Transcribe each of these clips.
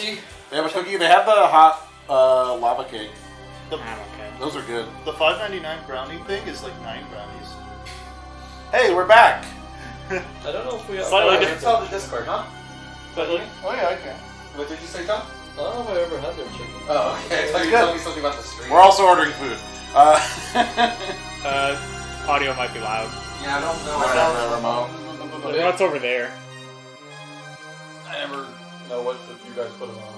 cookie? They have a cookie. They have the hot lava cake. Okay. Those are good. The $5.99 brownie thing is like 9 brownies. Hey, we're back. I don't know if we have... Slightly It's on the Discord, huh? But look, Oh yeah, I can. What did you say, John? I don't know if I ever had their chicken. Oh, okay. I thought you were Good. telling me something about the stream. We're also ordering food. audio might be loud. Yeah, I don't know. Whatever, remote. What's over there? I never know what you guys put them on.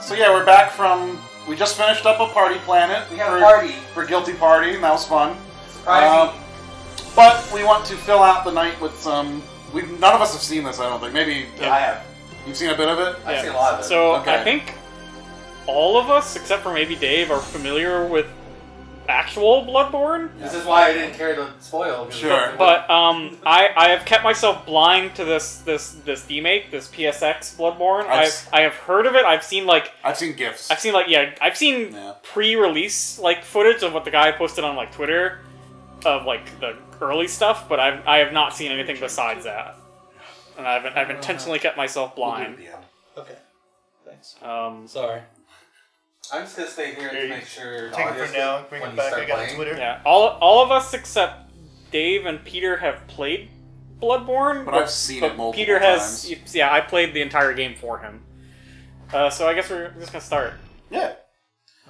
So yeah, we're back from. We just finished up a party planet. We had a party. For Guilty Party, and that was fun. Surprising. But we want to fill out the night with some. None of us have seen this, I don't think. Maybe I have. you've seen a bit of it. I've seen a lot of it. So Okay. I think all of us, except for maybe Dave, are familiar with actual Bloodborne. This is why I didn't care to spoil. Sure. But I have kept myself blind to this remake, this PSX Bloodborne. I have heard of it. I've seen GIFs. I've seen pre-release footage of what the guy posted on Twitter of the early stuff, but I have not seen anything besides that. And I've intentionally kept myself blind. Okay. Thanks. Sorry. I'm just gonna stay here to make sure. Take it for now. Bring it back again on Twitter. Yeah. All of us except Dave and Peter have played Bloodborne, but I've seen it multiple Peter times. has. Yeah, I played the entire game for him. So I guess we're just gonna start. Yeah.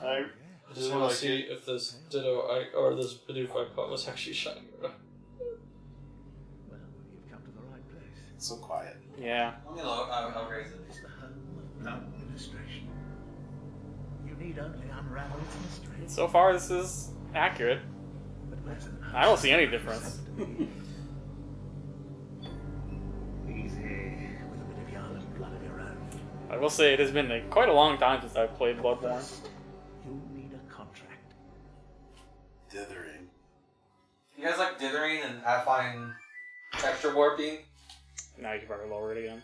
I just want to see if this Ditto or this Bidoof I caught was actually shining. Well, you've come to the right place. It's so quiet. Yeah. Let me look. I'll raise it. It's the home of administration. You need only unravel its mystery. So far, this is accurate. But where's an I don't see any difference. Easy, with a bit of yarn and blood of your own. I will say it has been quite a long time since I've played Bloodborne. You need a contract. Dithering. You guys like dithering and affine texture warping? Now you can probably lower it again.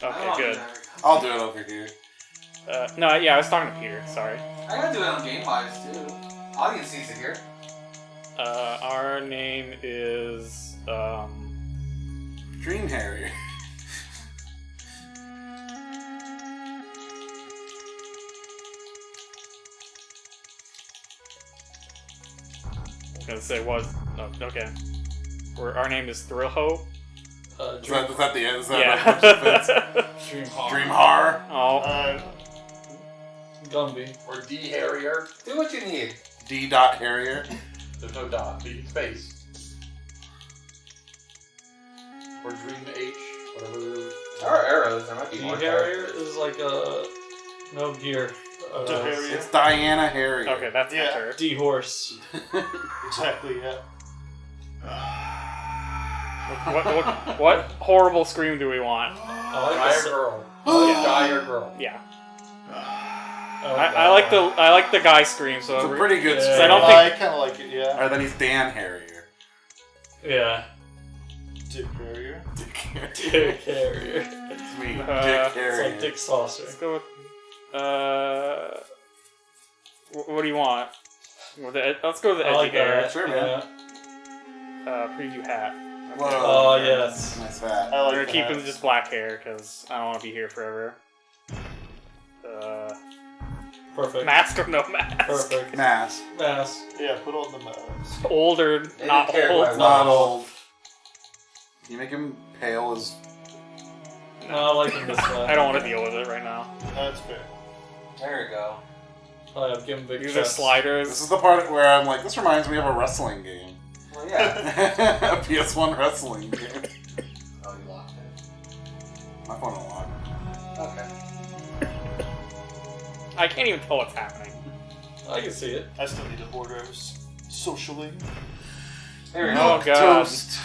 Okay, good. I'll do it over here. No, yeah, I was talking to Peter. Sorry. I gotta do it on Game-Wise too. Audience sees it here. Our name is Dream Harrier. I was gonna say what? Oh, okay. Our name is Thrillho. Is that the end? Is that Yeah. Dream Horror? Oh. Gumby. Or D Harrier. Do what you need. D. Harrier. There's no dot. Leave space. Or Dream H. Whatever. There are arrows. There might be more. Harrier is like a no gear. It's Diana Harrier. Okay, that's her. D horse. Exactly. Yeah. What horrible scream do we want? Dire girl. Yeah. Dire girl. Yeah. I like the guy scream. So It's a pretty good So scream. I don't I think. kind of like it. Yeah. Alright, then he's Dan Harrier. Yeah. Dick Harrier. Dick Harrier. It's me, Dick It's Harrier. like Dick Saucer. Let's go with. What do you want? Let's go with the I edgy like hair. that. Sure, man. Preview hat. Whoa. Oh, yes. Nice hat. I like We're the keeping hat. just black hair because I don't want to be here forever. Perfect. Mask or no mask? Perfect. Mask. Mask. Yeah, put on the mask. Old or They not didn't care old? what I Not old. Can you make him pale as... No, I like him this way. I don't want to deal with it right now. That's fair. There you go. Oh, yeah, give him big These are chest. sliders. This is the part where I'm like, this reminds me of a wrestling game. Well, yeah. A PS1 wrestling game. Oh, you locked it. My phone unlocked. Okay. I can't even tell what's happening. I can see it. I still need to order socially. There we Oh, go. God. Toast.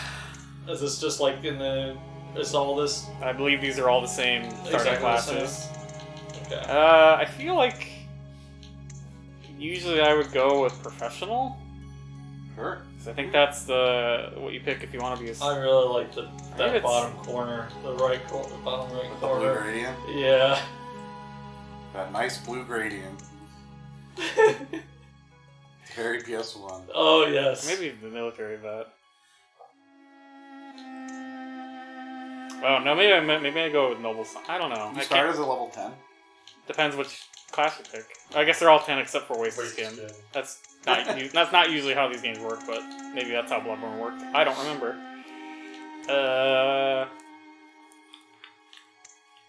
Is this just like in the... Is all this... I believe these are all the same starting Exactly the classes. Okay. I feel like usually I would go with professional. Sure. 'Cause I think that's what you pick if you want to be a... I really like Maybe that it's- bottom corner. The right corner. The bottom right With the blue corner. gradient. Yeah. That nice blue gradient. Very PS1. Oh, yes. Maybe the military vet. Well, no, maybe I go with Noble Son. I don't know. You I start can't. as a level 10. Depends which class you pick. I guess they're all 10 except for Wasted Wasted Skin. Skin. That's not usually how these games work, but maybe that's how Bloodborne worked. I don't remember.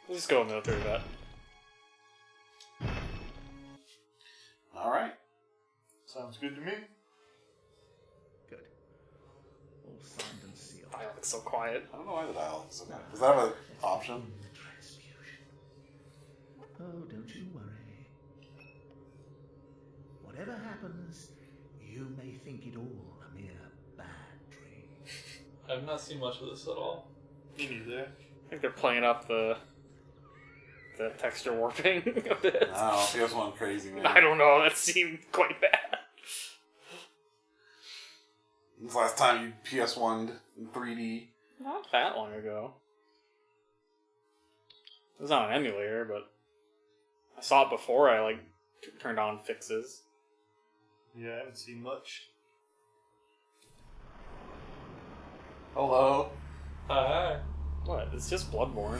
Let's just go with military vet. Alright. Sounds good to me. Good. All signed and sealed. It's so quiet. I don't know why the dialogue is so good. Does that have an option? The transfusion. Oh, don't you worry. Whatever happens, you may think it all a mere bad dream. I've not seen much of this at all. Me neither. I think they're playing up the texture warping a bit. No, PS1 crazy, man. I don't know, that seemed quite bad. When's the last time you PS1'd in 3D? Not that long ago. It was on an emulator, but I saw it before I turned on fixes. Yeah, I haven't seen much. Hello. Hi. What? It's just Bloodborne.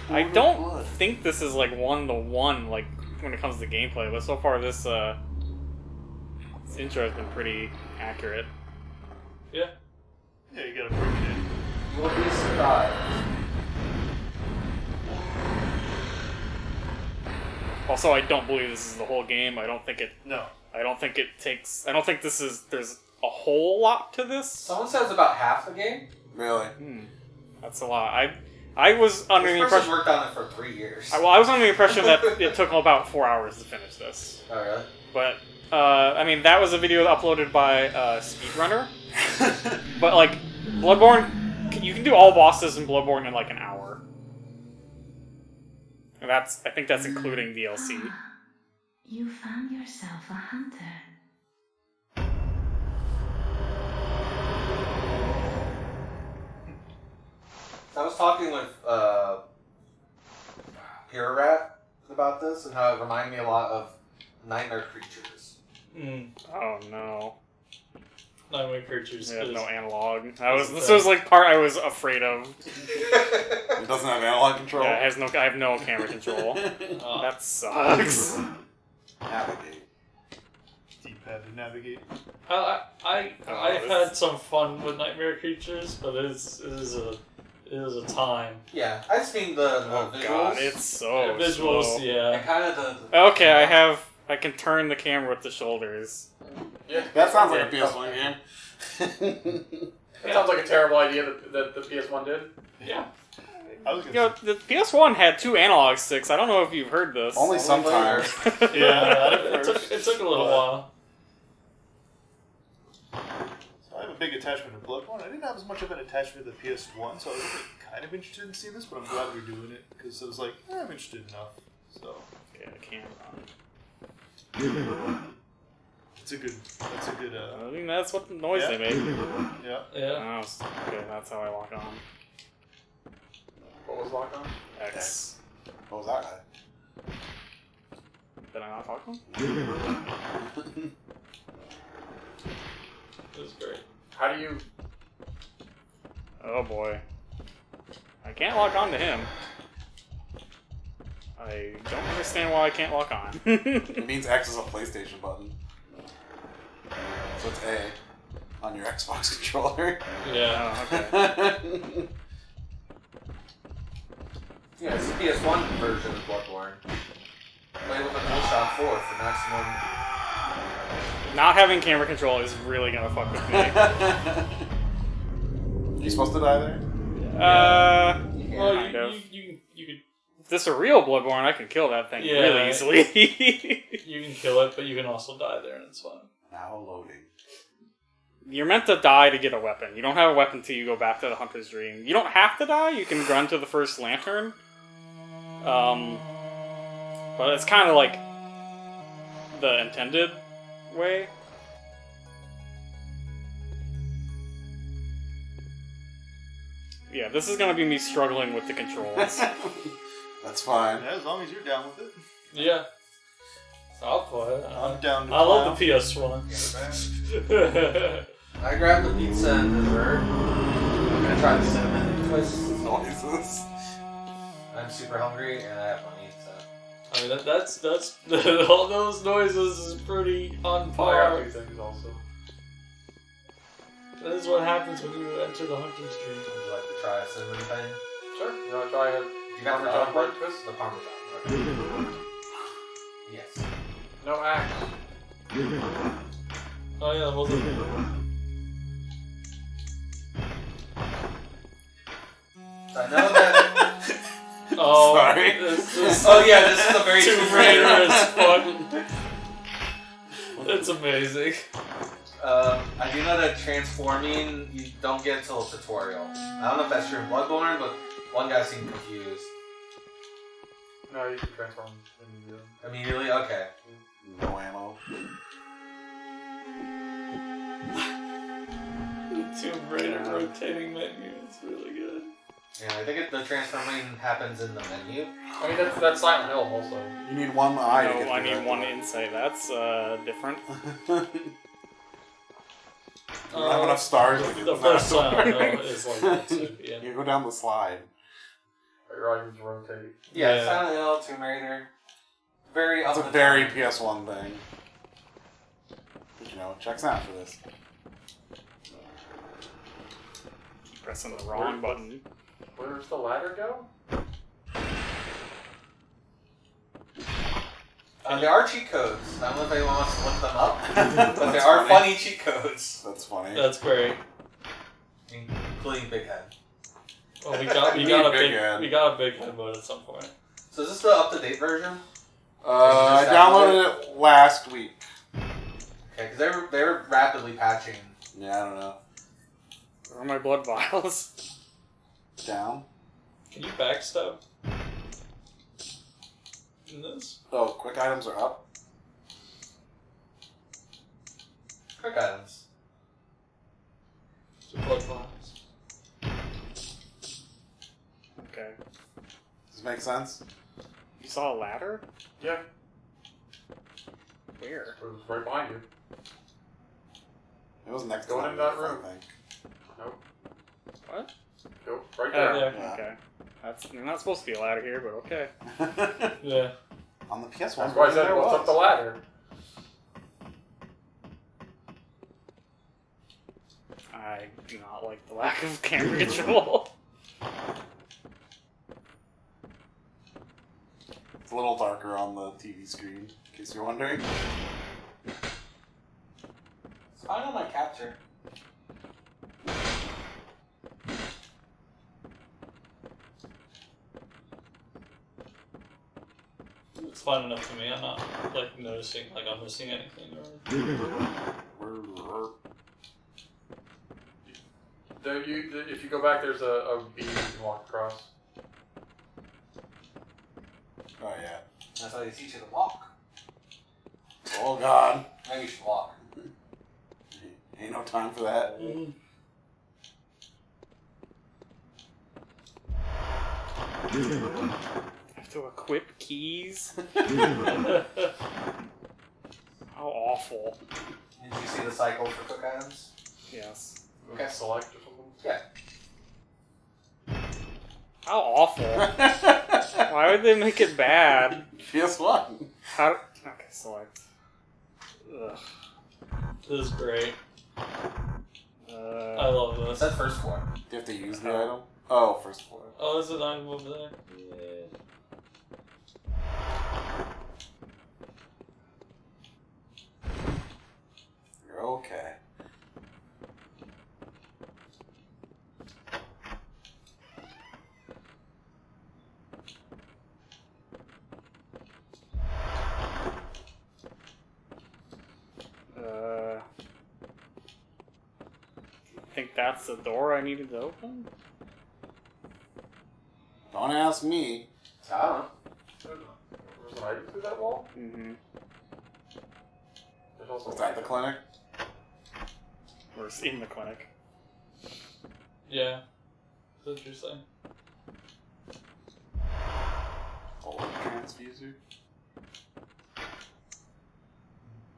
I don't think this is one-to-one when it comes to gameplay, but so far this intro has been pretty accurate. Yeah. Yeah, you gotta bring it in. You'll be surprised. Also, I don't believe this is the whole game. I don't think No. there's a whole lot to this. Someone says about half the game. Really? That's a lot. I was under the This person impression. worked on it for 3 years. I was under the impression that it took about 4 hours to finish this. Oh, really? But I mean, that was a video uploaded by Speedrunner. But Bloodborne, you can do all bosses in Bloodborne in an hour. And I think that's including DLC. You found yourself a hunter. I was talking with Pure Rat about this and how it reminded me a lot of Nightmare Creatures. Oh no. Nightmare Creatures. Yeah, is- no analog. This was part I was afraid of. It doesn't have analog control? Yeah, I have no camera control. That sucks. Navigate. D-pad to navigate. I've had some fun with Nightmare Creatures, but it is a time. Yeah, I've seen the Oh visuals. god, it's so Visuals, slow. yeah. And kind of the Okay, I can turn the camera with the shoulders. That sounds like a PS1 game. That sounds like a terrible idea that the PS1 did. Yeah. I was You gonna know, the PS1 had 2 analog sticks. I don't know if you've heard this. Only sometimes. say, yeah, It took a little while. So I have a big attachment to Bloodborne. I didn't have as much of an attachment to the PS1, so I was kind of interested in seeing this, but I'm glad we're doing it, because I was like, I'm interested enough. So, Okay, the camera. that's a good, I think that's what the noise Yeah. they make. yeah. Yeah. Oh, okay, that's how I lock on. What was locked on? X. What was that guy? Did I not talk to him? It was great. How do you? Oh boy. I can't lock on to him. I don't understand why I can't lock on. It means X is a PlayStation button. So it's A on your Xbox controller. Yeah. Oh, okay. yeah, it's the PS1 version of Bloodborne. Play with the DualShock 4 for maximum. Not having camera control is really gonna fuck with me. You supposed to die there? Well, kind of. you could If this is a real Bloodborne, I can kill that thing Yeah. really easily. you can kill it, but you can also die there, and it's fine. Now loading. You're meant to die to get a weapon. You don't have a weapon till you go back to the Hunter's Dream. You don't have to die. You can run to the first lantern. But it's kind of like the intended way. Yeah, this is gonna be me struggling with the controls. That's fine. Yeah, as long as you're down with it. Yeah. I'll play it. I'm down to I love clown. the PS1. I grabbed the pizza and dessert. And try the cinnamon twist. Noises. I'm super hungry and I have money, so. I mean, that's all those noises is pretty on I par. got 2 things also. That is what happens when you enter the hunter's dream. Would you like to try a cinnamon thing? Sure. You want to try a You got the Parmesan bread bread twist? The Parmesan. Okay. Yes. No axe. Oh yeah, that wasn't. So I know that. Oh, Sorry. This is Oh yeah, this is a very Tomb Raider as fuck. It's amazing. I do know that transforming you don't get until a tutorial. I don't know if that's true in Bloodborne, but one guy seemed confused. No, you can transform Immediately? Okay. No ammo. Tomb Raider rotating menu. It's really good. Yeah, I think the transforming happens in the menu. I mean, that's Silent Hill also. You need one eye to No, get I through need that one door. insight. That's different. You don't have enough stars to get The to first that door. Silent Hill is like that too. Yeah. You go down the slide. Your items rotate. Yeah, Yeah. Silent Hill, Tomb Raider. Very It's up a and very down. PS1 thing. But you know, it checks out for this. Pressing the wrong button. Where does the ladder go? There are cheat codes. I don't know if anyone wants to look them up, but there That's are funny. funny cheat codes, That's funny. That's great. including Big Head. Well, we got You a need big big head. we got a big head mode at some point. So is this the up-to-date version? I just downloaded it last week. Okay, because they were rapidly patching. Yeah, I don't know. Where are my blood vials? Down. Can you backstab in this? Oh, quick items are up. Quick items. The blood vials. Okay. Does this make sense? You saw a ladder? Yeah, Where? it was right behind you. It was next Going to in my that roof, room. I think. Nope. What? Go right Oh, there. yeah. Okay. That's not supposed to be a ladder here, but okay. Yeah. On the PS1 That's why I version, said there what's was. up the ladder. I do not like the lack of camera control. It's a little darker on the TV screen, in case you're wondering. It's fine on my capture. It's fine enough to me. I'm not like noticing like I'm missing anything or If you go back, there's a beam you can walk across. Oh, yeah. That's how they teach you to walk. Oh, God. Maybe you should walk. Ain't no time for that. I have to equip keys? anything. How awful. Did you see the cycle for quick items? Yes. Okay. Select or something. Yeah. How awful. Why would they make it bad? PS1. How? Okay, select. Ugh. This is great. I Uh, love It this. said first floor. Do you have to use the item? Oh, first floor. Oh, there's an item over there. Yeah. You're okay. think that's the door I needed to open? Don't ask me. I don't know. There's an item through that wall? Mm-hmm. There's also Was that the clinic? We're in the clinic. Yeah. That's interesting. Bullet transfuser?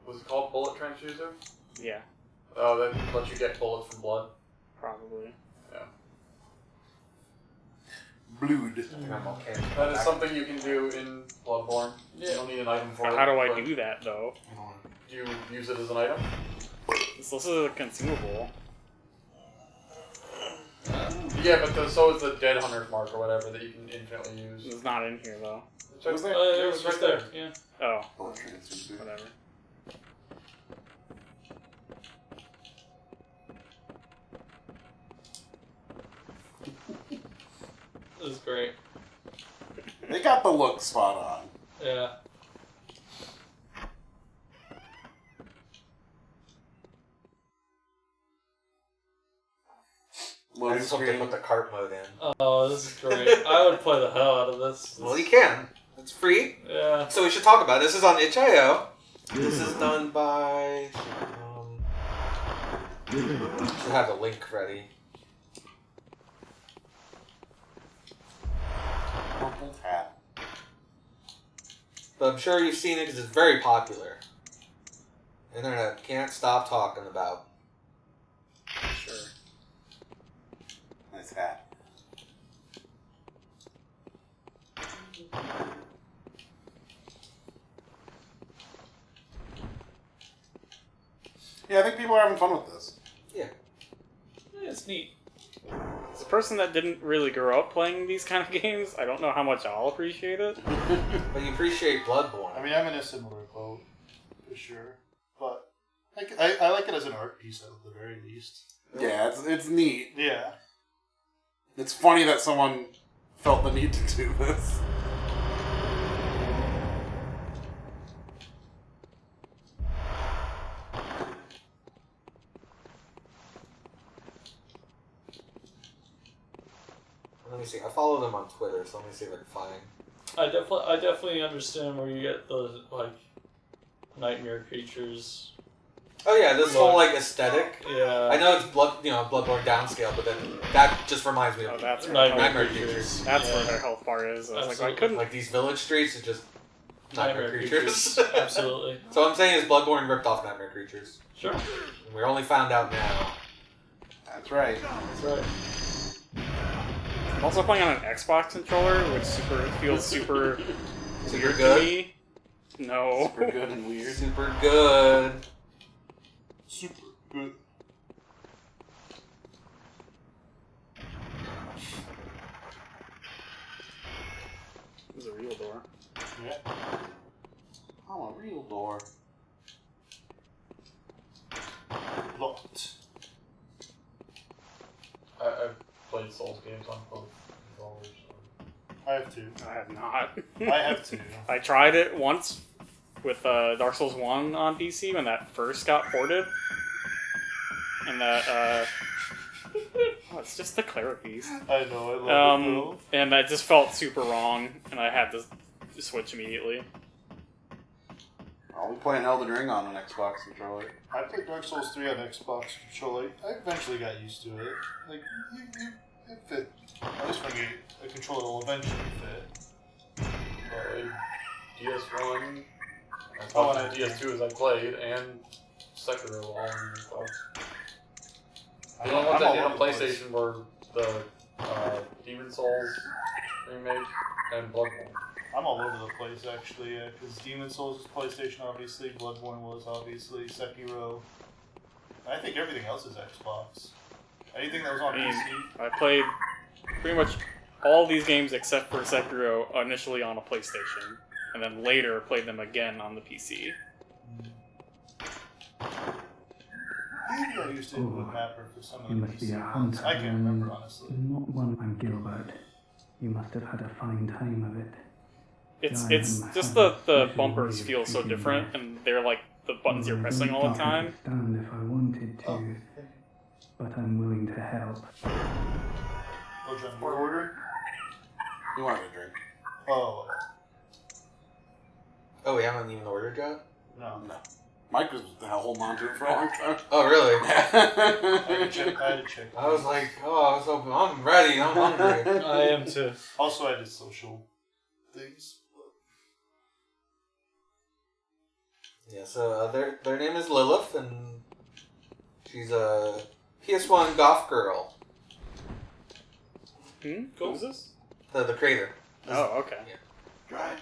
Was it called bullet transfuser? Yeah, Oh, that lets you get bullets from blood. probably. Yeah. blood. I think I'm okay. That is something you can do in Bloodborne. You don't need an item for it. How do I but do that though? Do you use it as an item? This is a consumable. Yeah, but so is the Dead Hunter's Mark or whatever that you can infinitely use. It's not in here though. It was It was right there. Yeah. Oh, Bullet transfer. whatever. This is great. They got the look spot on. Yeah. I Loading just hope they put screen. the cart mode in. Oh, this is great. I would play the hell out of this. Well, you can. It's free. Yeah. So we should talk about it. This is on itch.io. This is done by... should have the link ready. Crumpled hat. But I'm sure you've seen it because it's very popular. Internet can't stop talking about. Sure. Nice hat. Yeah, I think people are having fun with this. Yeah. Yeah, it's neat. As a person that didn't really grow up playing these kind of games, I don't know how much I'll appreciate it. But you appreciate Bloodborne. I mean, I'm in a similar boat, for sure. But I like it as an art piece at the very least. Yeah, it's neat. Yeah. It's funny that someone felt the need to do this. Let me see. I follow them on Twitter, so let me see if I can find. I definitely understand where you get the like nightmare creatures. Oh yeah, this whole like aesthetic. Yeah. I know it's Bloodborne downscale, but then that just reminds me Oh, of that's Nightmare Creatures. That's Yeah. where their health bar is. I was like, I Absolutely. couldn't. Like these village streets are just Nightmare Creatures. Absolutely. So what I'm saying is Bloodborne ripped off Nightmare Creatures. Sure. And we only found out now. That's right. That's right. I'm also playing on an Xbox controller, which feels super So you're weird to good? me. No. Super good and weird. Super good. Super good. This is a real door. Yeah. Oh, a real door. Locked. I've played Souls games on both controllers. So. I have two. I have not. I have two. I tried it once with Dark Souls 1 on PC when that first got ported. And that, oh, it's just the cleric beast. I know, I love it though. And that just felt super wrong, and I had to switch immediately. I'll be playing Elden Ring on an Xbox controller. I played Dark Souls 3 on Xbox controller. I eventually got used to it. Like, it fit. At least for me, a controller will eventually fit. DS1, as Oh, much and as DS2 as I played, and Sekiro all on Xbox. The only ones I did on PlayStation were the Demon Souls remake and Bloodborne. I'm all over the place, actually, yeah, because Demon Souls is PlayStation, obviously, Bloodborne was, obviously, Sekiro. And I think everything else is Xbox. Anything that was on PC. I played pretty much all these games except for Sekiro initially on a PlayStation, and then later played them again on the PC. Maybe I used to do a mapper for some of the You must be a PC hunter. ones. I can't remember, honestly. Not one I'm Gilbert. You must have had a fine time of it. It's just the bumpers feel so different, and they're like the buttons you're pressing all the time. I don't understand if I wanted to, but I'm willing to help. Oh, John, your order? You wanted a drink? Oh, Oh, we haven't even ordered yet? no. No. Mike was holding on to it for a long time. Oh, really? I had to check. I was like, oh, I was hoping, I'm ready, I'm hungry. I am too. Also, I did social things. Yeah, so their name is Lilith, and she's a PS1 goth girl. Cool. Who's this? The creator. Oh, okay. Alright.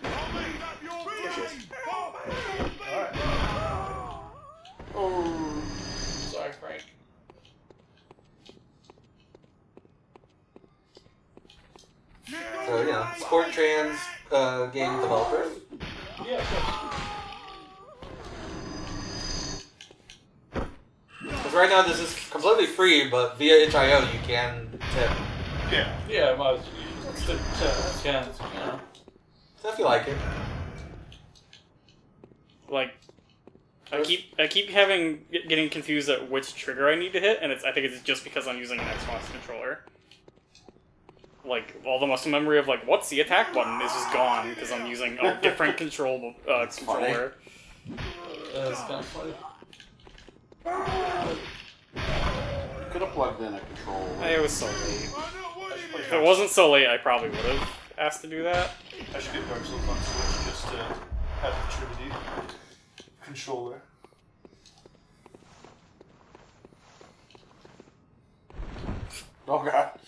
Oh, sorry, Frank. So, you know, support trans game developers. Yeah, of course. Because right now this is completely free, but via itch.io you can tip. Yeah. Yeah, might as well. Yeah. So if you like it. Like, I keep getting confused at which trigger I need to hit, and I think it's just because I'm using an Xbox controller. Like, all the muscle memory of, like, what's the attack button is just gone, because I'm using a different controller. That's kind of funny. You could have plugged in a control. It was so late. If it wasn't so late, I probably would have asked to do that. I should get Dark Souls on Switch just to have the Trinity controller. Oh god.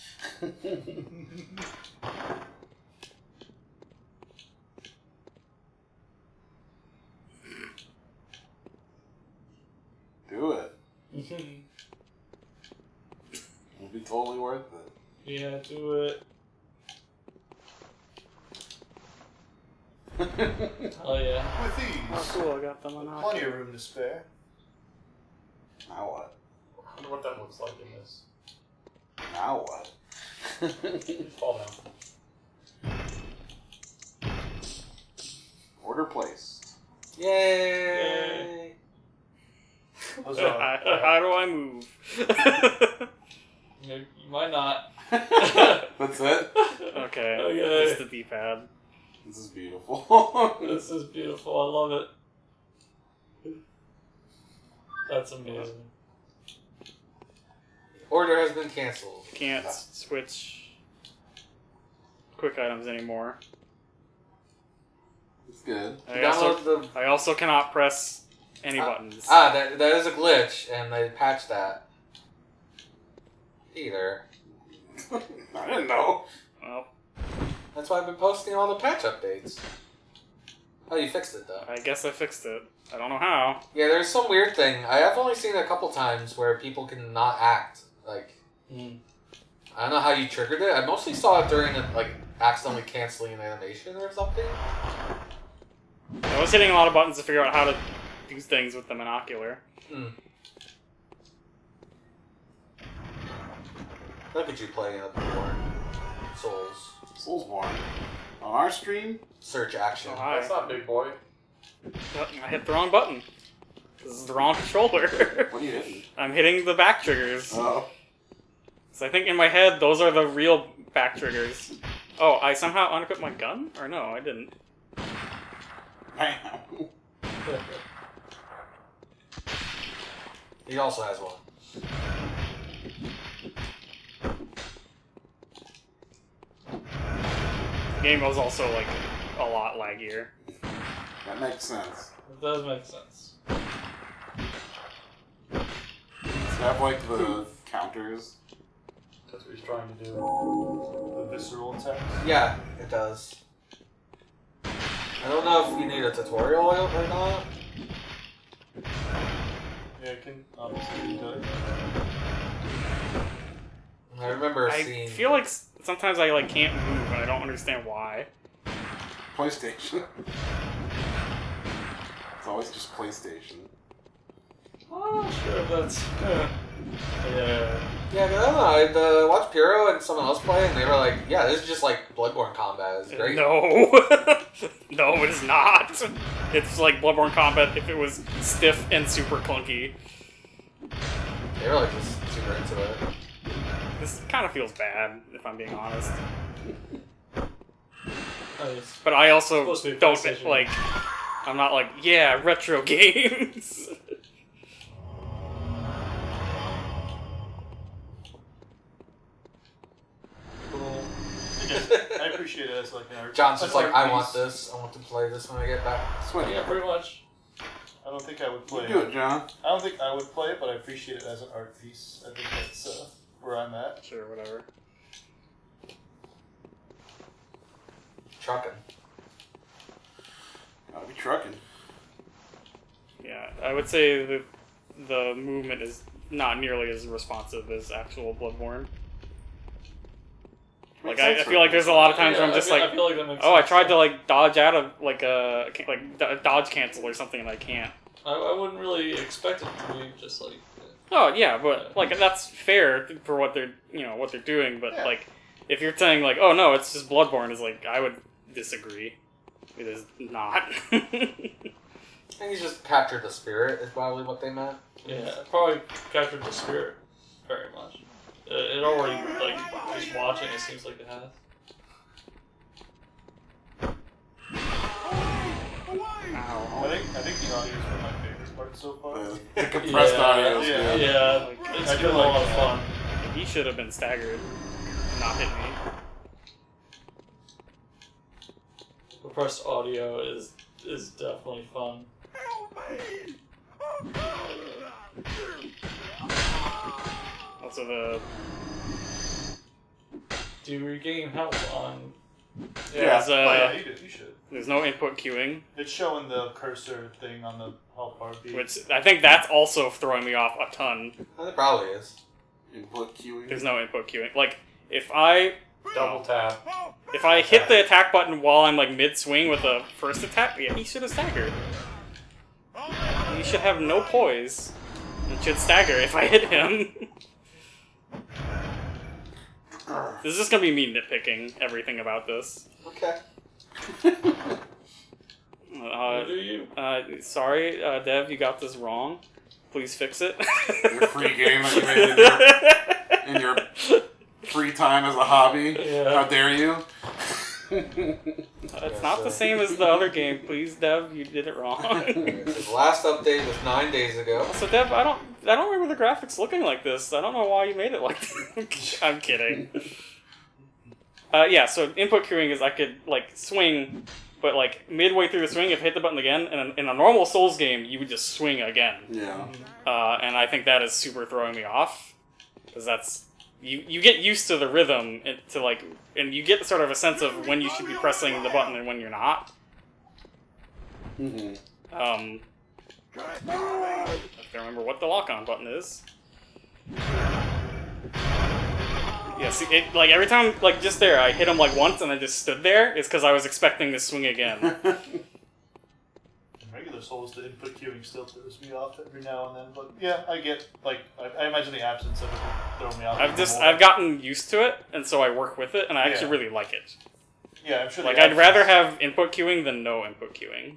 Do it. It'll be totally worth it. Yeah, do it. Oh yeah. With these, Oh, cool, I got them on plenty of room to spare. Now what? I wonder what that looks like in this. Now what? Fall down. Order placed. Yay! Those How do I move? You might not. That's it? Okay, Okay. it's the D-pad. This is beautiful. This is beautiful. I love it. That's amazing. Order has been canceled. Can't switch quick items anymore. It's good. I also cannot press any buttons. That is a glitch, and they patched that. Either. I didn't know. Well, That's why I've been posting all the patch updates. Oh, you fixed it though. I guess I fixed it. I don't know how. Yeah, there's some weird thing. I have only seen it a couple times where people can not act. Like, I don't know how you triggered it. I mostly saw it during like accidentally canceling an animation or something. I was hitting a lot of buttons to figure out how to do things with the monocular. Look at you playing up Bloodborne. Souls. Soulsborne. On our stream? Search action. Oh, hi. That's not big boy. I hit the wrong button. This is the wrong controller. What are you hitting? I'm hitting the back triggers. Oh. So I think in my head, those are the real back triggers. Oh, I somehow unequipped my gun? Or no, I didn't. He also has one. The game was also, like, a lot laggier. That makes sense. It does make sense. Does it have like the counters? That's what he's trying to do. The visceral attacks. Yeah, it does. I don't know if you need a tutorial or not. Yeah, it can obviously do it. I remember I seeing. feel like sometimes I, like, can't move, and I don't understand why. PlayStation. It's always just PlayStation. Oh, sure, that's... yeah. Yeah, I don't know. I watched Puro and someone else play, and they were like, "Yeah, this is just like Bloodborne combat. It's great." No. No, it is not. It's like Bloodborne combat if it was stiff and super clunky. They were like just super into it. This kind of feels bad, if I'm being honest. Nice. But I also Supposed to be don't, PlayStation. like... I'm not like, yeah, retro games. Cool. I appreciate it as like an art. John's just like, art "I piece. want this. I want to play this when I get back." Sweet. Yeah, pretty much. I don't think I would play You do it, John. I don't think I would play it, but I appreciate it as an art piece. I think that's where I'm at. Sure, whatever. trucking. Gotta be trucking. Yeah, I would say the movement is not nearly as responsive as actual Bloodborne. Like I feel like there's a lot of times where I'm just I feel like that makes oh, I sense. tried to like dodge out of like a dodge cancel or something and I can't. I wouldn't really expect it to be just like. Oh yeah, but like that's fair for what they're what they're doing. But like if you're saying like oh no, it's just Bloodborne is like I would disagree. It is not. I think he's just captured the spirit is probably what they meant. Yeah, it probably captured the spirit very much. It already, like, just watching, it seems like it has. I think the audio is one of my favorite parts so far. The compressed audio is good. Yeah, it's been a lot of fun. He should have been staggered, not hit me. Compressed audio is definitely fun. Also Do you regain health on... there's, You should. there's no input queuing, It's showing the cursor thing on the health bar. which I think that's also throwing me off a ton. It probably is. Input queuing. There's no input queuing. Like if I Double tap. if I hit the attack button while I'm like mid swing with the first attack, yeah, he should have staggered. He should have no poise and should stagger if I hit him. This is just gonna be me nitpicking everything about this. Okay. What do you? Sorry, Dev, you got this wrong. Please fix it. Your free game that you made in your free time as a hobby. Yeah. How dare you? It's not the same as the other game. Please, Dev, you did it wrong. Okay, so the last update was 9 days ago. So Dev, I don't remember the graphics looking like this. I don't know why you made it like this. I'm kidding. Yeah, so input queuing is I could like swing, but like midway through the swing, if I hit the button again, and in a normal Souls game, you would just swing again. Yeah. And I think that is super throwing me off because that's you get used to the rhythm to like, and you get sort of a sense of when you should be pressing the button and when you're not. Mm-hmm. I have to remember what the lock-on button is. Yeah, see, it, like every time, like just there, I hit him like once and I just stood there. It's because I was expecting to swing again. In regular Souls, the input queuing still throws me off every now and then, but yeah, I get, like, I imagine the absence of it would throw me off. I've gotten used to it, and so I work with it, and I actually really like it. Yeah, I'm sure. Like, I'd rather have input queuing than no input queuing.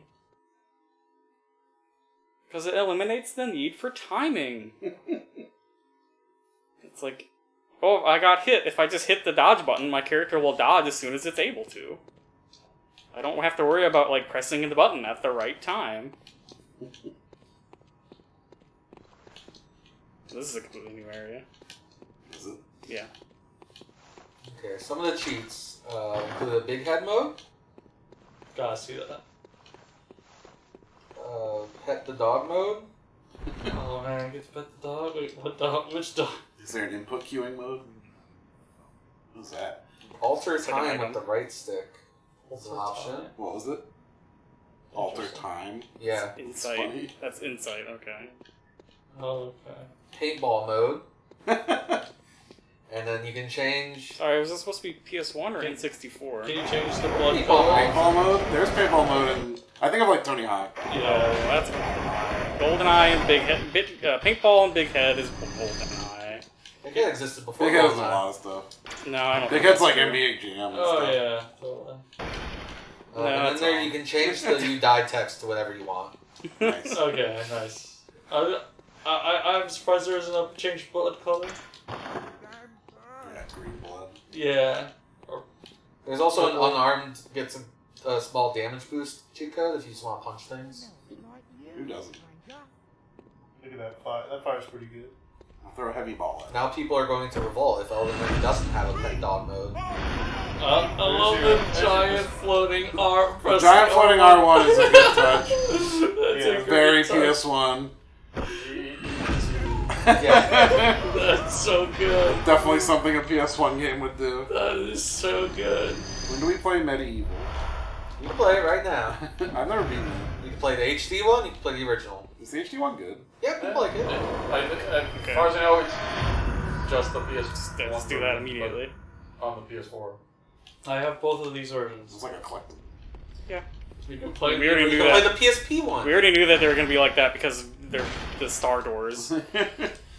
Because it eliminates the need for timing. It's like, oh, I got hit. If I just hit the dodge button, my character will dodge as soon as it's able to. I don't have to worry about, like, pressing the button at the right time. This is a completely new area. Is it? Yeah. Okay, some of the cheats include a big head mode, Gotta see that. pet the dog mode, Oh man, I get to pet the dog. Wait, what dog? Which dog? Is there an input queuing mode? What's that? alter It's like an time item. with the right stick. That's an option. What was it? Alter time? Yeah. Insight. funny. That's insight, okay. Oh, okay. Paintball mode, and then you can change. Sorry, was this supposed to be PS1 or N64? Can you change the blood Paintball color? Paintball mode? There's paintball mode in... I think I like Tony Hawk. Oh, that's GoldenEye and Big Head. Paintball and Big Head is GoldenEye. Big Head existed before. Big Head's a GoldenEye. lot of stuff. No, I don't Big think Head's that's like true. NBA Jam and Oh stuff. yeah, totally. No, and then that's there all. you can change the you die text to whatever you want. Nice. Okay, nice. I'm surprised there isn't a change blood color. Yeah, green blood. Yeah. There's also an unarmed gets a small damage boost cheat code if you just want to punch things. Who doesn't? Look at that fire. That fire's pretty good. I'll throw a heavy ball at it. Now people are going to revolt if Elden Ring doesn't have a pet dog mode. I love the giant floating R. The giant floating R1 is a good touch. That's a great Very touch. PS1. Yeah. That's so good. Definitely something a PS1 game would do. That is so good. When do we play Medieval? You can play it right now. I've never beaten it. You can play the HD one, you can play the original. Is the HD one good? Yeah, you can play it. As far as I know, it's just the PS1. Let's do that immediately. On the PS4. I have both of these versions. It's like a collectible. Yeah. We can play. We already You knew can that. play the PSP one. We already knew that they were going to be like that because they're the Star Doors.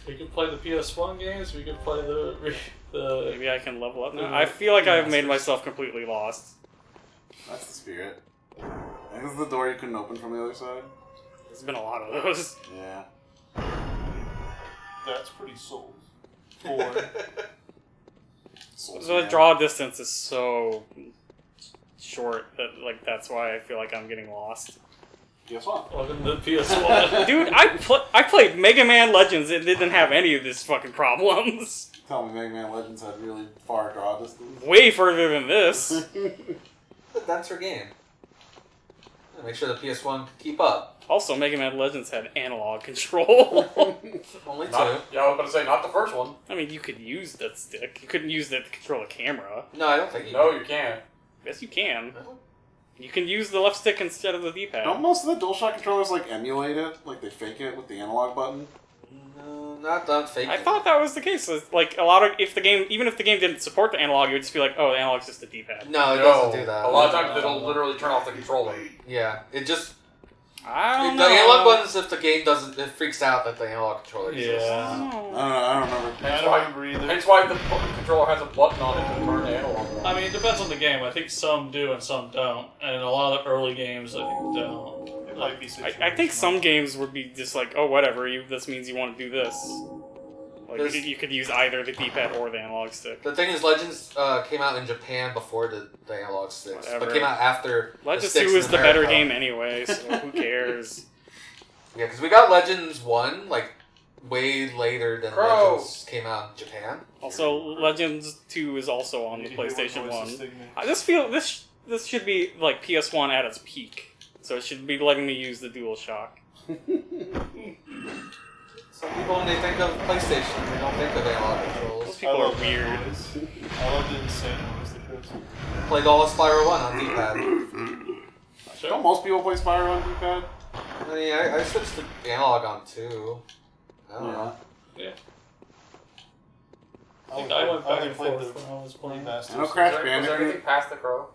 We can play the PS1 games. We can play the Maybe I can level up now. I feel like I've made myself completely lost. That's the spirit. And this is the door you couldn't open from the other side. There's been a lot of those. Yeah. That's pretty Souls. 4. Soul The Sand. draw distance is so short that that's why I feel like I'm getting lost. PS1. Welcome to PS1. Dude, I played Mega Man Legends and it didn't have any of these fucking problems. Tell me Mega Man Legends had really far draw distance. Way further than this. That's her game. Yeah, make sure the PS1 can keep up. Also, Mega Man Legends had analog control. Only two. Yeah, I was going to say, not the first one. I mean, you could use that stick. You couldn't use that to control a camera. No, I don't think you No, you can't. Yes, you can. You can use the left stick instead of the D-pad. Don't most of the DualShock controllers like emulate it? Like they fake it with the analog button? No, not fake. I thought that was the case. Like a lot of even if the game didn't support the analog, you would just be like, oh, the analog's just a D-pad. No, it doesn't do that. A lot of times it'll literally turn off the controller. Yeah, it just... I don't The know. analog buttons, if the game doesn't... It freaks out that the analog controller exists. I don't I know. don't know, I don't remember. I don't remember either. Hence why the controller has a button on it to turn the analog. I mean, it depends on the game. I think some do and some don't. And a lot of the early games, I think, don't. It might be I think some games would be just like, oh, whatever. This means you want to do this. Like There's- you could use either the D-pad or the analog stick. The thing is, Legends came out in Japan before the analog sticks. Whatever. But came out after Legends the 2 sticks is in the better America. game anyway, so who cares? Yeah, because we got Legends 1, like, way later than Crow. Legends came out in Japan. Also, Legends 2 is also on the You hear what PlayStation voice 1. this thing makes. I just feel this should be like PS1 at its peak. So it should be letting me use the DualShock. Some people, when they think of PlayStation, they don't think of analog Those controls. people I are love that weird. noise. I love the insane noise that goes. Played all of Spyro 1 on D-pad. Don't most people play Spyro on D-pad? I mean, I switched to analog on 2. I don't know. I think I went back only and played forth the when I was playing. remasters. I know Crash Was there anything Bandicoot. past the crow?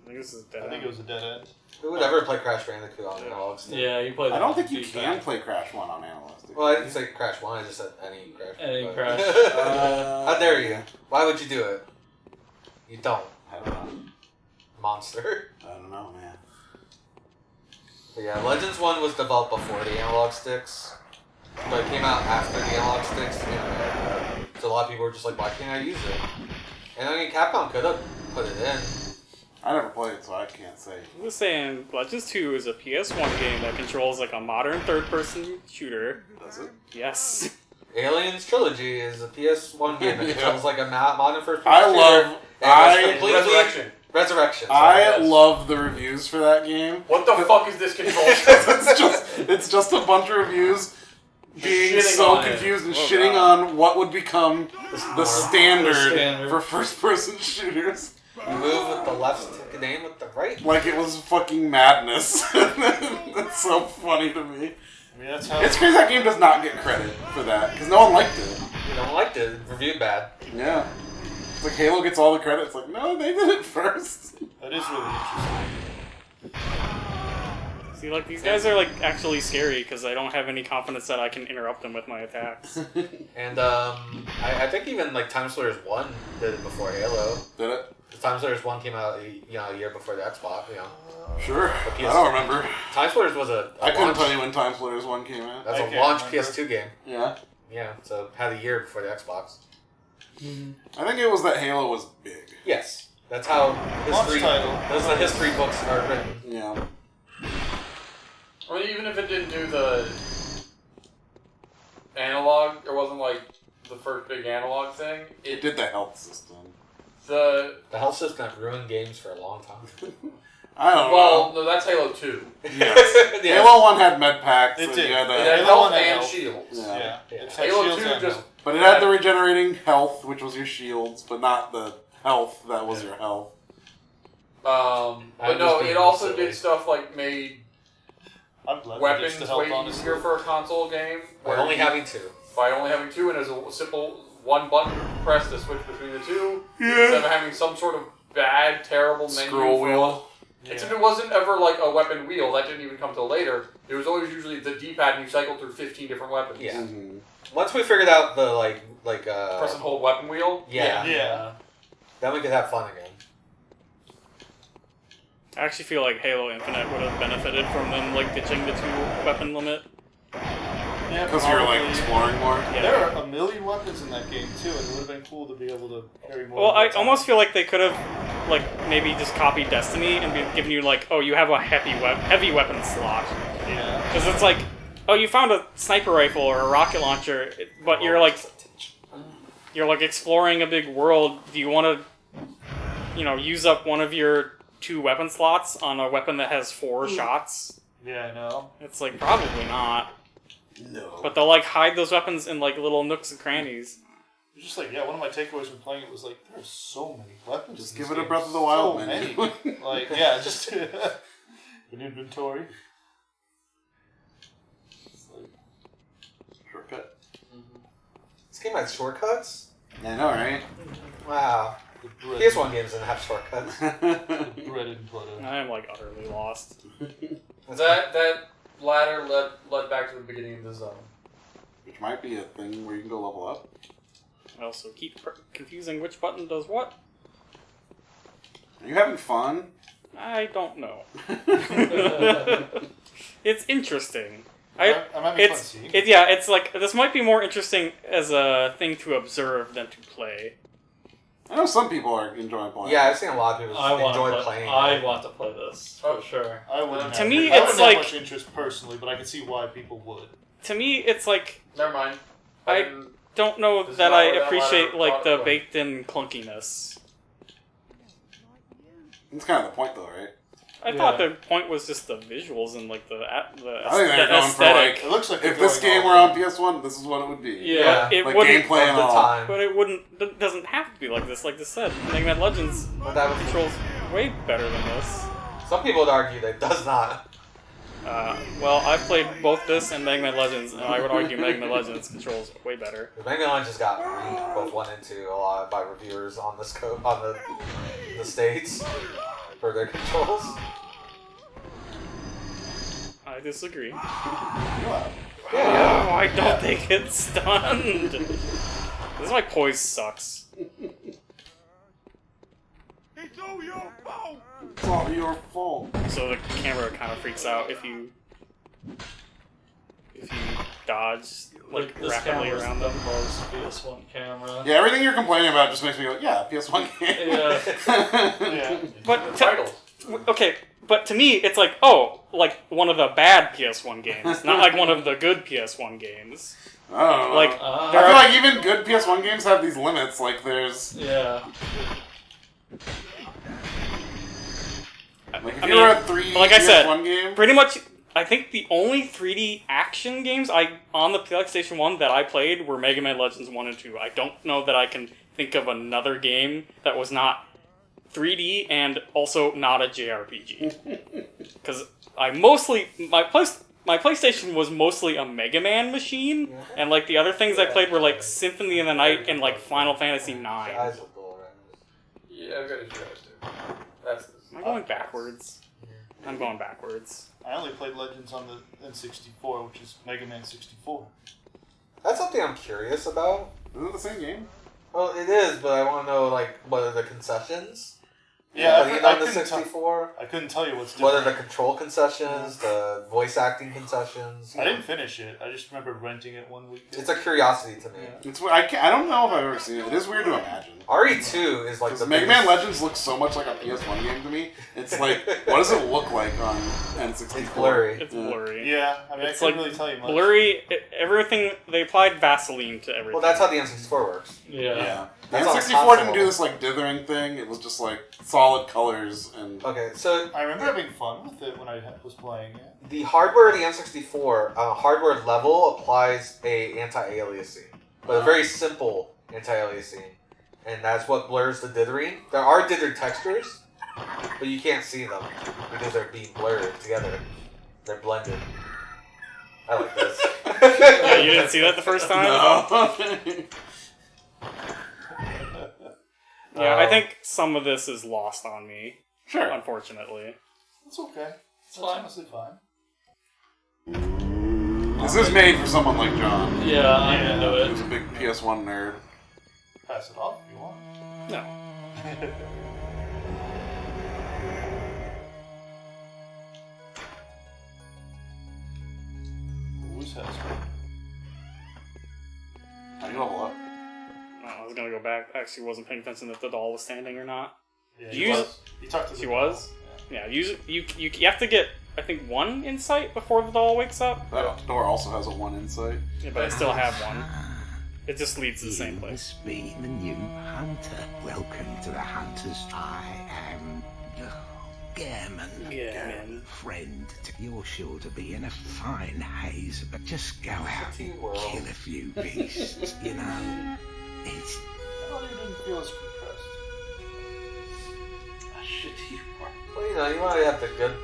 I think this is dead. I think it was a dead end. Who would ever play Crash Bandicoot on analog stick? Yeah, you played. I don't think the you D-pad. can play Crash 1 on analog stick. Well, I didn't say Crash 1, I just said any Crash. Any but- Crash. How dare you? Why would you do it? You don't. I don't know. Monster. I don't know, man. But yeah, Legends 1 was developed before the analog sticks. But it came out after the analog sticks in America. So a lot of people were just like, why can't I use it? And I mean, Capcom could have put it in. I never played, so I can't say. I was saying, Legends 2 is a PS1 game that controls like a modern third-person shooter. Does it? Yes. Aliens Trilogy is a PS1 game that controls like a modern first person I shooter. love. And it's I completely- Resurrection. Resurrection. sorry, I yes. love the reviews for that game. What the fuck is this control? it's just a bunch of reviews being Shitting so on it. confused and Oh, shitting God. on what would become the standard standard. for first-person shooters. You move with the left stick and aim with the right. Like it was fucking madness. That's so funny to me. I mean, that's how. It's crazy that game does not get credit for that because no one liked it. You don't like it. Reviewed bad. Yeah. It's like Halo gets all the credit. It's like, no, they did it first. That is really interesting. See, like these guys are like actually scary because I don't have any confidence that I can interrupt them with my attacks. And I think even like Time Splitters 1 did it before Halo. Did it? Time Splitters 1 came out a year before the Xbox, Sure. The I PS2. don't remember. Time Splitters was a I couldn't launch, tell you when Time Splitters 1 came out. That's I a can't launch remember. PS2 game. Yeah. Yeah, so had a year before the Xbox. I think it was that Halo was big. Yes, that's how Launch history. title. Those the history books are written. Yeah. I mean, even if it didn't do the analog, it wasn't like the first big analog thing. It It did the health system. the The health system ruined games for a long time. I don't Well, no, that's Halo 2. know. Yes. Halo 1 had med packs. It and did. you had, It had Halo health 1 had and health. shields. Yeah. It's Halo shields 2 and just... health. But it had the regenerating health, which was your shields, but not the health that was your health. But no, it also did stuff like made I'm glad weapons to help, way honestly. easier for a console game. We're only having 2. By only having 2, and there's a simple one button press to switch between the 2, instead of having some sort of bad, terrible menu. Scroll wheel. Except it wasn't ever like a weapon wheel. That didn't even come till later. It was always usually the D-pad, and you cycle through 15 different weapons. Yeah. Mm-hmm. Once we figured out the Press and hold weapon wheel. Yeah. then we could have fun again. I actually feel like Halo Infinite would have benefited from them like ditching the 2-weapon limit. Yeah, Because you're like probably. exploring more. Yeah. There are a million weapons in that game too, and it would have been cool to be able to carry more. Well, of I that almost time. feel like they could have, like, maybe just copied Destiny and given you, like, oh, you have a heavy weapon slot. Yeah. Because it's like, oh, you found a sniper rifle or a rocket launcher, but you're like exploring a big world. Do you want to, use up one of your 2 weapon slots on a weapon that has 4 shots? Yeah, I know. It's like, probably not. No. But they'll, like, hide those weapons in, like, little nooks and crannies. It's just like, one of my takeaways from playing it was like, there's so many weapons. Just in give this it a game. Breath of the Wild So menu. many. Like, yeah, just an inventory. It's like, Shortcut. This game has shortcuts? I know, right? Wow. the bread, PS1 games didn't have shortcuts. the bread and butter. I am, like, utterly lost. That ladder led back to the beginning of the zone. Which might be a thing where you can go level up. I also keep confusing which button does what. Are you having fun? I don't know. It's interesting. I'm having fun seeing it. It's like, this might be more interesting as a thing to observe than to play. I know some people are enjoying playing. Yeah, I've seen a lot of people enjoy playing. I want to play this for sure. I wouldn't. To have, me, I it's wouldn't like- have much interest personally, but I can see why people would. To me, it's like, Never mind. I don't know This is that not I where that appreciate, ladder like, the brought- baked-in clunkiness. It's kind of the point, though, right? I thought the point was just the visuals and, like, the I think they're going for, aesthetic. like, It looks like if they're this going game all were on in. PS1, this is what it would be. Yeah, it Like wouldn't. gameplay and the all. time. But it wouldn't. It doesn't have to be like this. Like this said, Mega Man Legends But that was, controls way better than this. some people would argue that it does not. Well, I've played both this and Mega Man Legends, and I would argue Mega Man Legends controls way better. The Mega Man just got read both 1 and 2 a lot by reviewers on this on the States for their controls. I disagree. Yeah. Oh, I don't think it's stunned. This is why poise sucks. It's all your fault. So the camera kind of freaks out if you dodge like This rapidly camera's around the them. most PS1 camera. Yeah, everything you're complaining about just makes me go, yeah, PS1 game. Yeah. Yeah. But Titles. okay, but to me, it's like, oh, like one of the bad PS1 games, not like one of the good PS1 games. I don't know. Like, I there feel are, like even good PS1 games have these limits. Like, there's... Yeah. Like, if I you're mean, a 3 like I said, PS1 game... pretty much, I think the only 3D action games on the PlayStation 1 that I played were Mega Man Legends 1 and 2. I don't know that I can think of another game that was not 3D and also not a JRPG. Because my PlayStation was mostly a Mega Man machine, and like the other things I played were like Symphony of the Night and like Final Fantasy IX. Eyes will go around. Yeah, I've got issues too. That's this. Am I going backwards? I'm going backwards. I only played Legends on the N64, which is Mega Man 64. That's something I'm curious about. Isn't it the same game? Well, it is, but I want to know, like, what are the concessions? Yeah, Playing I on the couldn't tell- 64? I couldn't tell you what's What different. are the control concessions, the voice acting concessions? I didn't finish it. I just remember renting it one weekend. It's a curiosity to me. Yeah. It's I don't know if I've ever seen it. It is weird to imagine. RE2 is like Because the Mega Man biggest- Legends looks so much like a PS1 game to me. It's like, what does it look like on N64? It's blurry. It's Yeah. blurry. Yeah, I mean, It's I couldn't like really tell you much. Blurry, everything, they applied Vaseline to everything. Well, that's how the N64 works. Yeah. Yeah. That's on N64 didn't console. do this like dithering thing. It was just like solid colors and. Okay, so I remember having fun with it when I was playing it. the hardware of the N64, hardware level applies a anti-aliasing, but a very simple anti-aliasing, and that's what blurs the dithering. There are dithered textures, but you can't see them because they're being blurred together. They're blended. I like this. Yeah, you didn't see that the first time? No. Yeah, I think some of this is lost on me. Sure. Unfortunately. It's okay. It's fine. honestly fine. This is made for someone like John, Yeah, I'm into it. who's a big PS1 nerd. Pass it off if you want. No. Who's has How do you level up? No, I was gonna go back. Actually, wasn't paying attention if the doll was standing or not. Yeah, You- you talked to the She doll. was? Yeah, you have to get, I think, 1 insight before the doll wakes up. That door also has a 1 insight. Yeah, but I still have 1. It just leads to the same You place. must be the new hunter. Welcome to the Hunters. I am Gehrman. Yeah, man. Friend, you're sure to be in a fine haze, but just go out and Teamwork. kill a few beasts, you know? It's I thought you didn't feel as compressed. Well, you want to have the good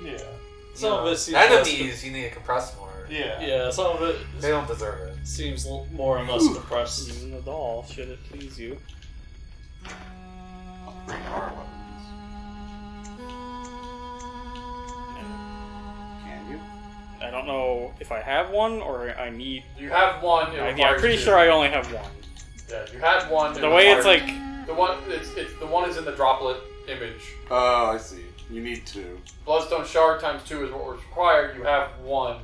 Yeah. Some of it seems less enemies. You need to compress more. Yeah. Yeah, some of it They don't deserve it. seems more and less compressed. Even the doll, should it please you. Upgrade our weapons. Can you? I don't know if I have 1 or I need... You have one. It Yeah, I'm requires pretty 2. sure I only have 1. Yeah, you had one. The way it's like... the one. It's the one is in the droplet image. Oh, I see. You need 2. Bloodstone shard times 2 is what was required. You have 1.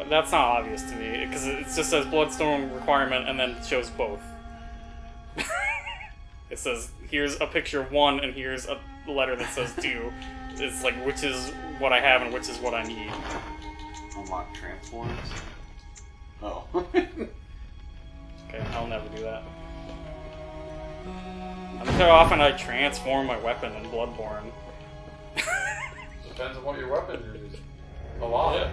That's not obvious to me, because it just says Bloodstone requirement and then it shows both. It says, here's a picture of 1 and here's a letter that says 2. It's like, which is what I have and which is what I need. Unlock transforms. Oh. Okay, I'll never do that. I don't know how often I transform my weapon in Bloodborne. Depends on what your weapon you're using. A lot. Yeah,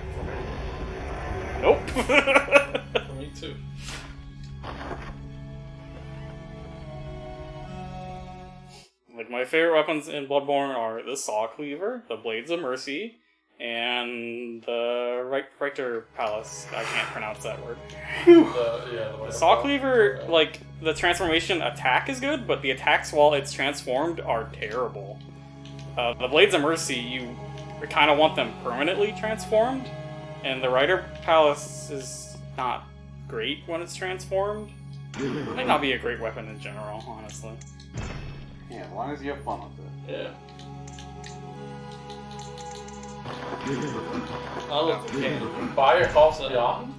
Nope. for me too. Like, my favorite weapons in Bloodborne are the Saw Cleaver, the Blades of Mercy, and the Richter Palace. I can't pronounce that word. The Saw Cleaver, like, the transformation attack is good, but the attacks while it's transformed are terrible. The Blades of Mercy, you kind of want them permanently transformed, and the Richter Palace is not great when it's transformed. It might not be a great weapon in general, honestly. Yeah, as long as you have fun with it. Yeah. I love the game. Buy your False Beyond.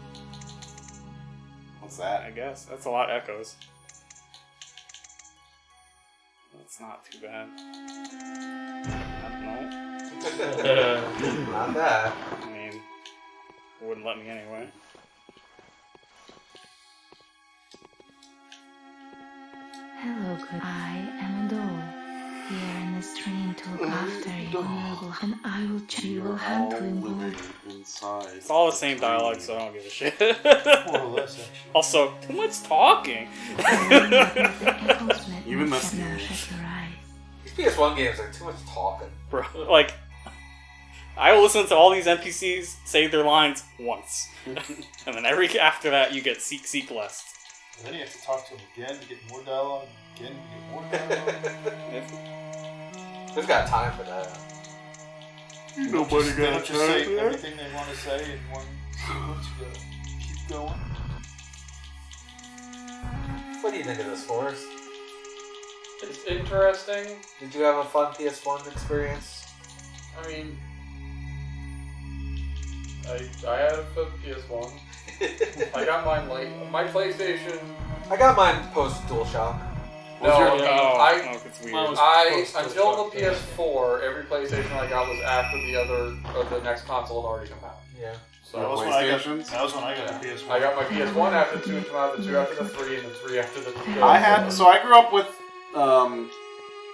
What's I that? guess. That's a lot of echoes. That's not too bad. No. Not that. I mean, it wouldn't let me anyway. Hello, good. I am a doll. Here in this dream to look after you, and I will you will hunt to involve. Inside. It's all the same dialogue, so I don't give a shit. More or less, actually. Also, too much talking. Even the These PS1 games are too much talking. Bro, like, I will listen to all these NPCs say their lines once. And then after that, you get seek less. And then you have to talk to him again to get more dialogue, again to get more dialogue. Who's got time for that? Nobody They got don't just say time. everything they want to say in one sequence. You gotta keep going. What do you think of this, Forrest? It's interesting. Did you have a fun PS1 experience? I mean, I have a PS1. I got mine late. My PlayStation. I got mine post DualShock. No, I mean, I it's Mine weird. was- until the PS4, every PlayStation I got was after the next console had already come out. Yeah. So That was when I got the PS1. I got my PS1 after the 2, and 2 after the 2 after the 3, and the 3 after the 2. I grew up with an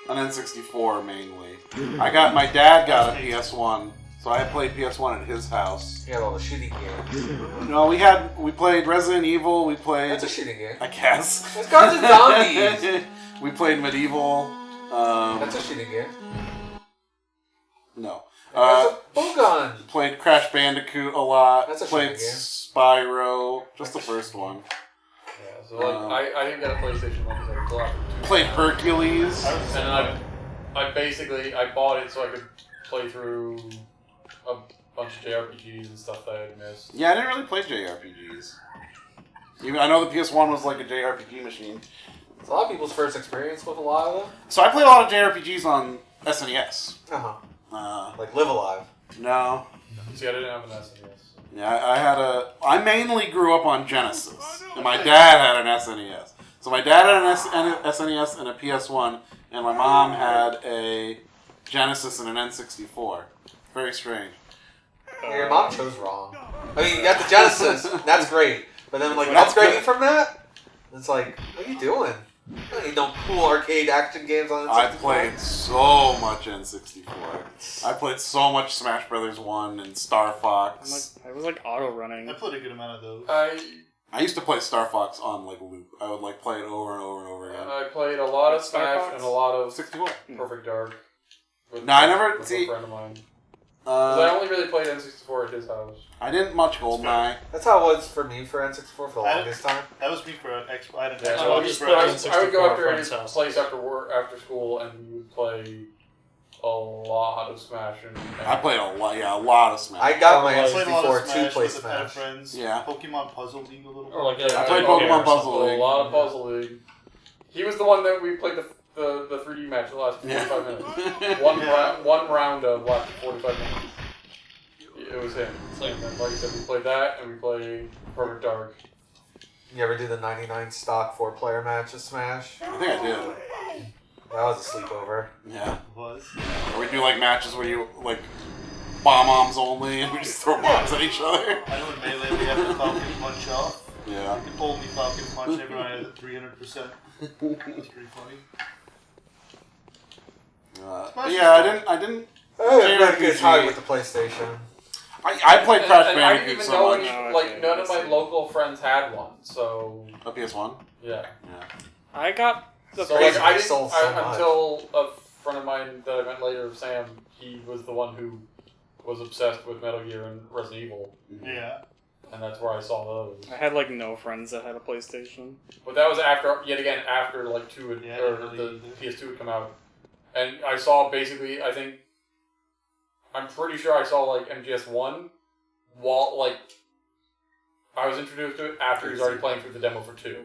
N64 mainly. My dad got a PS1, so I played PS1 at his house. You had all the shitty games. No, we played Resident Evil. We played. That's a shitty game. I guess. It's Guns and Zombies. We played Medieval. That's a shitty game. No. That's a bow gun. Played Crash Bandicoot a lot. That's a played shitty game. Spyro, just the first one. Yeah, so I didn't get a PlayStation like I until after the 2. Played Hercules. And I bought it so I could play through a bunch of JRPGs and stuff that I had missed. Yeah, I didn't really play JRPGs. I know the PS1 was like a JRPG machine. It's a lot of people's first experience with a lot of them. So I played a lot of JRPGs on SNES. Like Live Alive. No. See, I didn't have an SNES. Yeah, I mainly grew up on Genesis, and my dad had an SNES. So my dad had an SNES and a PS1, and my mom had a Genesis and an N64. Very strange. Yeah, your mom chose wrong. I mean, you got the Genesis. That's great. But then, like, upgrading from that, it's like, what are you doing? You don't need no cool arcade action games on N64. I played so much N64. I played so much Smash Brothers 1 and Star Fox. I was like auto running. I played a good amount of those. I used to play Star Fox on like loop. I would like play it over and over and over again. I played a lot of Star Smash Fox? and a lot of 64. Perfect Dark. With, No, I never with see. a friend of mine. 'Cause I only really played N64 at his house. I didn't much GoldenEye. That's how it was for me for N64 for the longest time. That was me for an Xbox. I had an Yeah, Xbox. I, just for played an on Xbox. I would go up to friend's his house. place after school, and we would play a lot of Smash. And I played a lot of Smash. I got my I played a lot N64 of to Smash play with a pet Smash. friends. Yeah. Pokemon Puzzle League a little bit. Or like I played Pokemon Puzzle a League. lot of Puzzle League. He was the one that we played the 3D match the last 45 minutes. One round of last 45 minutes. It was him. And then, like I said, we played that, and we played Perfect Dark. You ever do the 99 stock 4-player match of Smash? I think I did. That was a sleepover. Yeah. It was. Or we do like matches where you like bombs only, and we just throw bombs at each other. I know in Melee we have the Falcon Punch off. Yeah. Only Falcon Punch, everyone had it 300%. That's pretty funny. Yeah, I didn't. I had a good time with the PlayStation. I played Crash And I didn't Bandicoot even so know much. any, none of my local friends had one, so A PS1. yeah. I got the So like, I sold didn't so much. until a friend of mine that I met later, Sam. He was the one who was obsessed with Metal Gear and Resident Evil, Yeah. and that's where I saw those. I had like no friends that had a PlayStation. But that was after like 2 had, Yeah, I or didn't the really either. PS2 had come out, and I saw basically I'm pretty sure I saw like MGS1 while like I was introduced to it after he was already playing through the demo for 2.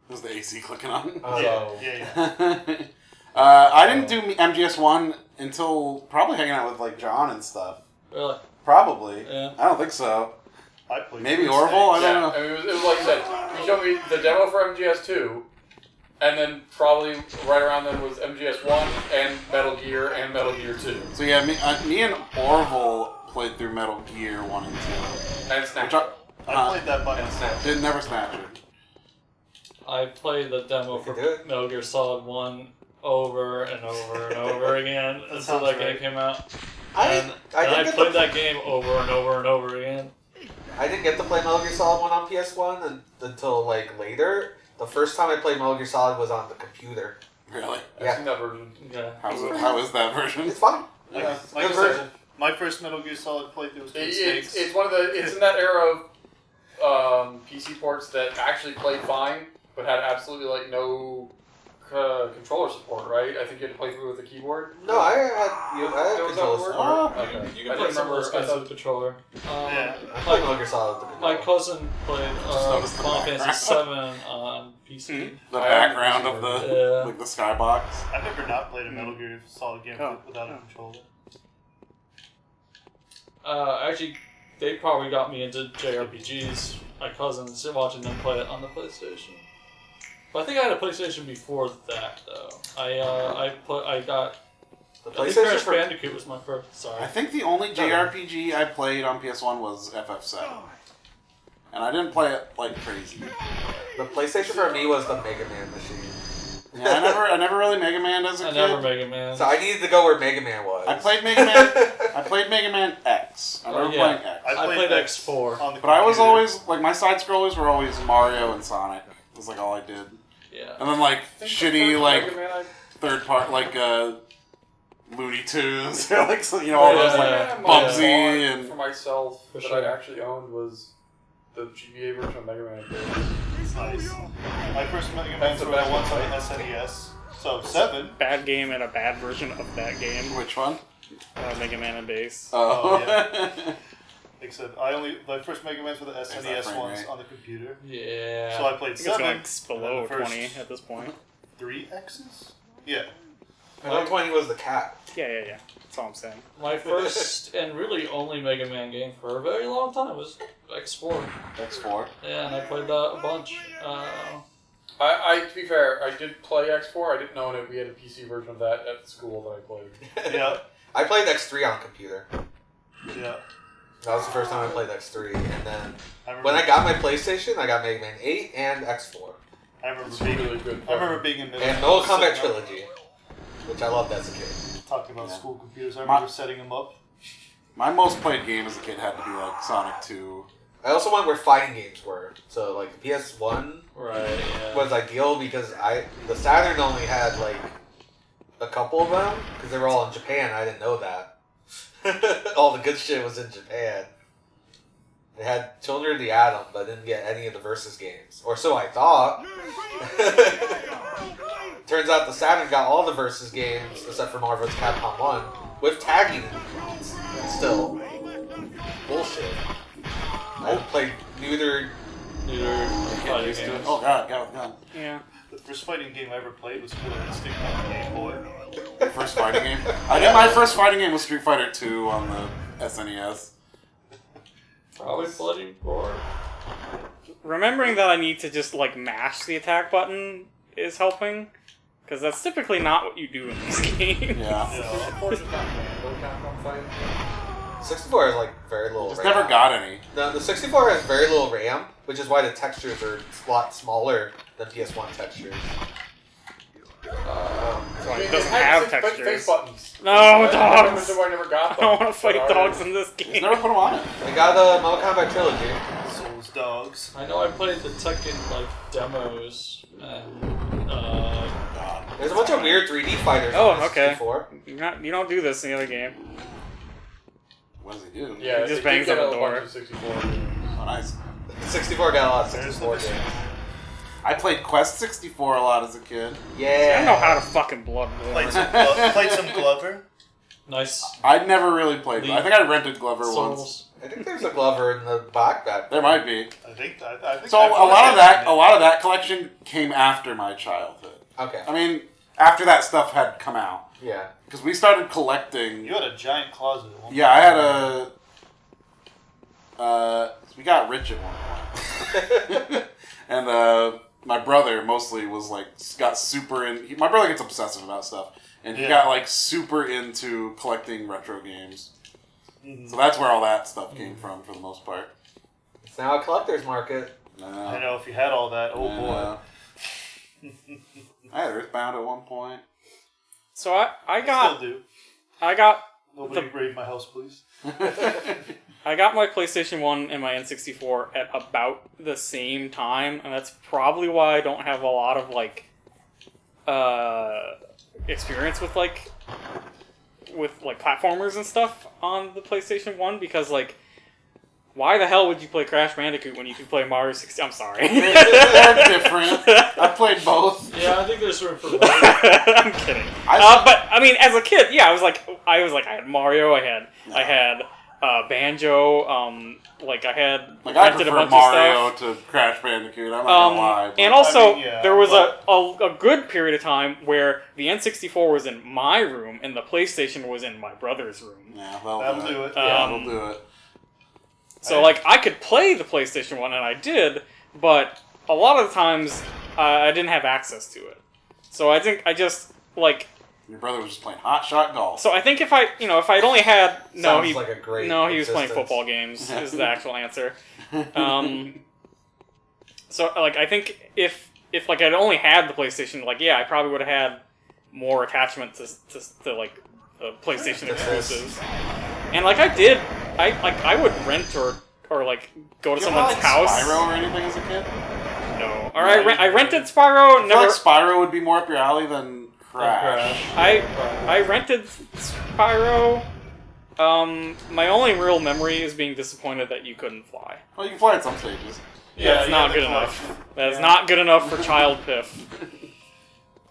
Was the AC clicking on? So Yeah. I didn't do MGS1 until probably hanging out with like John and stuff. Really? Probably. Yeah. I don't think so. I played Maybe First Orville? I Eggs. don't know. I mean, it was like I said, he showed me the demo for MGS2, and then probably right around then was MGS1 and Metal Gear 2. So yeah, me and Orville played through Metal Gear 1 and 2. And Snatch. Which I played that by And myself. Snatch. never Snatch it. I played the demo You for could do it. Metal Gear Solid 1 over and over and over again That until sounds that game right. came out. I And didn't I get played the- that game over and over and over again. I didn't get to play Metal Gear Solid 1 on PS1 until like later. The first time I played Metal Gear Solid was on the computer. Really? I've seen that version. Yeah. How is that version? It's fine. Yeah, like Good I said, version. my first Metal Gear Solid playthrough was Twin Snakes. It's one of the. It's in that era of PC ports that actually played fine, but had absolutely like no controller support. Right? I think you had to play through with the keyboard. No, I had That was controller that support. Oh. Okay. You I can play didn't some of those remember. I guys thought with the controller. Yeah. I played Metal Gear Solid with the My controller. cousin played noticed the Final Fantasy background. 7 on PC. The I background of haven't the Yeah. like the skybox. I've never not played a Metal Gear Solid game Oh. without a controller. Actually, they probably got me into JRPGs. My cousins, watching them play it on the PlayStation. But I think I had a PlayStation before that, though. I got The I think PlayStation Crash for Bandicoot was my first. Sorry. I think the only JRPG I played on PS1 was FF7. And I didn't play it like crazy. the PlayStation for me was the Mega Man machine. Yeah, I never really Mega Man as a kid. never Mega Man. So I needed to go where Mega Man was. I played Mega Man. I played Mega Man X. I remember playing X. I played X4 on the But I was computer. always like my side scrollers were always Mario and Sonic. It was like all I did. Yeah. And then like shitty like Mega Man, third part like Looney Tunes, like so, you know all those Yeah. like Bubsy and for myself For that sure. I actually owned was the GBA version of Mega Man. Nice. My first Mega That's Man's the were the best ones on one. the SNES. So 7. Bad game and a bad version of that game. which one? Mega Man and Base. Oh, yeah. Except my first Mega Man's were the that SNES frame ones rate. on the computer. Yeah. So I played I think 7. it's going below the first 20 at this point. 3 X's? Yeah. And 120 was the cat. Yeah. That's all I'm saying. My first and really only Mega Man game for a very long time was X4. X4. Yeah, and I played that a bunch. I to be fair, I did play X4. I didn't know that we had a PC version of that at the school that I played. Yeah. I played X3 on computer. Yeah. That was the first time I played X3, and then I remember, when I got my PlayStation, I got Mega Man 8 and X4. I remember It's being really good. I remember being in middle And school, Mortal Kombat setting up- Trilogy, which I loved as a kid. Talking about Yeah. school computers, I My- remember setting them up. My most played game as a kid had to be like Sonic 2. I also went where fighting games were. So like the PS1 Right, yeah. was ideal because the Saturn only had like a couple of them because they were all in Japan. I didn't know that. All the good shit was in Japan. It had Children of the Atom, but didn't get any of the Versus games, or so I thought. Turns out the Saturn got all the Versus games except for Marvel vs. Capcom 1 with tagging. Still bullshit. I played neither. Fighting Used to it. games. Oh god. Yeah. The first fighting game I ever played was Killer Instinct on the Game Boy. First fighting game. I think my first fighting game was Street Fighter 2 on the SNES. Probably Bloody Roar. Remembering that I need to just like mash the attack button is helping, because that's typically not what you do in this game. Yeah. Yeah. 64 has like very little Just RAM. never got any. The 64 has very little RAM, which is why the textures are a lot smaller than PS1 textures. So it doesn't have textures. Face buttons. No, I dogs! I never got I them. don't want to fight But dogs in this Just game. never put them on it. They got the Mortal Kombat Trilogy. Souls dogs. I know I played the Tekken like demos and There's a bunch of weird 3D fighters Oh, on the okay. 64. You don't do this in the other game. What does he do? Yeah, He just they bangs did on get the a door. bunch of 64. Oh, nice. 64 got a lot of There's 64 the games. I played Quest 64 a lot as a kid. Yeah. I know how to fucking Bloodborne. Played some Glover. nice I never really played. I think I rented Glover once. Souls. I think there's a Glover in the back There there. might be. I think So I've a lot of watched a lot of that collection came after my childhood. Okay. I mean, after that stuff had come out, Yeah. because we started collecting. You had a giant closet at one Yeah, I had a. We got rich at one point, and my brother mostly was like got super in. My brother gets obsessive about stuff, and he Yeah. got like super into collecting retro games. Mhm. So that's where all that stuff came from, for the most part. It's now a collector's market. I know if you had all that, oh boy. I had Earthbound at one point. So I Still got do. The- Nobody raid my house, please. I got my PlayStation 1 and my N64 at about the same time, and that's probably why I don't have a lot of like experience with platformers and stuff on the PlayStation 1, because like why the hell would you play Crash Bandicoot when you could play Mario 60? I'm sorry. They're different. I played both. Yeah, I think there's room for both. I'm kidding. But I mean, as a kid, yeah, I was like, I had Mario, I had Banjo, I had Like, I rented a prefer bunch Mario of stuff. to Crash Bandicoot, I'm not gonna lie. But And also, I mean, yeah, there was but- a good period of time where the N64 was in my room and the PlayStation was in my brother's room. yeah, That'll do it. Yeah, Um, that'll do it. So, like, I could play the PlayStation 1, and I did, but a lot of the times, I didn't have access to it. So I think I just, like, Your brother was just playing hot shot golf. So I think if I'd only had Sounds like a great he was playing existence. football games. Is the actual answer. So like I think if like I'd only had the PlayStation, like I probably would have had more attachment to like the PlayStation exclusives. And like I would rent or like go to someone's house. Spyro or anything as a kid? No. Or I rented Spyro. I feel like Spyro would be more up your alley than Crash. I rented Spyro. My only real memory is being disappointed that you couldn't fly. Well, you can fly at some stages. That's not good enough. That is not good enough for child Piff.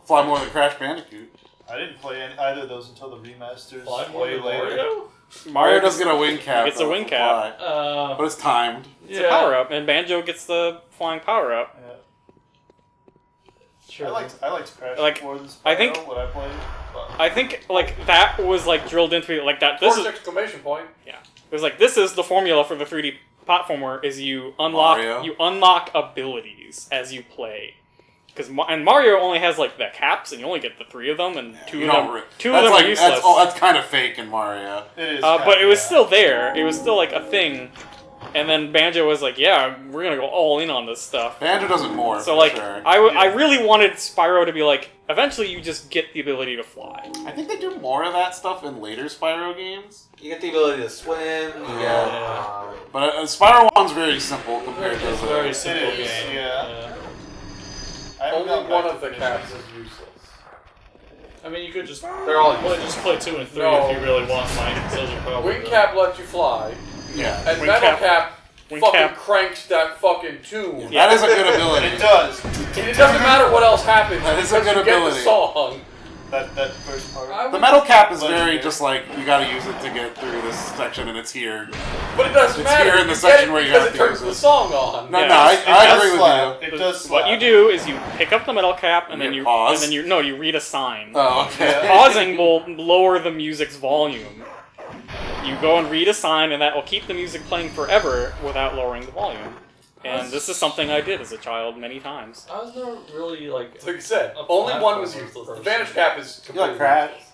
Fly more than Crash Bandicoot. I didn't play either of those until the remasters. Fly more way than later. Mario? Mario does get a wing cap. He gets a wing cap. But it's timed. It's a power up, and Banjo gets the flying power up. Yeah. Sure. I liked Crash Like, more than Spyro I think- when I played. I think like that was like drilled into me like that. This is Exclamation point. it was like this is the formula for the 3D platformer is you unlock abilities as you play. Because Mario only has like the caps, and you only get the 3 of them, and two of them are useless. That's kind of fake in Mario. It is. But it was still there. It was still like a thing. And then Banjo was like, "Yeah, we're gonna go all in on this stuff." Banjo doesn't more. So for like, sure. I really wanted Spyro to be like, eventually you just get the ability to fly. I think they do more of that stuff in later Spyro games. You get the ability to swim. But Spyro 1's very simple compared to It's a the... very simple It is, game. yeah. I haven't Only gotten one back of to the finish caps it. is useless. I mean, you could just They're all just play 2 and 3 No. if you really want mine. Those are probably Wing cap lets you fly, Yeah. and Wing metal cap- cap wing fucking cap- cranks that fucking tune. Yeah. That is a good ability. It does. And it doesn't matter what else happens. That is a because good you ability. Get the song. That first part. The metal cap is very Legendary. just like, you gotta use it to get through this section, and it's here. But it doesn't It's matter. here in the You section get it where you because have it to turns use the it. song on. No, Yeah. no, I does agree with slap. you. It does slap. What you do is you pick up the metal cap and You then you pause? and then you read a sign. Oh, okay. Pausing will lower the music's volume. You go and read a sign, and that will keep the music playing forever without lowering the volume. And this is something I did as a child many times. I was never really like. Like I said, A only one was platformer useless. The person. Vanish cap is You like completely Crash? useless.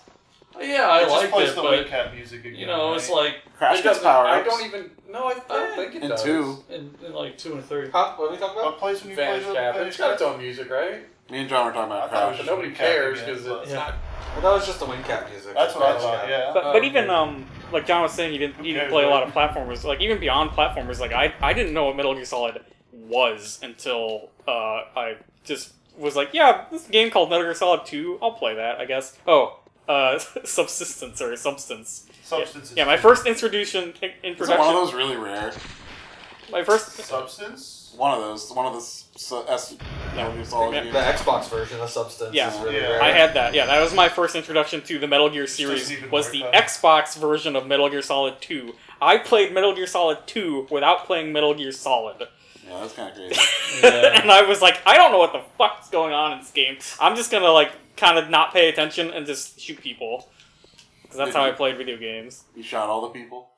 Yeah, I It just liked plays it, the but wing cap music again. you know, it's right? like Crash It gets doesn't- power I ups. don't even. No, I don't think it In does. 2. in like 2 and 3. Huh? What are we talking about? What plays when you play Vanish the cap. Vanish It's got its cap? own music, right? Me and John were talking I about thought it Crash. was But just nobody wing cap cares again, because but- it's Yeah. not. Well, that was just the wing cap music. That's what I Vanish thought. cap. Yeah. But even like John was saying, you didn't play a lot of platformers. Like even beyond platformers, like I didn't know what Metal Gear Solid was until I just was like, yeah, this game called Metal Gear Solid 2. I'll play that, I guess. Oh, Subsistence or Substance. Substance. Yeah, my first introduction. Isn't one of those really rare? My first. Substance. One of those. One of the Metal Gear Solid Yeah. games. The Xbox version of Substance Yeah. is really Yeah. rare. I had that. Yeah, that was my first introduction to the Metal Gear series. Just even Was more the fun. Xbox version of Metal Gear Solid 2. I played Metal Gear Solid 2 without playing Metal Gear Solid. Yeah, that's kind of crazy. Yeah. And I was like, I don't know what the fuck's going on in this game. I'm just gonna like kind of not pay attention and just shoot people. Because that's how I played video games. You shot all the people?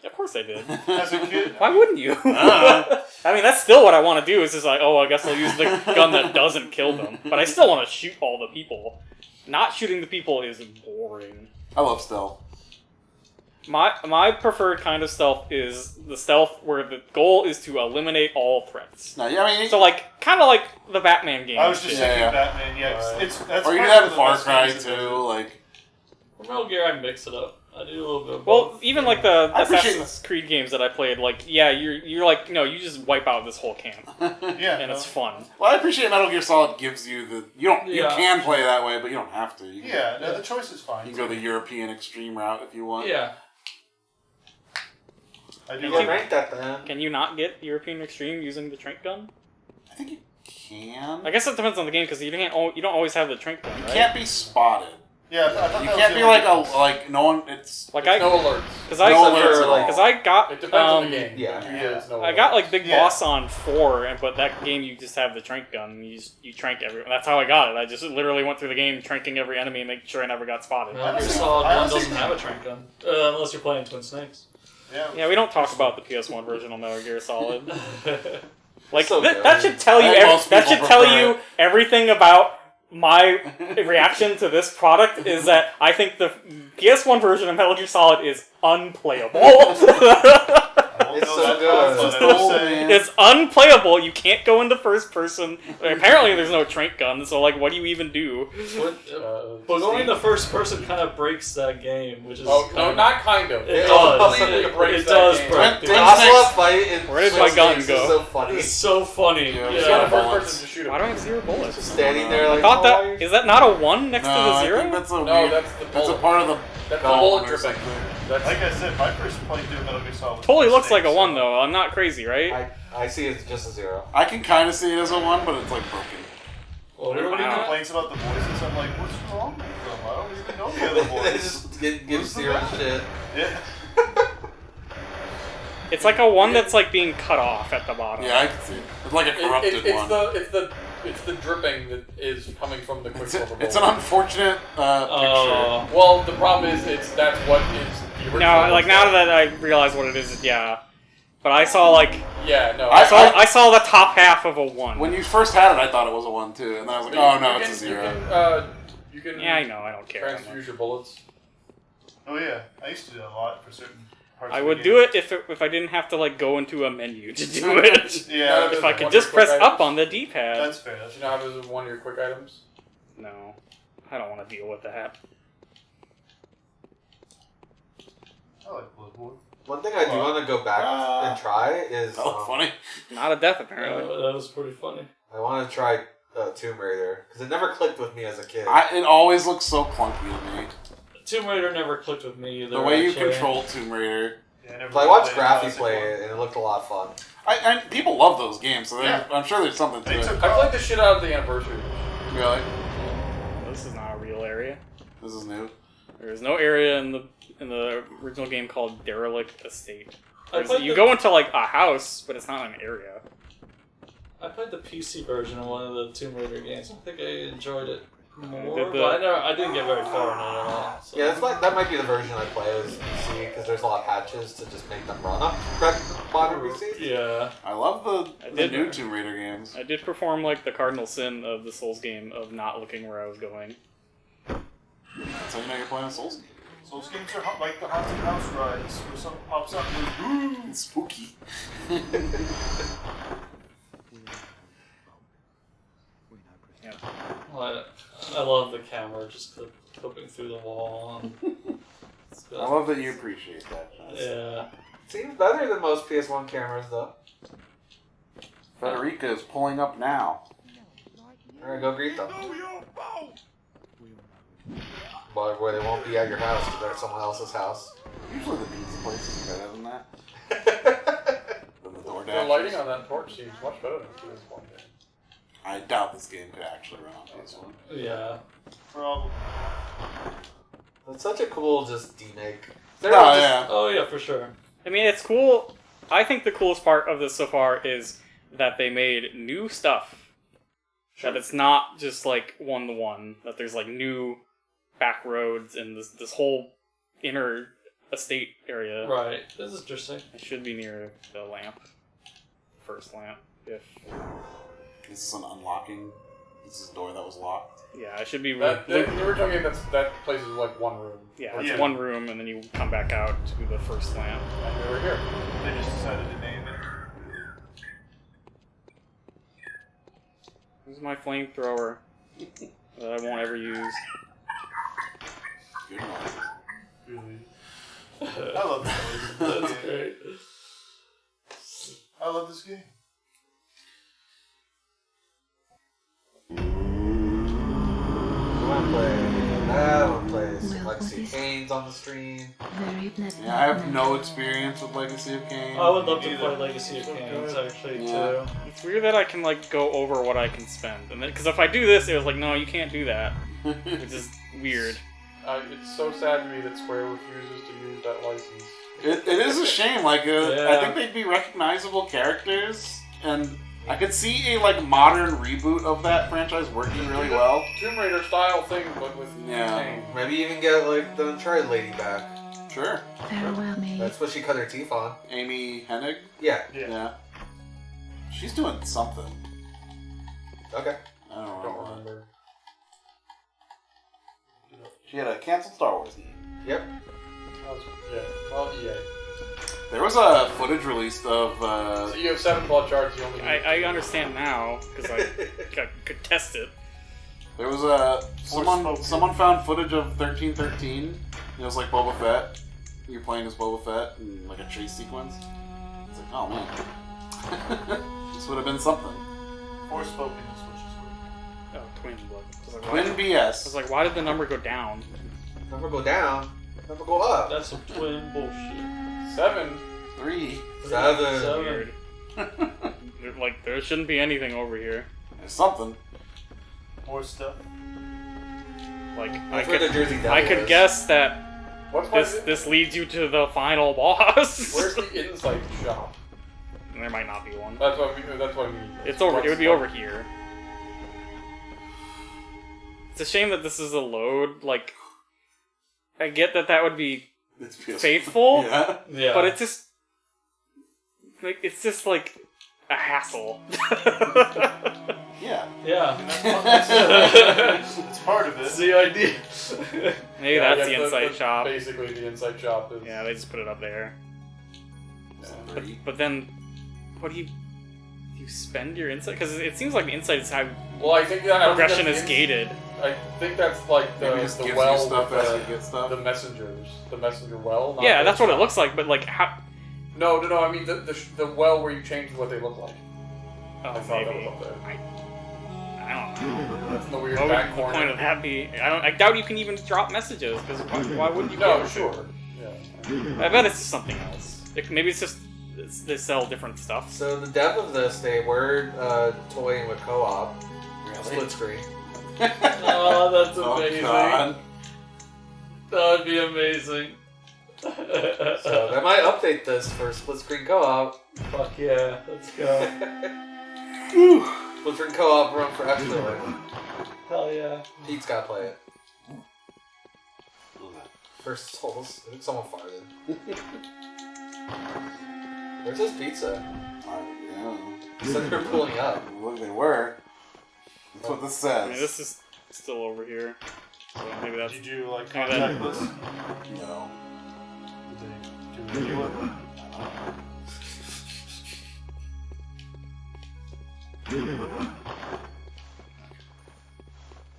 Of course I did. As a kid, Why wouldn't you? I mean, that's still what I want to do. Is just like, oh, I guess I'll use the gun that doesn't kill them. But I still want to shoot all the people. Not shooting the people is boring. I love stealth. My preferred kind of stealth is the stealth where the goal is to eliminate all threats. No, yeah, I mean, So like, kind of like the Batman game. I was just Yeah, thinking yeah. Batman. Yeah, it's that's. or you do probably that one in of the Far best Cry games in the- too. Like, For Metal Gear, I mix it up. I do a little bit of Well, both. even like the I appreciate Assassin's Creed games that I played, like, yeah, you're like, no, you just wipe out this whole camp, Yeah, and it's fun. well, I appreciate Metal Gear Solid gives you the you Yeah. can play that way, but you don't have to. You can, Yeah, no, the choice is fine. you can go the European extreme route if you want. Yeah. I do You like can rank that then. Can you not get European Extreme using the trank gun? I think you can. I guess it depends on the game because you don't always have the trank gun, You right? can't be spotted. Yeah, I thought You that can't was be the like only like no one. It's Like There's no alerts. because I no alerts at all. because I got It depends on the game. yeah. There's no I got alerts. like Big Yeah. Boss on 4, but that game you just have the trank gun. And you trank everyone. That's how I got it. I just literally went through the game tranking every enemy and making sure I never got spotted. Metal Gear honestly- Solid I 1 honestly doesn't think- have a trank gun. Unless you're playing Twin Snakes. Yeah, we don't talk about the PS1 version of Metal Gear Solid. Like So good. that should tell you I think most that people should tell prefer you it. everything about my reaction to this product is that I think the PS1 version of Metal Gear Solid is unplayable. It's so good. It's unplayable. You can't go into first person. Apparently, there's no trank gun, so like, what do you even do? But going to first person kind of breaks that game, which is not kind of. It does. Completely breaks It does that break game. The Ocelot fight in Where did my Switch gun games go? is so funny. It's so funny. Yeah, Just Yeah. go to first person to shoot him. Why do I have 0 bullets? Just standing there I like, thought "Oh, that is that not a 1 next to the I 0? think that's a No, weird, that's the that's a bullet. part of the That's the gun bullet or dripping. something. That's Like I said, my first playthrough of Metal Gear Solid was Totally looks like a mistakes, 1 so- though. I'm not crazy, right? I see it's just a 0. I can kind of see it as a 1, but it's like broken. Well, Everybody Wow. complains about the voices. I'm like, what's wrong with them? I don't even know the other They voice. just give What's the 0 matter? shit. Yeah. It's like a 1 that's like being cut off at the bottom. Yeah, I can see it. It's like a corrupted one. It's the dripping that is coming from the Quicksilver It's an bullet. unfortunate picture. Well, the problem is that's what is the original. No, like now that I realize what it is, yeah. But I saw like Yeah, no. I saw the top half of a 1. When you first had it, I thought it was a 1 too, and then I was like, oh no, it's a 0. You can Yeah, I know. I don't care. that much. transfuse your bullets. Oh yeah, I used to do that a lot for certain parts. I of would the do game. it if I didn't have to like go into a menu to do it. Yeah, If I could One just of your press quick up items? on the D-pad. that's fair. That's Do you know how to do one of your quick items? No, I don't want to deal with that. I like Bloodborne. One thing I do want to go back and try is That looked funny. Not a death apparently. that was pretty funny. I want to try Tomb Raider because it never clicked with me as a kid. It always looks so clunky to me. Tomb Raider never clicked with me either. The way you actually. control Tomb Raider. Yeah, I never But I watched played the Graphy classic play one. it and it looked a lot of fun. People love those games, so Yeah. I'm sure there's something to They it. took I played the shit out of the anniversary. Really? This is not a real area. This is new. There is no area in the original game called Derelict Estate. played You the- go into like a house, but it's not an area. I played the PC version of one of the Tomb Raider games. I think I enjoyed it more, Did the- but I didn't get very far in it at all. So. Yeah, that might be the version I play as PC because there's a lot of patches to just make them run up modern PC. Yeah. I love I the did. new Tomb Raider games. I did perform like the cardinal sin of the Souls game of not looking where I was going. That's how you know you're playing a Souls game. Those games are like the haunted house rides, where something pops up and goes, ooh! It's spooky. Yeah. Well, I love the camera just clipping through the wall. And it's I love that you appreciate that. Yeah. Seems better than most PS1 cameras though. Federica is pulling up now. Alright, go greet them. But where they won't be at your house because they're at someone else's house. Usually the pizza place is better than that. Than the DoorDash. The lighting on that torch seems much better than PS1 game. I doubt this game could actually run on PS1. Yeah. Probably. It's such a cool just demake. Oh yeah, for sure. I mean, it's cool. I think the coolest part of this so far is that they made new stuff. That it's not just like 1-to-1. That there's like new back roads and this whole inner estate area. Right. This is interesting. It should be near the lamp. First lamp. If This is an unlocking. This is a door that was locked. yeah, it should be. The original game, that place is like one room. Yeah, it's Yeah. one room, and then you come back out to the first lamp. And we were here. They just decided to name it. This is my flamethrower that I won't ever use. Good noise. Really. I love this That's game. great. I love this game. I want to play Legacy of Kane's on the stream. Very pleasant. Yeah, I have no experience with Legacy of Kain. I would love to Either. play Legacy of Kains actually Yeah. too. It's weird that I can like go over what I can spend, and then because if I do this, it was like, no, you can't do that, which is weird. It's so sad to me that Square refuses to use that license. It is a shame. Like, Yeah. I think they'd be recognizable characters, and I could see a like modern reboot of that franchise working really well. Tomb Raider style thing, but with Yeah. Kane. Maybe even get like the Uncharted lady back. Sure. Farewell, me. That's what she cut her teeth on. Amy Hennig. Yeah. Yeah. She's doing something. Okay. I don't Don't remember. remember. She had a canceled Star Wars game. Yep. Yeah. Well, EA. There was a footage released of. So you have 7 blood shards. You only. I understand now because I could test it. There was a someone found footage of 1313. It was like Boba Fett. You're playing as Boba Fett in like a chase sequence. It's like, oh man, this would have been something. Forspoken is which is weird. Oh, twin blood. I was like, Twin I BS. was like, why did the number go down? Never go down. Never go up. That's some twin bullshit. 7. 3. 7. Weird. Like, there shouldn't be anything over here. There's something. More stuff. Like, That's where the Jersey Devil I could is. guess that What's this leads you to the final boss. Where's the insight shop? There might not be one. That's what I mean. It's over. It would be over here. It's a shame that this is a load. Like, I get that would be It's PS4. faithful, Yeah. Yeah. but it's just like a hassle. Yeah. Yeah. It's part of That's it. the idea. Maybe Yeah, I that's guess the inside shop. Basically, the inside shop is. Yeah, they just put it up there. But, 3. but then, what do you spend your insight? Because it seems like the insight is how Well, I think that progression that's is the gated. I think that's like the Maybe it just gives well, you stuff as the, you get stuff. the messengers, the messenger well. not Yeah, the- that's what it looks like. But like, how? No. I mean the well where you change what they look like. Oh, I thought that maybe. was up there. I don't know. That's in the weird What back would the corner. point of that be? I doubt you can even drop messages. Because why wouldn't you? be No, able to? sure. Yeah. I bet it's just something else. Maybe it's just they sell different stuff. So the dev of this, they were toying with co-op, split screen. Oh, that's Oh, amazing. God. That would be amazing. So they might update this for split screen co-op. Fuck yeah, let's go. Split screen co-op run for X-Toy. Hell yeah. Pete's gotta play it. First Souls. I think someone farted. Where's his pizza? Yeah. You said they were pulling up. Look, they were. That's what this I mean, says. this is still over here. So maybe that's. Did you like Yeah, contact that- this? No. Did they review it?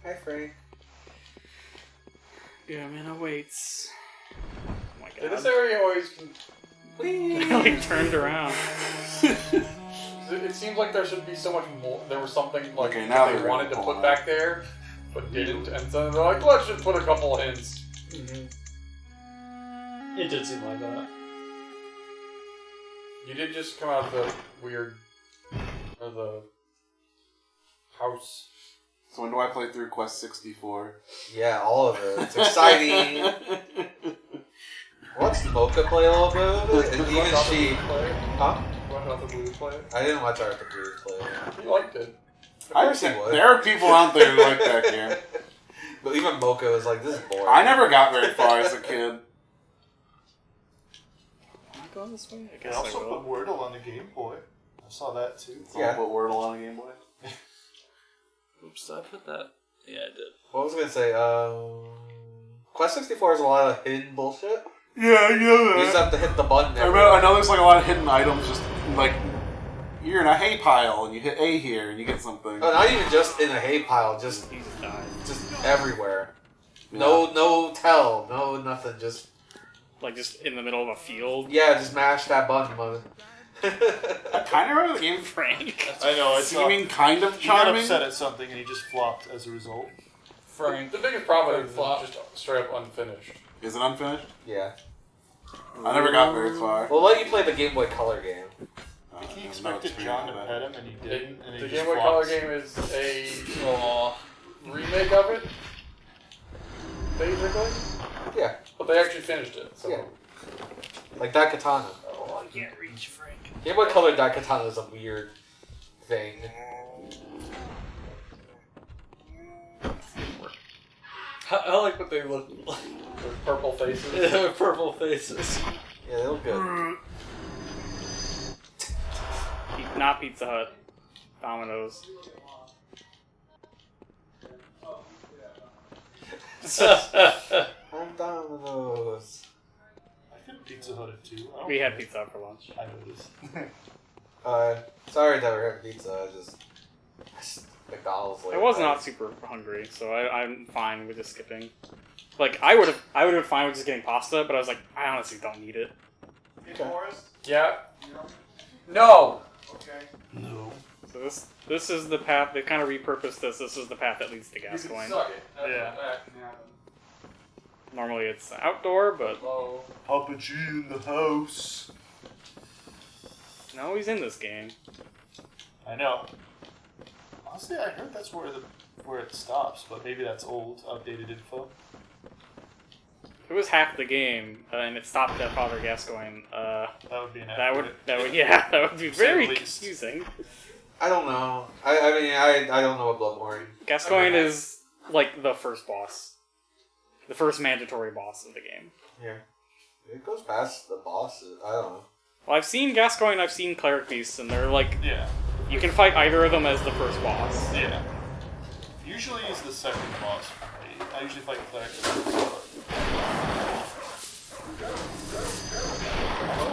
Hi, Frank. Yeah, man, awaits. Oh my Yeah, this god. area always. Like turned around. It seems like there should be so much more. There was something like Okay, now they they're wanted to gonna put pull back there, but didn't, and so they're like, let's just put a couple of hints. It did seem like that. You did just come out of the weird, or the house. So when do I play through Quest 64? Yeah, all of it. It's exciting. What's Mocha play a little bit of it? And even she... Huh? You want the blue play it? I didn't watch Arthur Blues play it. You liked it. Of course he would. There are people out there who like that game. But even Mocha was like, this is boring. I never got very far as a kid. Am I going this way? I They guess I also will. put Wordle on the Game Boy. I saw that too. Someone put Wordle on a Game Boy. Oops, did I put that? Yeah, I did. What was I going to say? Quest 64 has a lot of hidden bullshit. Yeah, You just have to hit the button I everywhere. know there's like a lot of hidden items, just like you're in a hay pile and you hit A here and you get something. Oh, not even just in a hay pile, just He just died. everywhere. Yeah. No tell, no nothing, just... Like just in the middle of a field. Yeah, just mash that button, mother. I kind of remember the game Frank. I know. I saw. seeming kind of He got charming. upset at something and he just flopped as a result. Frank. The biggest problem is it's just straight up unfinished. Is it unfinished? Yeah. I never got very far. We'll let you play the Game Boy Color game. I He have no expected experience John to with pet that. him and he didn't. And he The just Game Boy flopped. Color game is a remake of it, basically. Yeah, But they actually finished it. So. Yeah. like Daikatana. Oh, I can't reach Frank. Game Boy Color Daikatana is a weird thing. I like what they look like. With purple faces. Yeah, purple faces. Yeah, they look good. Not Pizza Hut. Domino's. I'm Domino's. I could Pizza Hut it too. We had Pizza Hut for lunch. I noticed. Sorry, never had pizza. I just McDonald's. I was not super hungry, so I'm fine with just skipping. Like I would have been fine with just getting pasta, but I was like, I honestly don't need it. Forest? Yeah. No. Okay. No. So this is the path. They kind of repurposed this. This is the path that leads to You can Gascoigne. suck it. That's Yeah. what that can happen. Normally it's outdoor, but Hello. Papa G in the house. no, he's in this game. I know. Honestly, I heard that's where it stops, but maybe that's old, outdated info. If it was half the game and it stopped at Father Gascoigne, That would be an that would that would be very Say the least. confusing. I don't know. I mean, I don't know what Bloodborne. Gascoigne is like the first boss, the first mandatory boss of the game. Yeah. It goes past the bosses. I don't know. Well, I've seen Gascoigne, I've seen Cleric Beasts, and they're like Yeah. you can fight either of them as the first boss. Yeah. Usually is the second boss for me. I usually fight Cleric.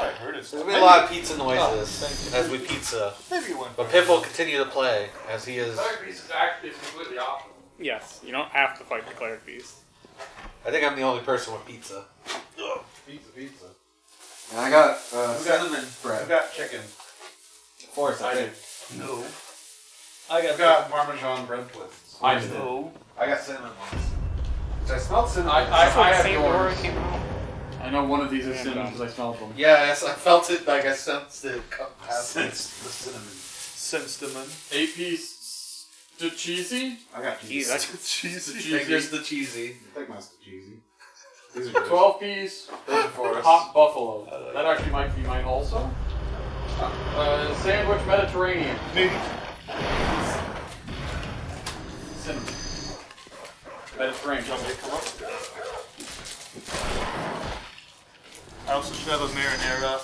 I heard it's There's been a lot of pizza noises thank as we pizza. Maybe one. But Piff will continue to play as he is. Cleric Beast is actually completely optional. Yes, you don't have to fight the Cleric Beast. I think I'm the only person with pizza. Pizza. And I got cinnamon bread. I've got chicken. Of course, I do. No. I got I've got Parmesan bread twists. I did. No. I got cinnamon ones. Which I smelled cinnamon. I That's what have Saint yours. Laura came out. I know one of these is Yeah, cinnamon no. because I smelled them. Yes, I felt it. Like I sensed it come past me. Since the cinnamon. Senstaman. 8-piece cheesy. I got Jeez, cheese. that's Cheesy. Here's the cheesy. I think mine's the cheesy. These are good. 12-piece Those are for us. hot buffalo. That actually might be mine also. Sandwich Mediterranean. Me. Cinnamon. Mediterranean. Come up. I also should have a marinara.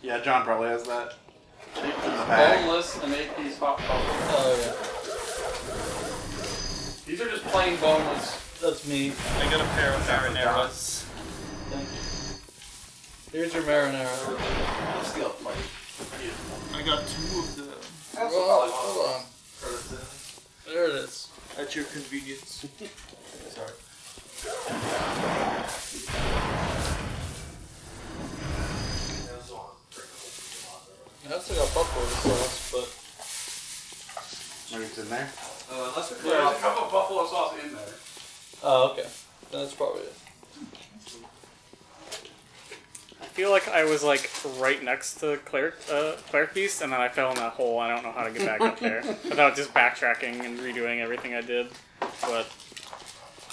Yeah, John probably has that. bag. Boneless and 8-piece hot buffalo. Oh yeah, These are just plain boneless. that's me. I got a pair of marinaras. Thank you. Here's your marinara. I'll steal a plate. I got 2 of them. Well, hold on. There it is. At your convenience. Sorry. I also got buffalo sauce, but Maybe it's in there. Unless we're There's a cup of buffalo sauce in there. oh okay, that's probably it. I feel like I was like right next to Cleric Beast, and then I fell in that hole. I don't know how to get back up there without just backtracking and redoing everything I did. But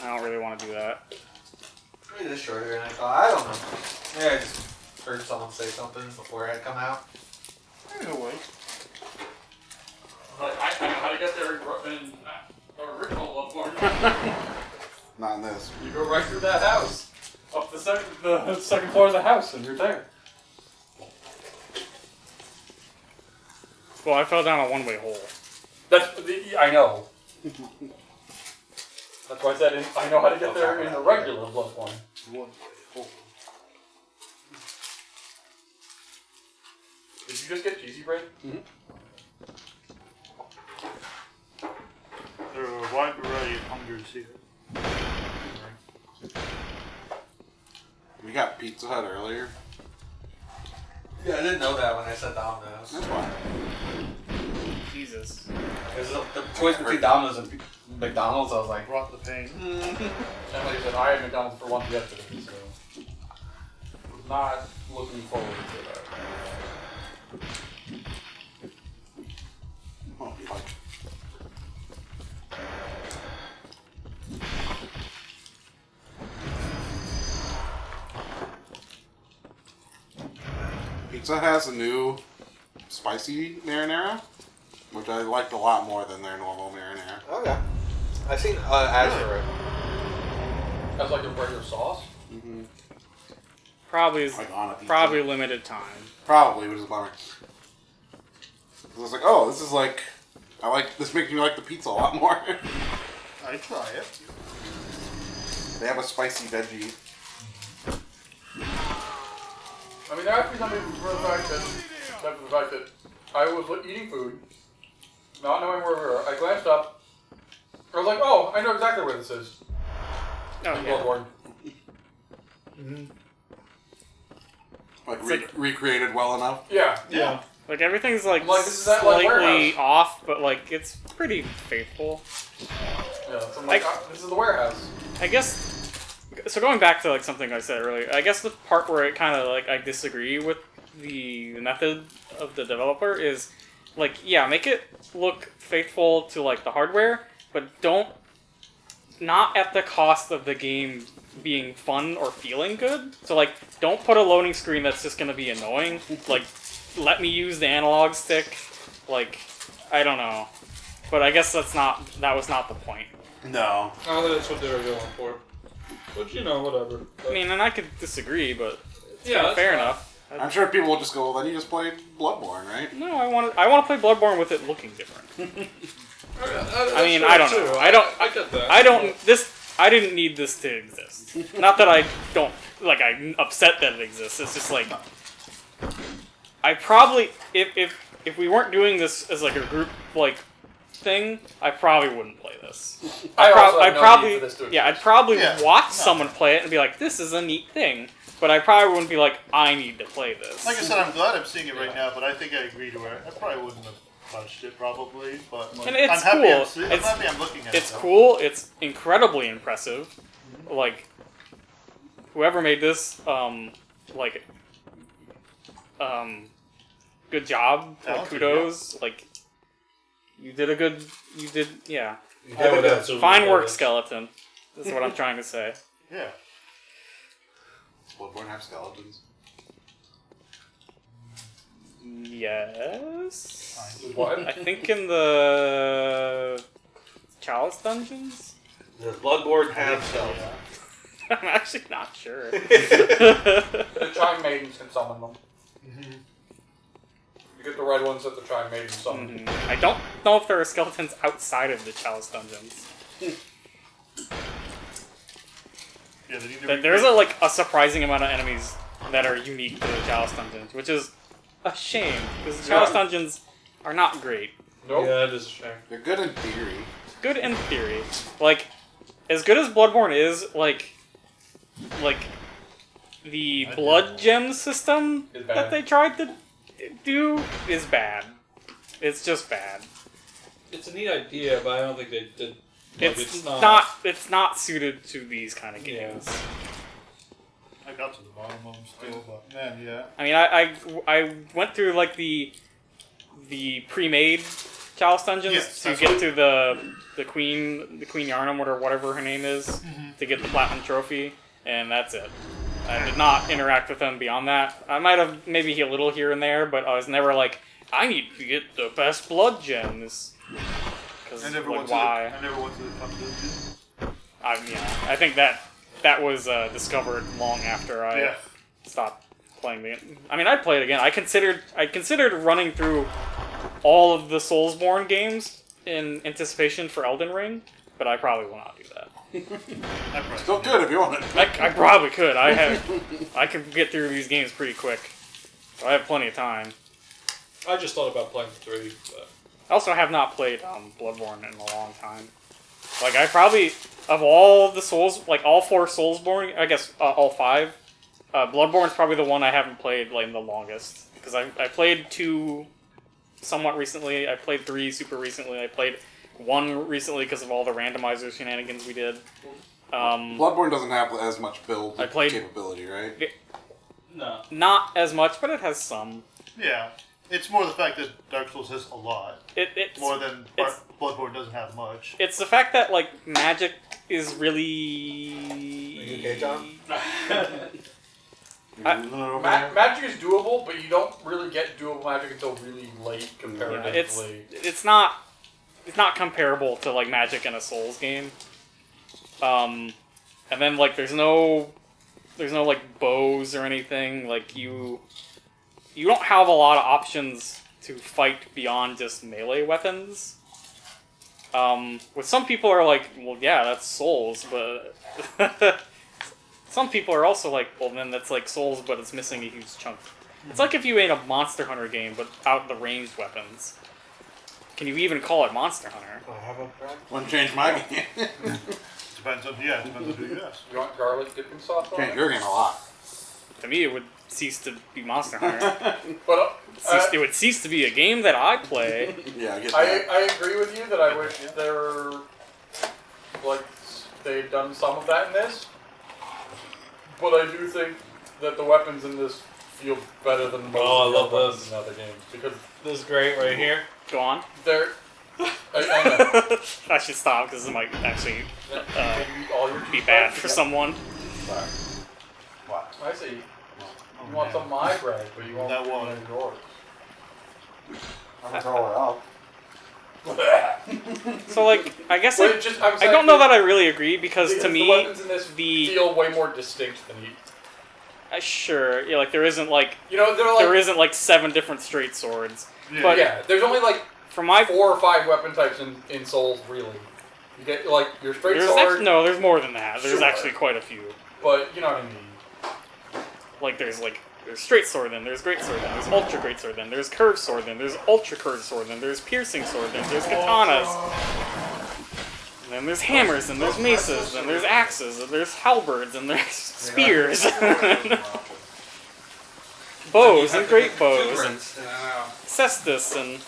I don't really want to do that. Maybe this shorter than I thought. I don't know. Maybe I just heard someone say something before it had come out. Anyway. Like, I know how to get there in original Bloodborne. Not in this. You go right through that house. Up the second floor of the house, and you're there. Well, I fell down a one-way hole. I know. That's why I said I know how to get there in the regular Bloodborne. Did you just get cheesy bread? There are a wide variety of hungers here. We got Pizza Hut earlier. Yeah, I didn't know that when I said Domino's. That's why. Jesus. Because the choice between Domino's and McDonald's, I was like, Brought the pain. And like I said, I had McDonald's for lunch yesterday, so was not looking forward to that. Oh, fuck. Pizza has a new spicy marinara, which I liked a lot more than their normal marinara. okay. I've seen ads for it. That's like a regular sauce. Mm-hmm. Probably is Like on a pizza. probably limited time. Probably, which is a bummer. I was like, oh, this is like, this makes me like the pizza a lot more. I try it. They have a spicy veggie. I mean, there has to be something for the fact that I was eating food, not knowing where we were. I glanced up. I was like, oh, I know exactly where this is. Oh, In yeah. Bloodborne. Like recreated well enough. Yeah. Yeah. Like, everything's, like, Like, this is that, like, slightly warehouse. off, but, like, it's pretty faithful. Yeah. So I'm like, this is the warehouse. I guess... So going back to, like, something I said earlier, I guess the part where it kind of, like, I disagree with the method of the developer is, like, yeah, make it look faithful to, like, the hardware, but not at the cost of the game being fun or feeling good. So, like, don't put a loading screen that's just gonna be annoying. Like, let me use the analog stick. Like, I don't know. But I guess that was not the point. No. I don't think that's what they were going for. But, you know, whatever. I mean, and I could disagree, but it's Yeah, that's fair fine. enough. I'm sure people will just go, well, then you just played Bloodborne, right? No, I want to play Bloodborne with it looking different. I mean, That's I don't fair, know. too. I get that. I didn't need this to exist. Not that I don't, like, I'm upset that it exists. It's just like, I probably, if we weren't doing this as, like, a group, like, thing, I probably wouldn't play this. I also have no need for this to I'd exist. probably Yeah. watch someone play it and be like, this is a neat thing. But I probably wouldn't be like, I need to play this. Like I said, I'm glad I'm seeing it right now, but I think I agree to where I probably wouldn't have touched it, probably. But And it's I'm happy cool. I'm happy I'm looking at it. It's though. cool. It's incredibly impressive. Like, whoever made this, good job. Like, Talented, kudos. Like, you did, yeah. I would absolutely Fine play work, this. Skeleton. That's what I'm trying to say. Yeah. Does Bloodborne have skeletons? Yes. What? I think in the Chalice dungeons? Does Bloodborne have shells? I'm actually not sure. The Chime Maidens can summon them. You get the red ones that the Chime Maidens summon. I don't know if there are skeletons outside of the Chalice dungeons. Yeah, they need to But there's a surprising amount of enemies that are unique to the Chalice dungeons, which is a shame because the Chalice dungeons are not great. Nope. Yeah, it is a shame. They're good in theory. Good in theory, like as good as Bloodborne is, like the blood gem system Is bad. that they tried to do is bad. It's just bad. It's a neat idea, but I don't think they did. Like, It's not suited to these kind of games. I got to the bottom of them still, but man, yeah. I mean, I went through like the pre-made Chalice dungeons Yes, to that's get to the Queen Yarnum or whatever her name is to get the platinum trophy, and that's it. I did not interact with them beyond that. I might have maybe a little here and there, but I was never like, I need to get the best blood gems. Because I never went why? to the dungeon. I think that was discovered long after I Yeah. stopped playing the. I mean, I'd play it again. I considered running through all of the Soulsborne games in anticipation for Elden Ring, but I probably will not do that. Still good if you want it. I probably could. I could get through these games pretty quick. So I have plenty of time. I just thought about playing 3, but I also have not played Bloodborne in a long time. Like, I probably, of all the Souls, like all 4 Soulsborne, I guess all 5, Bloodborne's probably the one I haven't played like the longest. Because I played 2 somewhat recently, I played 3 super recently, I played 1 recently because of all the randomizer shenanigans we did. Bloodborne doesn't have as much build I played- capability, right? no. Not as much, but it has some. Yeah. It's more the fact that Dark Souls has a lot. It's More than it's- Bloodborne doesn't have much. It's the fact that like magic is really. You okay, John? Magic is doable, but you don't really get doable magic until really late Yeah, comparatively. it's not comparable to like magic in a Souls game. And then like there's no like bows or anything. Like you don't have a lot of options to fight beyond just melee weapons. With some people are like, well, yeah, that's Souls, but some people are also like, well, then that's like Souls, but it's missing a huge chunk. It's like if you made a Monster Hunter game without the ranged weapons. Can you even call it Monster Hunter? Do I have a bread? Wouldn't change my game. Depends on who you ask. You want garlic dipping sauce on Change it? your game a lot. To me, it would cease to be Monster Hunter. But It would cease to be a game that I play. Yeah, I get that. I agree with you that I wish there were, like, they'd done some of that in this. But I do think that the weapons in this feel better than most Oh, I of the love weapons those. in other games. Because This is great right here. Go on. they're... I know. I should stop because this might actually Can you all your be cheese bad bread? for someone. What? I see. You want some of my bread, but you won't That want one. any of yours. I'm gonna throw it out. So, like, I guess Wait, I'm I saying don't know that I really agree because to the me, weapons in this the feel way more distinct than you. sure, yeah, like there isn't like You know, they're like... there isn't like 7 different straight swords. Yeah. But yeah, there's only like for my 4 or 5 weapon types in Souls, really. You get like your straight sword, no, there's more than that. There's Sure. actually quite a few. but you know what I mean. Like there's straight sword, then there's great sword, then there's ultra great sword, then there's curved sword, then there's ultra curved sword, then there's piercing sword, then there's katanas, and then there's hammers, and there's maces, then there's axes, and there's halberds, and there's spears, bows and great bows, and cestus, and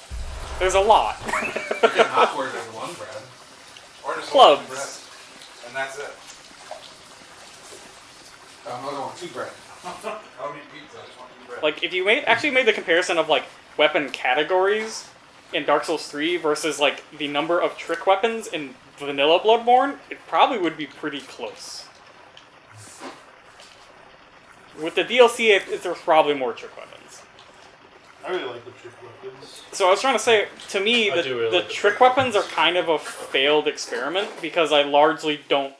there's a lot. You can hot word as one bread. Or just Clubs. one bread. And that's it. I'm not going 2 bread. I don't need pizza, I just want 2 bread. Like, if you actually made the comparison of, like, weapon categories in Dark Souls 3 versus, like, the number of trick weapons in vanilla Bloodborne, it probably would be pretty close. With the DLC, there's probably more trick weapons. I really like the trick weapons. So I was trying to say, to me, I do really the like the trick weapons are kind of a failed experiment because I largely don't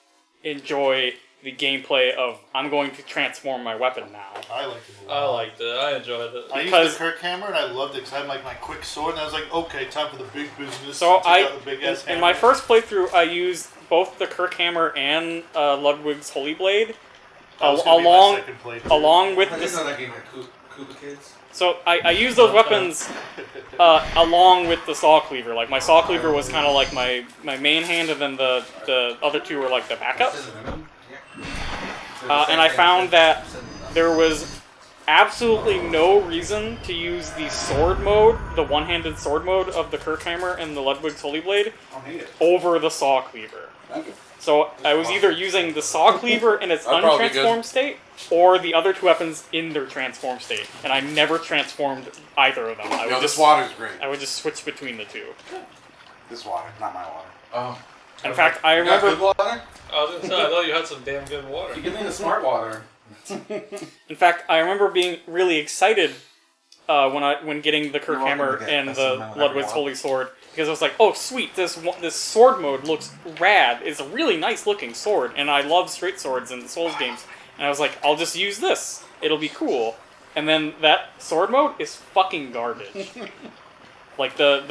enjoy the gameplay of, I'm going to transform my weapon now. I liked it a I lot. liked it. I enjoyed it. I because- used the Kirk hammer and I loved it because I had like my quick sword and I was like, okay, time for the big business. So and took out the big ass in my hammer. first playthrough, I used both the Kirk Hammer and Ludwig's Holy Blade, That was gonna be my along second playthrough. along with I think the. that game like Koopa Kids. So I used those weapons along with the saw cleaver. Like my saw cleaver was kind of like my main hand, and then the other two were like the backup. And I found that there was absolutely no reason to use the sword mode, the one-handed sword mode of the Kirk Hammer and the Ludwig's Holy Blade over the saw cleaver. So I was either using the saw cleaver in its That'd probably be untransformed state, or the other 2 weapons in their transformed state, and I never transformed either of them. I Yo, would this just water's great. I would just switch between the 2. This water, not my water. Oh. In fact, I You got good remember. water? I was gonna say, I thought you had some damn good water. You give me the smart water. In fact, I remember being really excited when getting the Kirk You're welcome Hammer to get and this the amount Ludwig's of Holy Sword, because I was like, oh sweet, this sword mode looks rad. It's a really nice looking sword, and I love straight swords in Souls games. And I was like, I'll just use this. It'll be cool. And then that sword mode is fucking garbage. Like the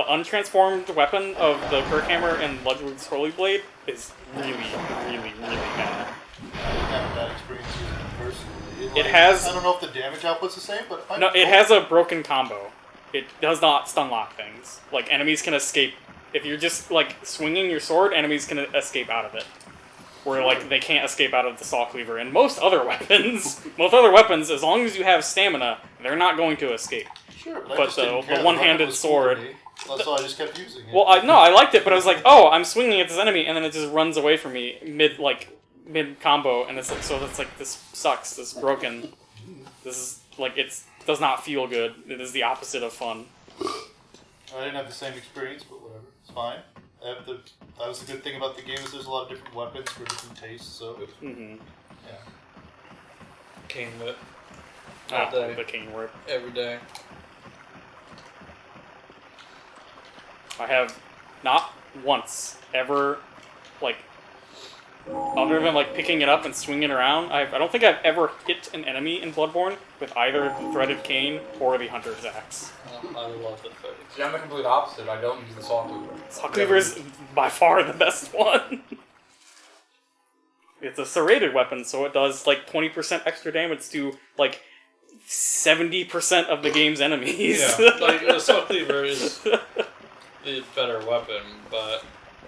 untransformed weapon of the Kirk Hammer and Ludwig's Holy Blade is really, really, really bad. I didn't have a bad experience using it personally. It has- I don't know if the damage output's the same, but No, it has a broken combo. It does not stun lock things. Like, enemies can escape. If you're just, like, swinging your sword, enemies can escape out of it. Where, like, they can't escape out of the saw cleaver. And most other weapons, as long as you have stamina, they're not going to escape. Sure, but, I But just didn't the care. one-handed weapon was cool to sword- me, so I just kept using it. Well, I liked it, but I was like, oh, I'm swinging at this enemy, and then it just runs away from me mid combo, and it's like, so it's like, this sucks, this is broken. This is, like, it does not feel good. It is the opposite of fun. I didn't have the same experience, but whatever. It's fine. That was the good thing about the game is there's a lot of different weapons for different tastes, so Mm-hmm. yeah. Cane whip. Ah, All day. the cane whip. Every day. I have not once ever, like, other than like picking it up and swinging it around, I don't think I've ever hit an enemy in Bloodborne with either the threaded cane or the hunter's axe. I love the thread. See, I'm the complete opposite. I don't use the saw cleaver. Saw cleaver is by far the best one. It's a serrated weapon, so it does like 20% extra damage to like 70% of the game's enemies. Yeah, like the saw cleaver is the better weapon, but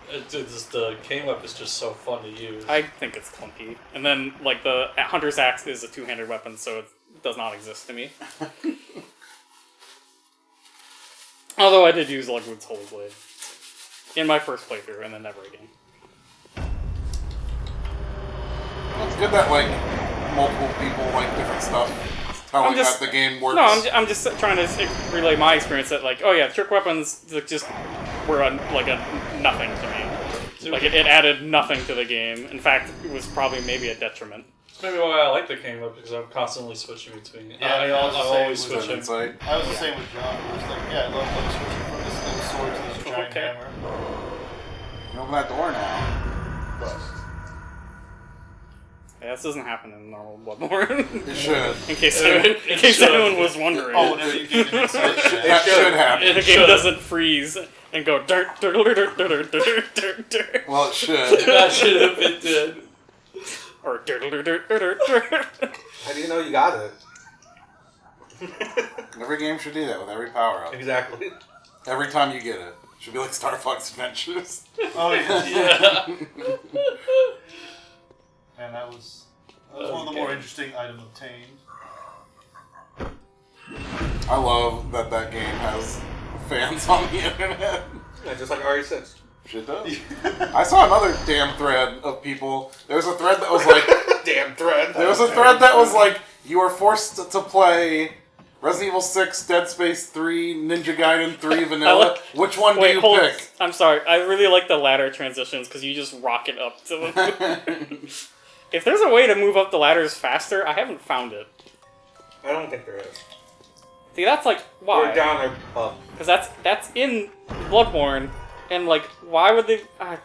the cane whip is just so fun to use. I think it's clunky. And then like the hunter's axe is a two-handed weapon, so it does not exist to me. Although I did use Lugwood's Holy Blade in my first playthrough, and then never again. It's good that like multiple people like different stuff, telling that the game works. No, I'm just trying to relay my experience that like, oh yeah, trick weapons just were like a nothing to me. Like it added nothing to the game. In fact, it was probably maybe a detriment. That's maybe why I like the cane whip, because I'm constantly switching between. Yeah, I'm always switching. I was the same with John. I was like, yeah, I love like switching from this little sword to this giant hammer. You open that door now. But Yeah, this doesn't happen in normal Bloodborne. it should. in case anyone was wondering. Oh, whenever you get inside, That should happen. The game doesn't freeze and go dirt, dirt, dirt, dirt, dirt, dirt, dirt, dirt. Well, it should. Imagine if it did. Or dirt, dirt, dirt, dirt, dirt. How do you know you got it? Every game should do that with every power up. Exactly. Every time you get it. Should be like Star Fox Adventures. Oh yeah. Yeah. And that was one of the more interesting items obtained. I love that game has fans on the internet. Yeah, just like RE6. Shit does. I saw another damn thread of people. There was a thread that was like... Damn thread. There was a thread that was like, you are forced to play Resident Evil 6, Dead Space 3, Ninja Gaiden 3 Vanilla. Which one do you pick? I'm sorry. I really like the ladder transitions because you just rocket up to them. If there's a way to move up the ladders faster, I haven't found it. I don't think there is. See, that's like, why? Or down or up. Because that's in Bloodborne, and like, why would they... I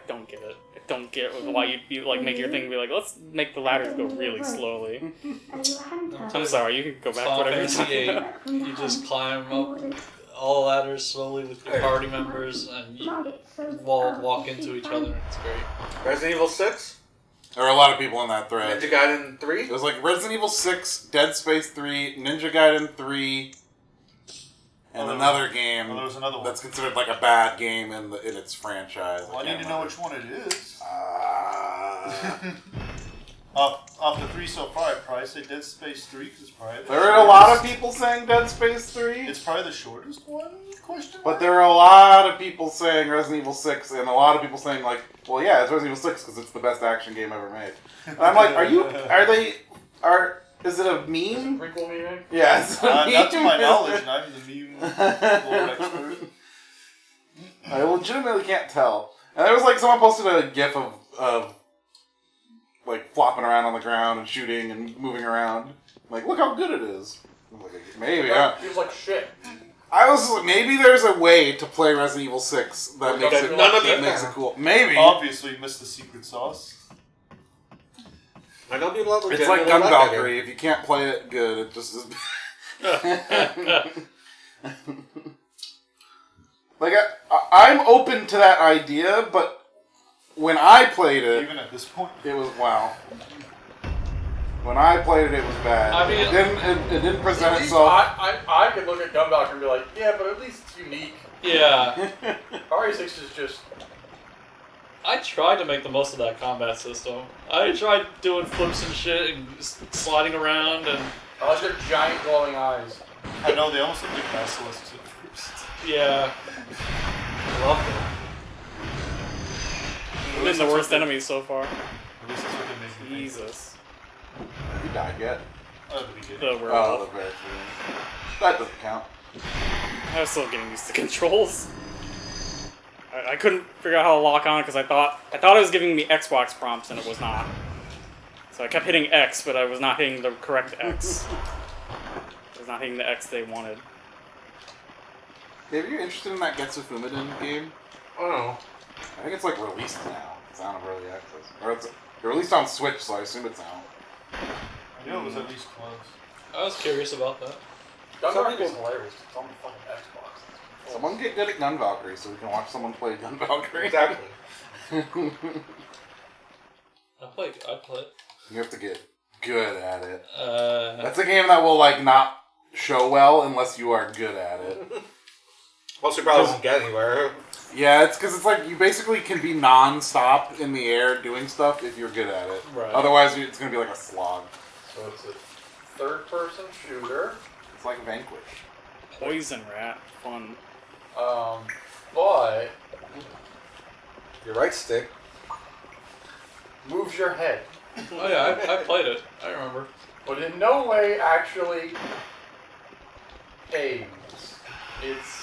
don't get it. I don't get why you'd be like, make your thing be like, let's make the ladders go really slowly. I'm sorry, you can go back to Final whatever you're Fantasy talking VIII, about. you just climb up all the ladders slowly with your party members, and you walk into each other, and it's great. Resident Evil 6? There were a lot of people in that thread. Ninja Gaiden 3? It was like Resident Evil 6, Dead Space 3, Ninja Gaiden 3, and another game there was another one. that's considered like a bad game in its franchise. Well, I need to know which one it is. Uh, Off the 3 so far, I'd probably say Dead Space 3 because it's probably the there are a lot of people saying Dead Space 3. It's probably the shortest one? Question But mark? there are a lot of people saying Resident Evil 6, and a lot of people saying, like, well, yeah, it's Resident Evil 6 because it's the best action game ever made. And I'm like, is it a meme? Prequel meaning? Yeah, it's a meme. Not to my knowledge, and I'm the meme lore expert. I legitimately can't tell. And there was, like, someone posted a gif of like, flopping around on the ground and shooting and moving around. I'm like, look how good it is. I'm like, maybe, It feels like shit. I was like, maybe there's a way to play Resident Evil 6 that makes it, makes it cool. Maybe. Obviously, you missed the secret sauce. I know people that It's like Gun Valkyrie. If you can't play it good, it just is... Like, I'm open to that idea, but when I played it... Even at this point. It was, wow. When I played it, it was bad. I mean, it didn't present itself... I could look at Gun Valkyrie and be like, yeah, but at least it's unique. Yeah. RE6 is just... I tried to make the most of that combat system. I tried doing flips and shit and sliding around and... I like their giant glowing eyes. I know, they almost look like basilisks at first. Yeah. I love it. Been the worst enemies so far. At least that's what they make me think. Jesus. You died yet? Oh, the beginning. The Oh, werewolf. the very beginning. That doesn't count. I was still getting used to controls. I couldn't figure out how to lock on because I thought it was giving me Xbox prompts and it was not. So I kept hitting X, but I was not hitting the correct X. I was not hitting the X they wanted. If you're interested in that Getsu Fumiden game, I don't know. I think it's like released now. It's out of early access. Or it's released on Switch, so I assume it's out. I knew it was at least close. I was curious about that. Gun Some Valkyrie is people- hilarious. It's on the fucking Xbox. Someone get good at Gun Valkyrie so we can watch someone play Gun Valkyrie. Exactly. I play. You have to get good at it. That's That's a game that will like not show well unless you are good at it. Also, probably doesn't get anywhere. Yeah, it's because it's like you basically can be non-stop in the air doing stuff if you're good at it. Right. Otherwise, it's going to be like a slog. So it's a third-person shooter. It's like Vanquish. Poison rat. Fun. But Your right stick. moves your head, Oh yeah, I played it. I remember. but in no way actually aims. It's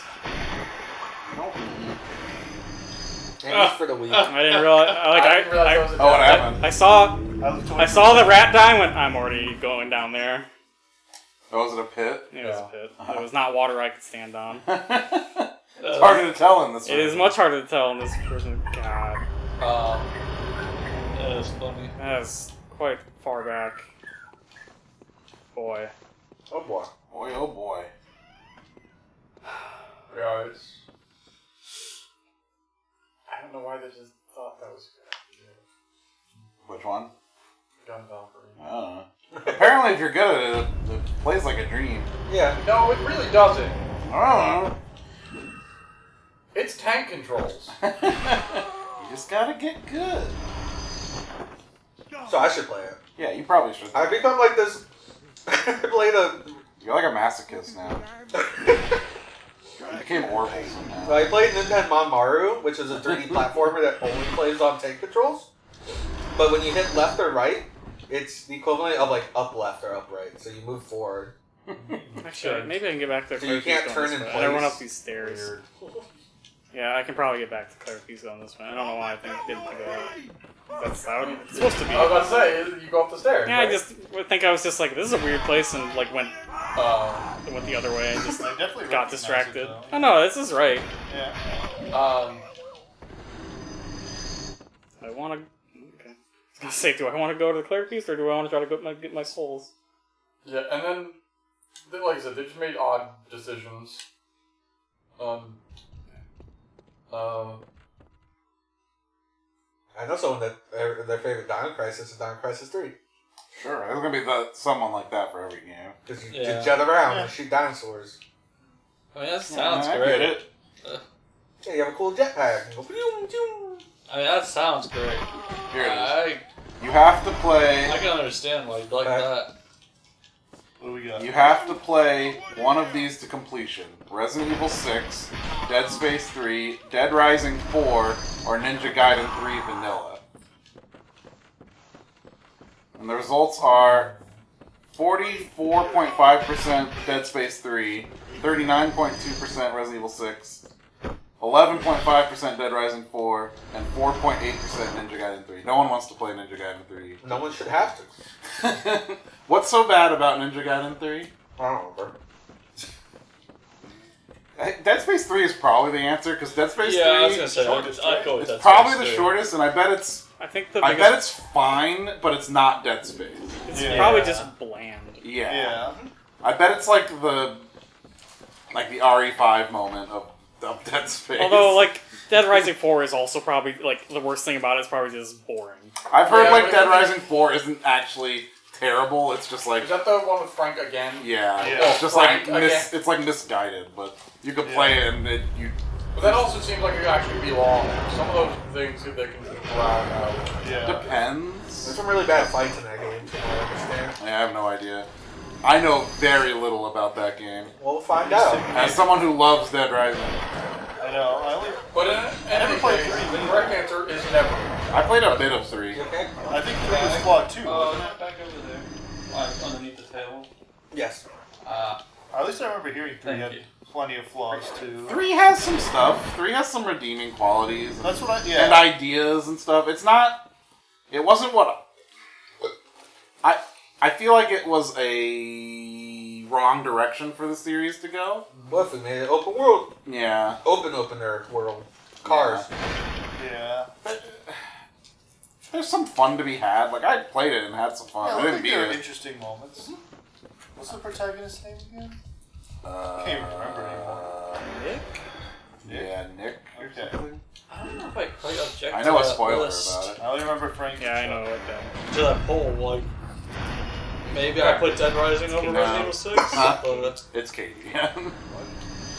Aims for the weak. I didn't realize. I didn't realize that was a Oh, what death. happened? I saw the rat die. Went. I'm already going down there. Oh, was it a pit? It was a pit. It was not water I could stand on. It's harder to tell in this It is one. much harder to tell in this person. God, That is funny. that is quite far back. Boy. Oh boy. Boy, oh boy. Yeah, it's. I don't know why they just thought that was good. Which one? Gun Valkyrie. I don't know. Apparently, if you're good at it, it plays like a dream. Yeah. No, it really doesn't. I don't know. It's tank controls. You just gotta get good. So I should play it. Yeah, you probably should. I've become like this. I played a. You're like a masochist now. You became Orville somehow. I played Nintendo Maru, which is a 3D platformer that only plays on tank controls. But when you hit left or right, it's the equivalent of like up left or up right. So you move forward. Actually, maybe I can get back to So you can't Claire turn Peace in on this one. I don't run place. up these stairs. Weird. Yeah, I can probably get back to Claire Peace on this one. I don't know why I didn't think of that. That's how it's supposed to be. I was about to say, you go up the stairs. Yeah, right? I just would think I was just like, this is a weird place, and like went the other way and just I definitely got recognize distracted. it, though. Oh no, this is right. Yeah. I want to. Okay. I was gonna say, do I want to go to the Claire Peace or do I want to try to get my souls? Yeah, and then, like I said, they just made odd decisions. I know someone that their favorite Dino Crisis is Dino Crisis 3. Sure, there's gonna be someone like that for every game. Because you Yeah. just jet around and shoot dinosaurs. I mean, that sounds I great. get it. Yeah, you have a cool jetpack. You go, pew, pew. I mean, that sounds great. Here it is. I You have to play. can understand why you'd like Okay. that. What do we got? You have to play one of these to completion. Resident Evil 6, Dead Space 3, Dead Rising 4, or Ninja Gaiden 3 Vanilla. And the results are 44.5% Dead Space 3, 39.2% Resident Evil 6, 11.5% Dead Rising 4, and 4.8% Ninja Gaiden 3. No one wants to play Ninja Gaiden 3. No one should have to. What's so bad about Ninja Gaiden 3? I don't remember. Dead Space 3 is probably the answer, because Dead Space 3 Yeah, I was gonna say, shortest, I'd go with it's that. probably the shortest, and I bet it's I think the I biggest. bet it's fine, but it's not Dead Space. It's Yeah. probably just bland. Yeah. Yeah. I bet it's like the RE5 moment of Dead Space. Although, like, Dead Rising 4 is also probably, like, the worst thing about it is probably just boring. I've heard Yeah, like but Dead it- Rising 4 isn't actually terrible. It's just like Is that the one with Frank again? yeah, Yeah. it's just Frank like again. it's like misguided, but you could play it and you. But that also seems like it actually belongs. Some of those things that they can drag out. Yeah. There's Depends. some really bad fights in that game, from what I understand. I have no idea. I know very little about that game. Well, we'll find out. As someone who loves Dead Rising, I know. I only. But in any played case, three. the correct answer is never. I played a bit of 3. You okay? I think 3 was flawed too. wasn't it? back over there. Underneath the table. Yes. At least I remember hearing 3 Thank had you. plenty of flaws too. 3 has some stuff. 3 has some redeeming qualities. That's what I. Yeah. And ideas and stuff. It's not. It wasn't what. I feel like it was a wrong direction for the series to go. What if we made it open world? Yeah. Open their world. Cars. Yeah. there's some fun to be had. Like, I played it and had some fun. Yeah, I I didn't think beat there are it. interesting moments. What's the protagonist's name again? Can't even remember anymore. Nick? Yeah, Nick. Okay. I don't know if I quite object I know to a that spoiler list. about it. I only remember Frank. Yeah, I know what that. To that poll, like, maybe I put Dead Rising over No. Resident Evil 6, Huh? but It's Katie.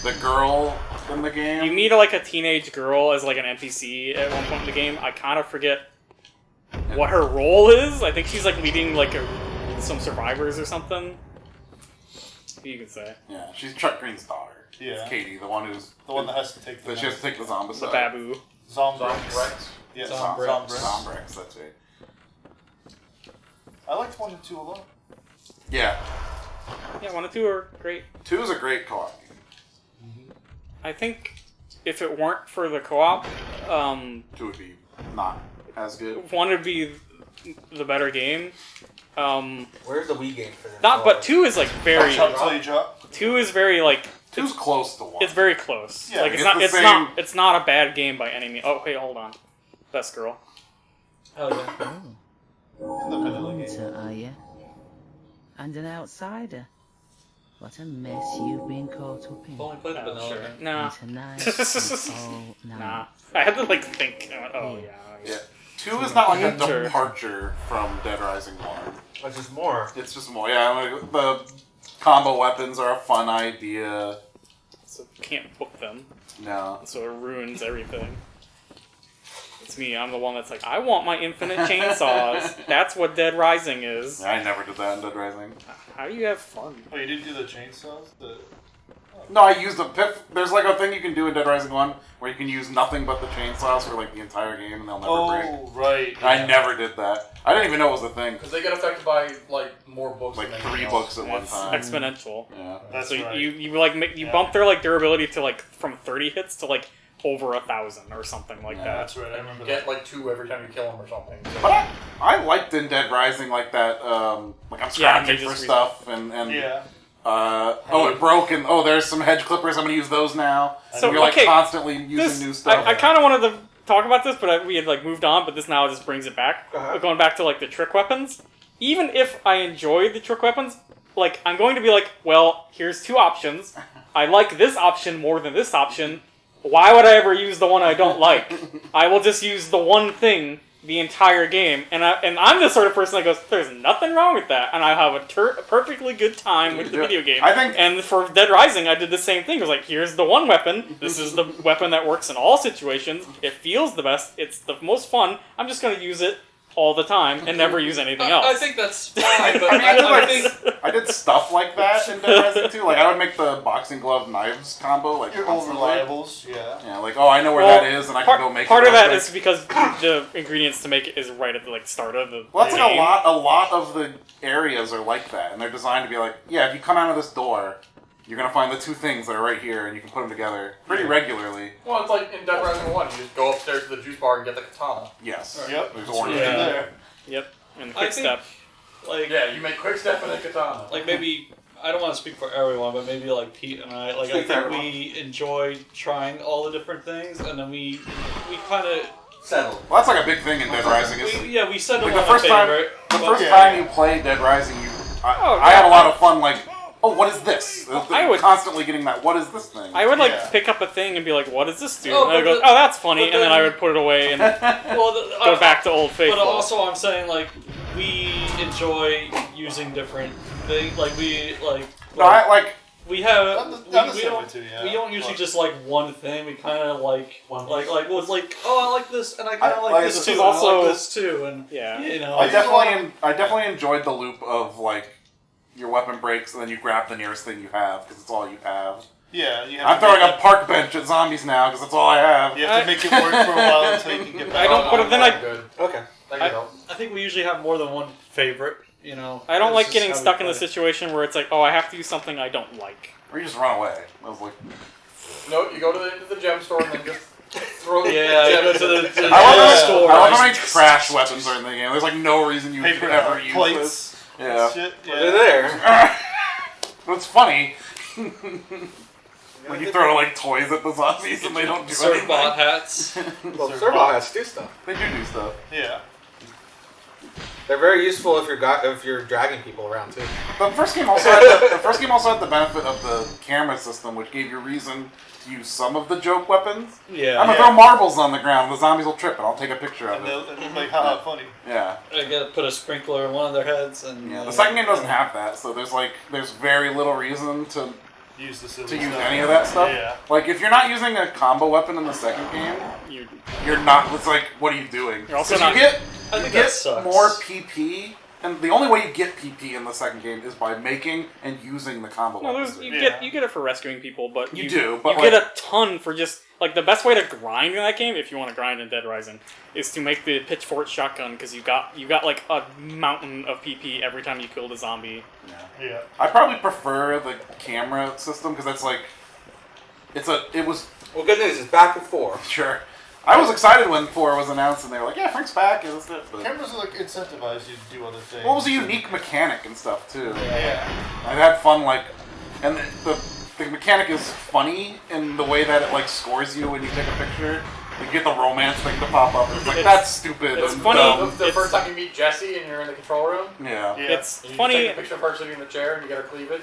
The girl in the game. You meet like a teenage girl as like an NPC at one point in the game. I kind of forget what her role is. I think she's like leading like some survivors or something. You can say Yeah, she's Chuck Green's daughter. Yeah. It's Katie, the one who's The one that has to take the that she has to take the zombie the side. Babu. Zombrex. Yeah, Zombrex. Zombrex, that's it. I liked 1 and 2 a lot. Yeah, Yeah, 1 and 2 are great. 2 is a great co-op game. I think if it weren't for the co-op, 2 would be not as good. 1 would be the better game. Where's the Wii game for this? But 2 is like very. Jump till you drop. 2 is very like. 2's close to 1. It's very close. Yeah, like it's it's the not. It's same- not. It's not a bad game by any means. Oh wait, hold on. Best girl. hell yeah. Hunter, are you? And an outsider? What a mess you've been caught up in. I've only played the vanilla Sure. game. Nah. And tonight is all Nah. night. I had to like think. Oh yeah. Yeah. 2 is not like a Hunter. departure from Dead Rising 1. Which is more. It's just more, yeah, like, the combo weapons are a fun idea. So can't book them. No. So it ruins everything. It's me. I'm the one that's like, I want my infinite chainsaws. That's what Dead Rising is. I never did that in Dead Rising. How do you have fun? Oh, you didn't do the chainsaws? No, I used a pip. There's like a thing you can do in Dead Rising 1 where you can use nothing but the chainsaws for like the entire game and they'll never break. Oh, right. I never did that. I didn't even know it was a thing. Because they get affected by like more books. Like than 3 anything books else. at one It's time. exponential. Yeah. That's So right. you like you bump their like durability to like from 30 hits to like over 1,000 or something like Yeah, that. That's right. I remember You that. get like 2 every time you kill them or something. So. But I liked in Dead Rising like that, like I'm Yeah, scratching they for just stuff and Yeah. oh, it broke and oh, there's some hedge clippers, I'm gonna use those now. So, And you're like okay, constantly using This, new stuff. I kind of wanted to talk about this, but we had like moved on. But this now just brings it back. Uh-huh. Going back to like the trick weapons. Even if I enjoy the trick weapons, like I'm going to be like, well, here's 2 options. I like this option more than this option. Why would I ever use the one I don't like? I will just use the one thing the entire game, and I'm the sort of person that goes, "There's nothing wrong with that," and I have a perfectly good time with the Yeah. video game. I think- and for Dead Rising, I did the same thing. It was like, here's the one weapon. This is the weapon that works in all situations. It feels the best. It's the most fun. I'm just going to use it all the time and never use anything else. I think that's fine, but I mean, I did, I like, think I did stuff like that in Dead Rising 2. Like, I would make the boxing glove knives combo, like, Your old constantly. reliables, yeah. Yeah, like, oh, I know where Well, that is, and I part, can go make part it. of real that quick. is because the ingredients to make it is right at the like start of the Well, that's like game. a lot of the areas are like that, and they're designed to be like, yeah, if you come out of this door, you're gonna find the 2 things that are right here, and you can put them together pretty regularly. Well, it's like in Dead Rising 1, you just go upstairs to the juice bar and get the katana. Yes. Yep. There's It's orange. right Yeah. there. Yep, and I quick think- step. like Yeah, you make quick step and a katana. like maybe I don't want to speak for everyone, but maybe like Pete and I, like I Speak for think everyone. we enjoy trying all the different things, and then we kind of Settled. Well, that's like a big thing in Dead Rising. Is we settled Like, the on first a time- favorite. the but- first Yeah, time yeah. you play Dead Rising, Oh, I had a yeah. lot of fun. Like, oh, what is this? I would- constantly getting that. What is this thing? I would like Yeah. pick up a thing and be like, "What does this do?" Oh, and I but go, the- "Oh, that's funny," but and then I then- would put it away and well, go back to old But faithful. also, I'm saying like we enjoy using different things. Like we like. no, I like. We have I'm the we same don't way too, yeah. we don't usually But- just like one thing. We kind of like One like was like oh I like this and I kind I- of like like, this this too. is And I also- like this too, and yeah. you know I definitely enjoyed the loop of like your weapon breaks and then you grab the nearest thing you have because it's all you have. Yeah, you have I'm to throwing make a park bench at zombies now because that's all I have. You have to make it work for a while until you can get back. I don't- but then I- Good. Okay. That could help. I think we usually have more than one favorite. You know, I don't It's like just getting how we stuck in the play. situation where it's like, "Oh, I have to use something I don't like." Or you just run away. I was like, No, you go to the gem store and then just throw Yeah, the you go gems to the- in. to the- I love Yeah. how I love how many trash weapons are in the game. There's like no reason you Paper could ever use plates. this. Yeah. Shit, They're yeah. there. But it's funny. When you throw like toys at the zombies and they don't do anything. Surfbot hats. Well, Servo has to do stuff. They do stuff. Yeah. They're very useful if you're dragging people around too. The first game also had the benefit of the camera system, which gave you reason to use some of the joke weapons. Yeah. I'm gonna throw marbles on the ground. The zombies will trip, and I'll take a picture of And it. they're like, haha, funny. Yeah. I gotta put a sprinkler on one of their heads, and Yeah. The second game doesn't have that, so there's very little reason to Use the silly use stuff. any of that stuff. Yeah. Like if you're not using a combo weapon in the second game, you're not. It's like, what are you doing? You're also 'Cause not- you get I you think get that sucks. more PP, and the only way you get PP in the second game is by making and using the combo No, weapons. you get it for rescuing people, but You do, but you get a ton for just like the best way to grind in that game, if you want to grind in Dead Rising, is to make the pitchfork shotgun because you got like a mountain of PP every time you killed a zombie. Yeah. I probably prefer the camera system because that's like, it was Well, good news, it's back with 4. sure. I was excited when 4 was announced, and they were like, "Yeah, Frank's back." It was good. But Cameras are like incentivize you to do other things. well, it was a unique mechanic and stuff too. Yeah. I had fun, like, and the mechanic is funny in the way that it like scores you when you take a picture. You get the romance thing to pop up. It's like that's stupid. it's and funny. dumb. The first time you meet Jessie and you're in the control room, Yeah. Yeah. It's and you funny. take a picture of her sitting in the chair and you get her cleavage.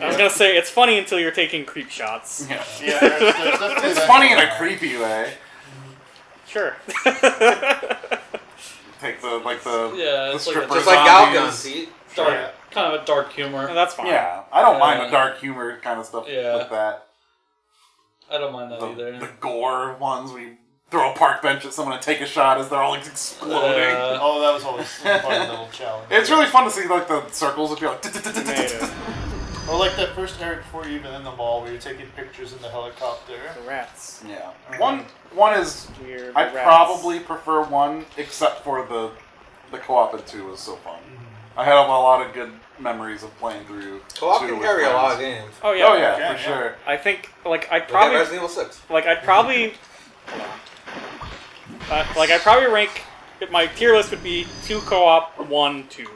I was gonna say it's funny until you're taking creep shots. Yeah. Yeah, there's definitely It's that funny in going a on. creepy way. Sure. Take the Yeah, the it's like stripper Just like Gal zombies. Gun, see? dark, Yeah. kind of a dark humor. That's fine. Yeah, I don't mind Yeah. the dark humor kind of stuff Yeah. like that. I don't mind that either. The gore ones where you throw a park bench at someone and take a shot as they're all like, exploding. Oh, that was always a fun little challenge. It's really fun to see like the circles would be like. Made it. Or like that first area before you even in the mall where you're taking pictures in the helicopter. The rats. Yeah. One is Weird. I rats. probably prefer 1, except for the co-op in 2 was so fun. I had a lot of good memories of playing through. Co-op 2 can with carry a lot of friends. games. Oh yeah. Oh yeah, Yeah, for yeah. sure. I think like I'd Look at probably Resident Evil 6. I'd probably rank my tier list would be 2 co-op, 1, 2.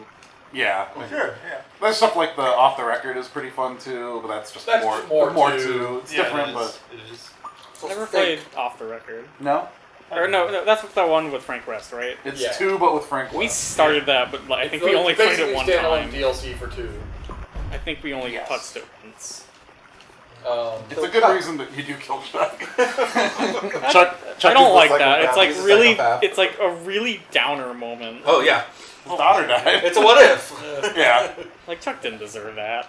Yeah. Sure, yeah. There's stuff like the off the record is pretty fun too, but that's just That's more more too. too. It's Yeah, different, it but is. It is. So Never fake. played off the record. no, Or no, that's the one with Frank West, right? it's Yeah. 2, but with Frank. We West. started that, but like, I think we It's only played basically it one standalone time. DLC for 2. I think we only Yes. touched it once. It's a good reason that you do kill Chuck. Chuck I don't is like the that. It's psychopath. like He's a really, psychopath. it's like a really downer moment. Oh, yeah. His daughter died. It's a what if. Yeah. Like Chuck didn't deserve that.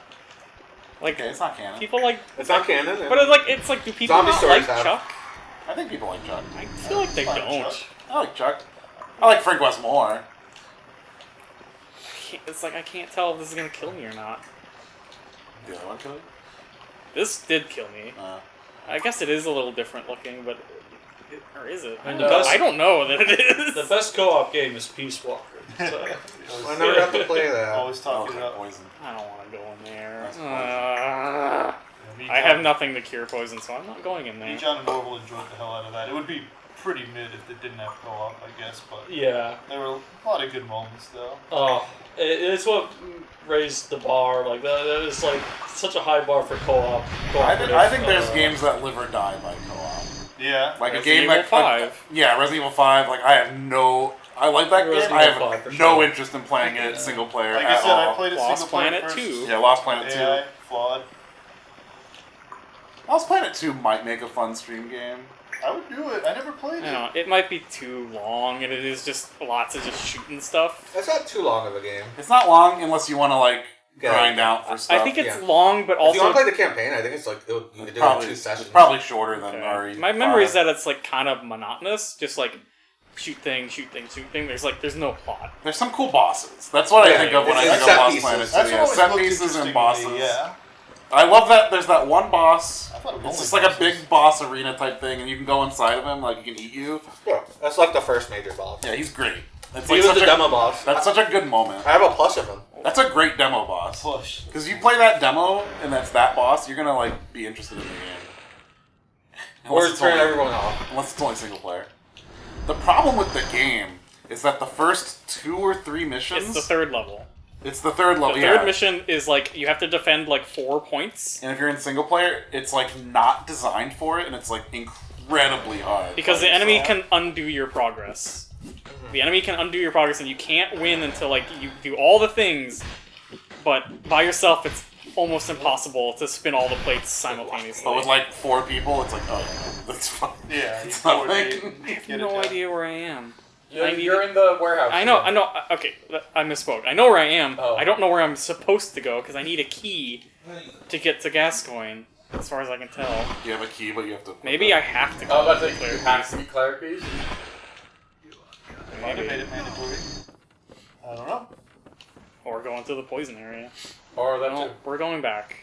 Like Okay, it's not canon. people like, It's not canon. but it's like, do people Zombie not stories like have. Chuck? I think people like Chuck. I feel like they Fine, don't. Chuck. I like Chuck. I like Frank West more. It's like I can't tell if this is gonna kill me or not. The other one kill you? This did kill me. I guess it is a little different looking, but or is it? And the best- I don't know that it is. The best co-op game is Peace Walker. So. I never got to play that. Always talking Okay, about. poison. I don't want to go in there. That's Me, I John- have nothing to cure poison, so I'm not going in Me, there. John, and Norval enjoyed the hell out of that. It would be pretty mid if it didn't have co-op, I guess, but Yeah. there were a lot of good moments though. Oh, it's what raised the bar. Like that is like such a high bar for co-op. I think there's games that live or die by co-op. Yeah. Like Resident a game Evil that 5. Yeah, Resident Evil 5. Like I like that game. Resident I Evil have 5 for no sure. interest in playing it single player Like I at said, all. I played it Lost single player Planet first. 2. Yeah, Lost Planet 2. AI, flawed. Lost Planet 2 might make a fun stream game. I would do it. I never played I it. don't know, it might be too long, and it is just lots of just shooting stuff. That's not too long of a game. It's not long unless you want to like Yeah. grind out for stuff. I think it's yeah. long, but If you also want to play the campaign, I think it's like you could do it in probably 2 sessions. it's probably shorter than okay. RE5. My memory is that it's like kind of monotonous, just like shoot thing, shoot thing, shoot thing. There's no plot. There's some cool bosses. That's what I Yeah, think of when I it's think of set Lost pieces. Planet 2. That's Yeah, what always set looked pieces interesting and to bosses. me, yeah. I love that there's that one boss. I thought it was It's just only like a bosses. big boss arena type thing, and you can go inside of him, like he can eat you. Yeah, that's like the first major boss. Yeah, he's great. It's He like was such the a, demo boss. That's such a good moment. I have a plush of him. That's a great demo boss. Push. Because you play that demo, and that's that boss, you're gonna like be interested in the game. Or it's turn only- everyone off. Unless it's only single player. The problem with the game is that the first 2 or 3 missions. It's the third level. It's the third level. The yeah. third mission is like you have to defend like 4 points And if you're in single player, it's like not designed for it, and it's like incredibly hard. because the Like, enemy so- can undo your progress. The enemy can undo your progress, and you can't win until like you do all the things. But by yourself, it's almost impossible to spin all the plates simultaneously. But with like 4 people, it's like, oh yeah, that's fine. Yeah, you It's not coordinate like- and I have get it no done. idea where I am. You're in the warehouse. I know. Okay, I misspoke. I know where I am. Oh. I don't know where I'm supposed to go because I need a key to get to Gascoigne, as far as I can tell. You have a key, but you have to. Maybe I have to go. I was about to to say, Claire you have Keys. to be Claire Keys. Might have made Maybe. it mandatory. I don't know. Or go into the poison area. Or that No, too. we're going back.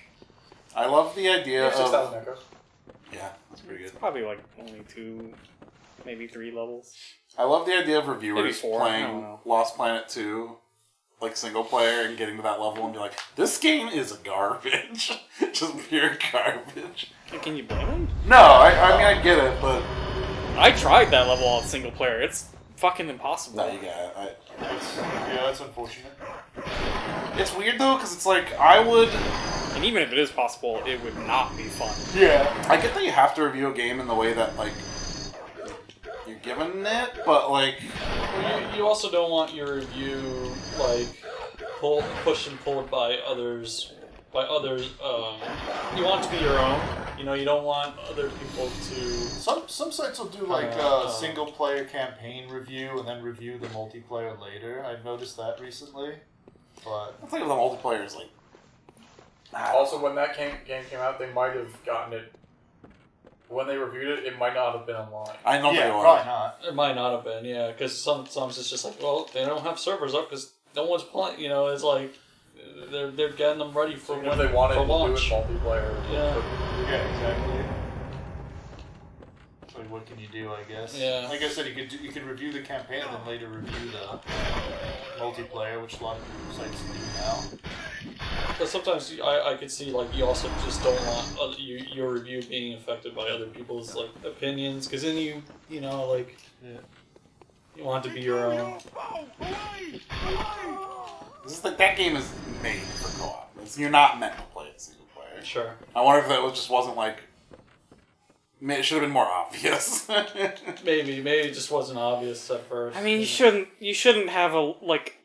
I love the You idea have 6,000 of. echoes. Yeah, that's pretty good. Probably like only 2, maybe 3 levels. I love the idea of Maybe reviewers 4, I don't playing know. Lost Planet 2, like single player, and getting to that level and be like, this game is garbage. Just pure garbage. Can you blame them? No, I mean, I get it, but. I tried that level on single player. It's fucking impossible. No, you got it. That's unfortunate. It's weird though, because it's like, I would. And even if it is possible, it would not be fun. Yeah. I get that you have to review a game in the way that, like, you're given it, but, like. You also don't want your review like pushed and pulled by others. You want it to be your own. You know, you don't want other people to. Some sites will do like single player campaign review and then review the multiplayer later. I've noticed that recently. But I think of the multiplayer is like. Also, when that game came out, they might have gotten it. When they reviewed it, it might not have been online. I don't think it was. probably not. It might not have been, yeah, because sometimes it's just like, well, they don't have servers up because no one's playing. You know, it's like they're getting them ready for Even when if they wanted for to launch. do it multiplayer. Yeah. Yeah, exactly. So what can you do? I guess. Yeah. Like I said, you could review the campaign and then later review the multiplayer, which a lot of sites do now. But sometimes I could see like you also just don't want your review being affected by other people's like opinions, because then you know like you want it to be your own. It's just like that game is made for co-op. You're not meant to play it single player. Sure. I wonder if that just wasn't like. It should have been more obvious. Maybe it just wasn't obvious at first. I mean, you shouldn't have a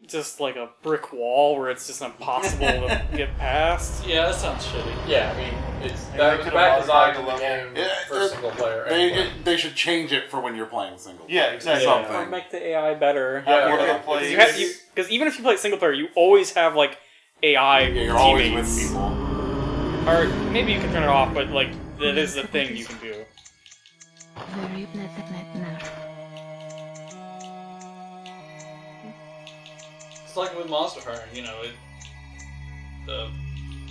just like a brick wall where it's just impossible to get past. Yeah, that sounds shitty. Yeah, I mean, it's Maybe that they was could've back design modified of the the game for single player. They should change it for when you're playing single player. Yeah, exactly. Or Something. make the AI better. Yeah, More yeah. plays. Because even if you play single player, you always have like AI Yeah, you're always teammates. with people. Or maybe you can turn it off, but like that is the thing you can do. Very It's like with Monster Hunter, you know,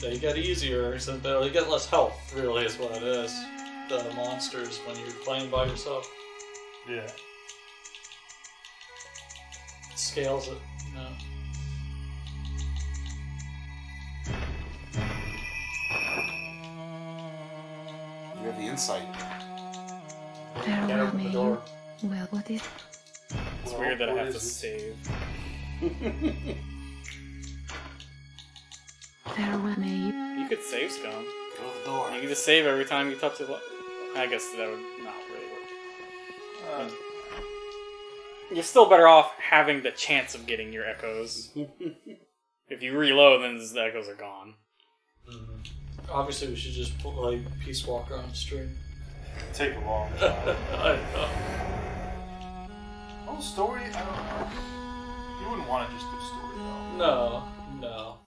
they get easier, so they get less health. Really, is what it is. The monsters when you're playing by yourself Yeah. scales it. You know. You have the insight. Can't farewell, open the may door. you. Well, what is? It's Well, weird that I what have to is it? save. Farewell, may you. You could save Scum. Go to the door. You can just save every time you touch it. I guess that would not really work. You're still better off having the chance of getting your echoes. If you reload, then the echoes are gone. Obviously, we should just play Peace Walker on stream. Take a long time. I don't know. Oh, story? I don't know. You wouldn't want to just do story though. No.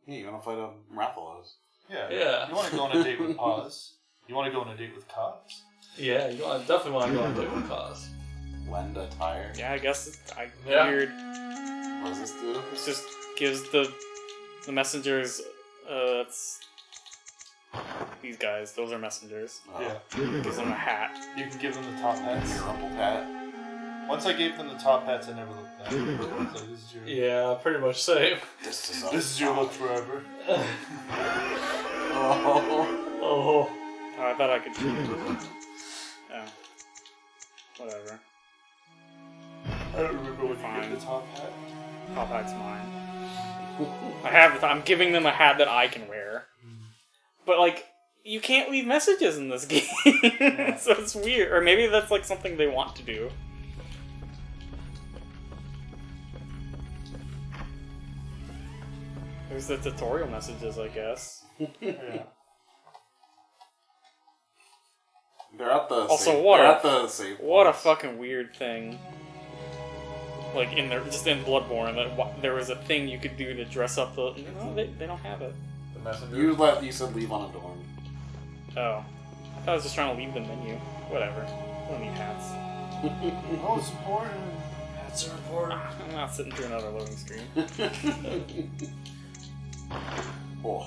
Hey, you want to fight a Rathalos? Yeah. Yeah. You want to go on a date with Paz? You want to go on a date with Cops? Yeah, you definitely want to go on a date with Cause. Lend a tire. Yeah, I guess Yeah. weird. What does this do? It just gives the messengers. It's these guys. Those are messengers. Yeah. Gives them a hat. You can give them the top hats. Your Rumble Pat. Once I gave them the top hats, I never looked back. So this is your. Yeah, pretty much same. This is This is your look forever. Oh. Oh. Oh, I thought I could. Oh. Whatever. I don't remember when you Fine. gave the top hat. Top hat's mine. I'm giving them a hat that I can wear. But like, you can't leave messages in this game, so it's weird. Or maybe that's like something they want to do. There's the tutorial messages, I guess. Yeah. They're at the Also, save, what they're a- at the save What a points. fucking weird thing. Like, just in Bloodborne, that there was a thing you could do to dress up the... No, they don't have it. The messenger. You said leave on a dorm. Oh. I was just trying to leave the menu. Whatever. I don't need hats. Oh, it's important. That's a report. I'm not sitting through another loading screen. Oh.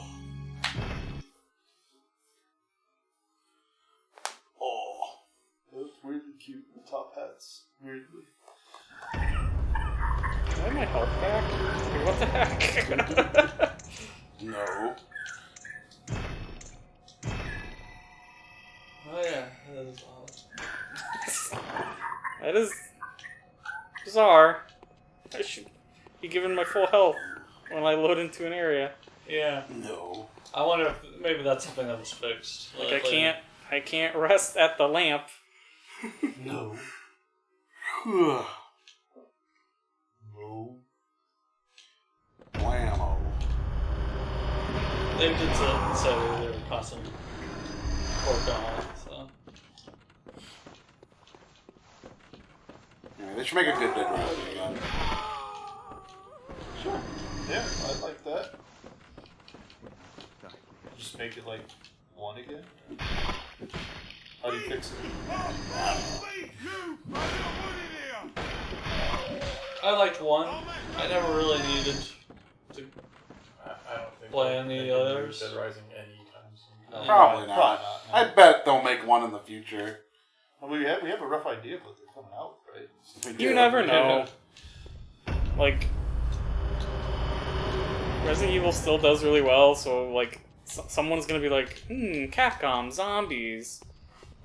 Oh. It was weirdly cute. The top hats. Weirdly. Do I have my health back? Like, what the heck? No. Oh yeah, that is odd. That is bizarre. I should be given my full health when I load into an area. Yeah. No. I wonder if maybe that's something that was fixed. Like I can't rest at the lamp. No. No. Blammo. They did say they were constantly working on it, so. Yeah, they should make a good Dead Rising again. Sure. Yeah, I like that. Just make it like 1 again. How do you fix it? I liked 1. I never really needed to. I don't think Play they any can do others? Dead Rising anytime soon. No. Probably not. Probably not. I bet they'll make one in the future. Well, we have a rough idea of what they're coming out with, right? They You do. never know. Like, Resident Evil still does really well, so like someone's gonna be like, Capcom, zombies.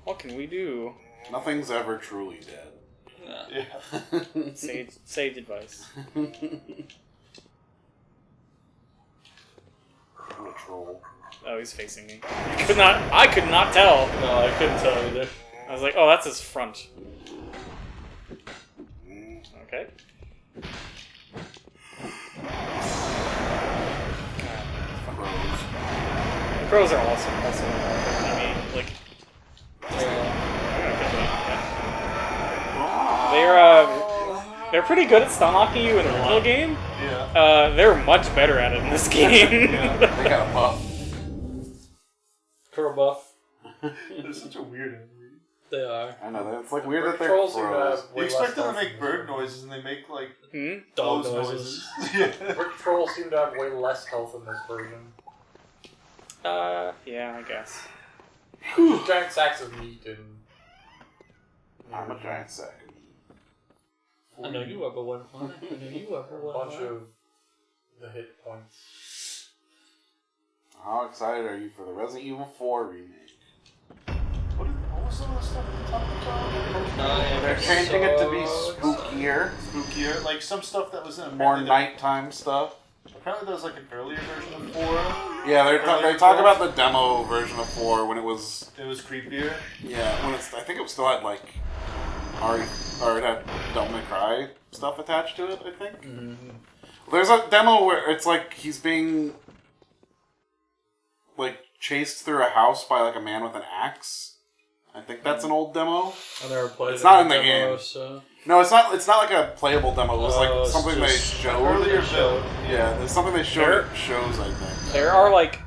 What can we do? Nothing's ever truly dead. Nah. Yeah. Sage advice. I'm a troll. Oh, he's facing me. I could not tell. No, I couldn't tell either. I was like, oh, that's his front. Okay. The crows are awesome. Also, I mean, like, they're pretty good at stun locking you in the real game. Yeah. They're much better at it in this game. They got a buff. Curl buff. They're such a weird enemy. They are. I know, it's like weird that they're Trolls seem to crows. have You way expect them less to make health bird than noises and they make like Dog those noises. yeah. Brick trolls seem to have way less health in this version. Yeah, I guess. Giant sacks of meat and I'm a giant sack. I know you ever won one. I know you ever a won bunch one. of the hit points. How excited are you for the Resident Evil 4 remake? What was some of the stuff they talked about? They're changing it to be So spookier, Spookier, like some stuff that was in more nighttime stuff. Apparently, there was like an earlier version of 4. Yeah, they Earlier talk ones. about the demo version of 4 when it was It was creepier. I think it still had like it had Devil May Cry stuff attached to it. I think there's a demo where it's like he's being like chased through a house by like a man with an axe. I think that's an old demo. I never played It's it not in in the demo, game. So. No, it's not. It's not like a playable demo. It was Oh, like it's something they just showed. Earlier build. Yeah, there's something they showed. Shows, I think. There are like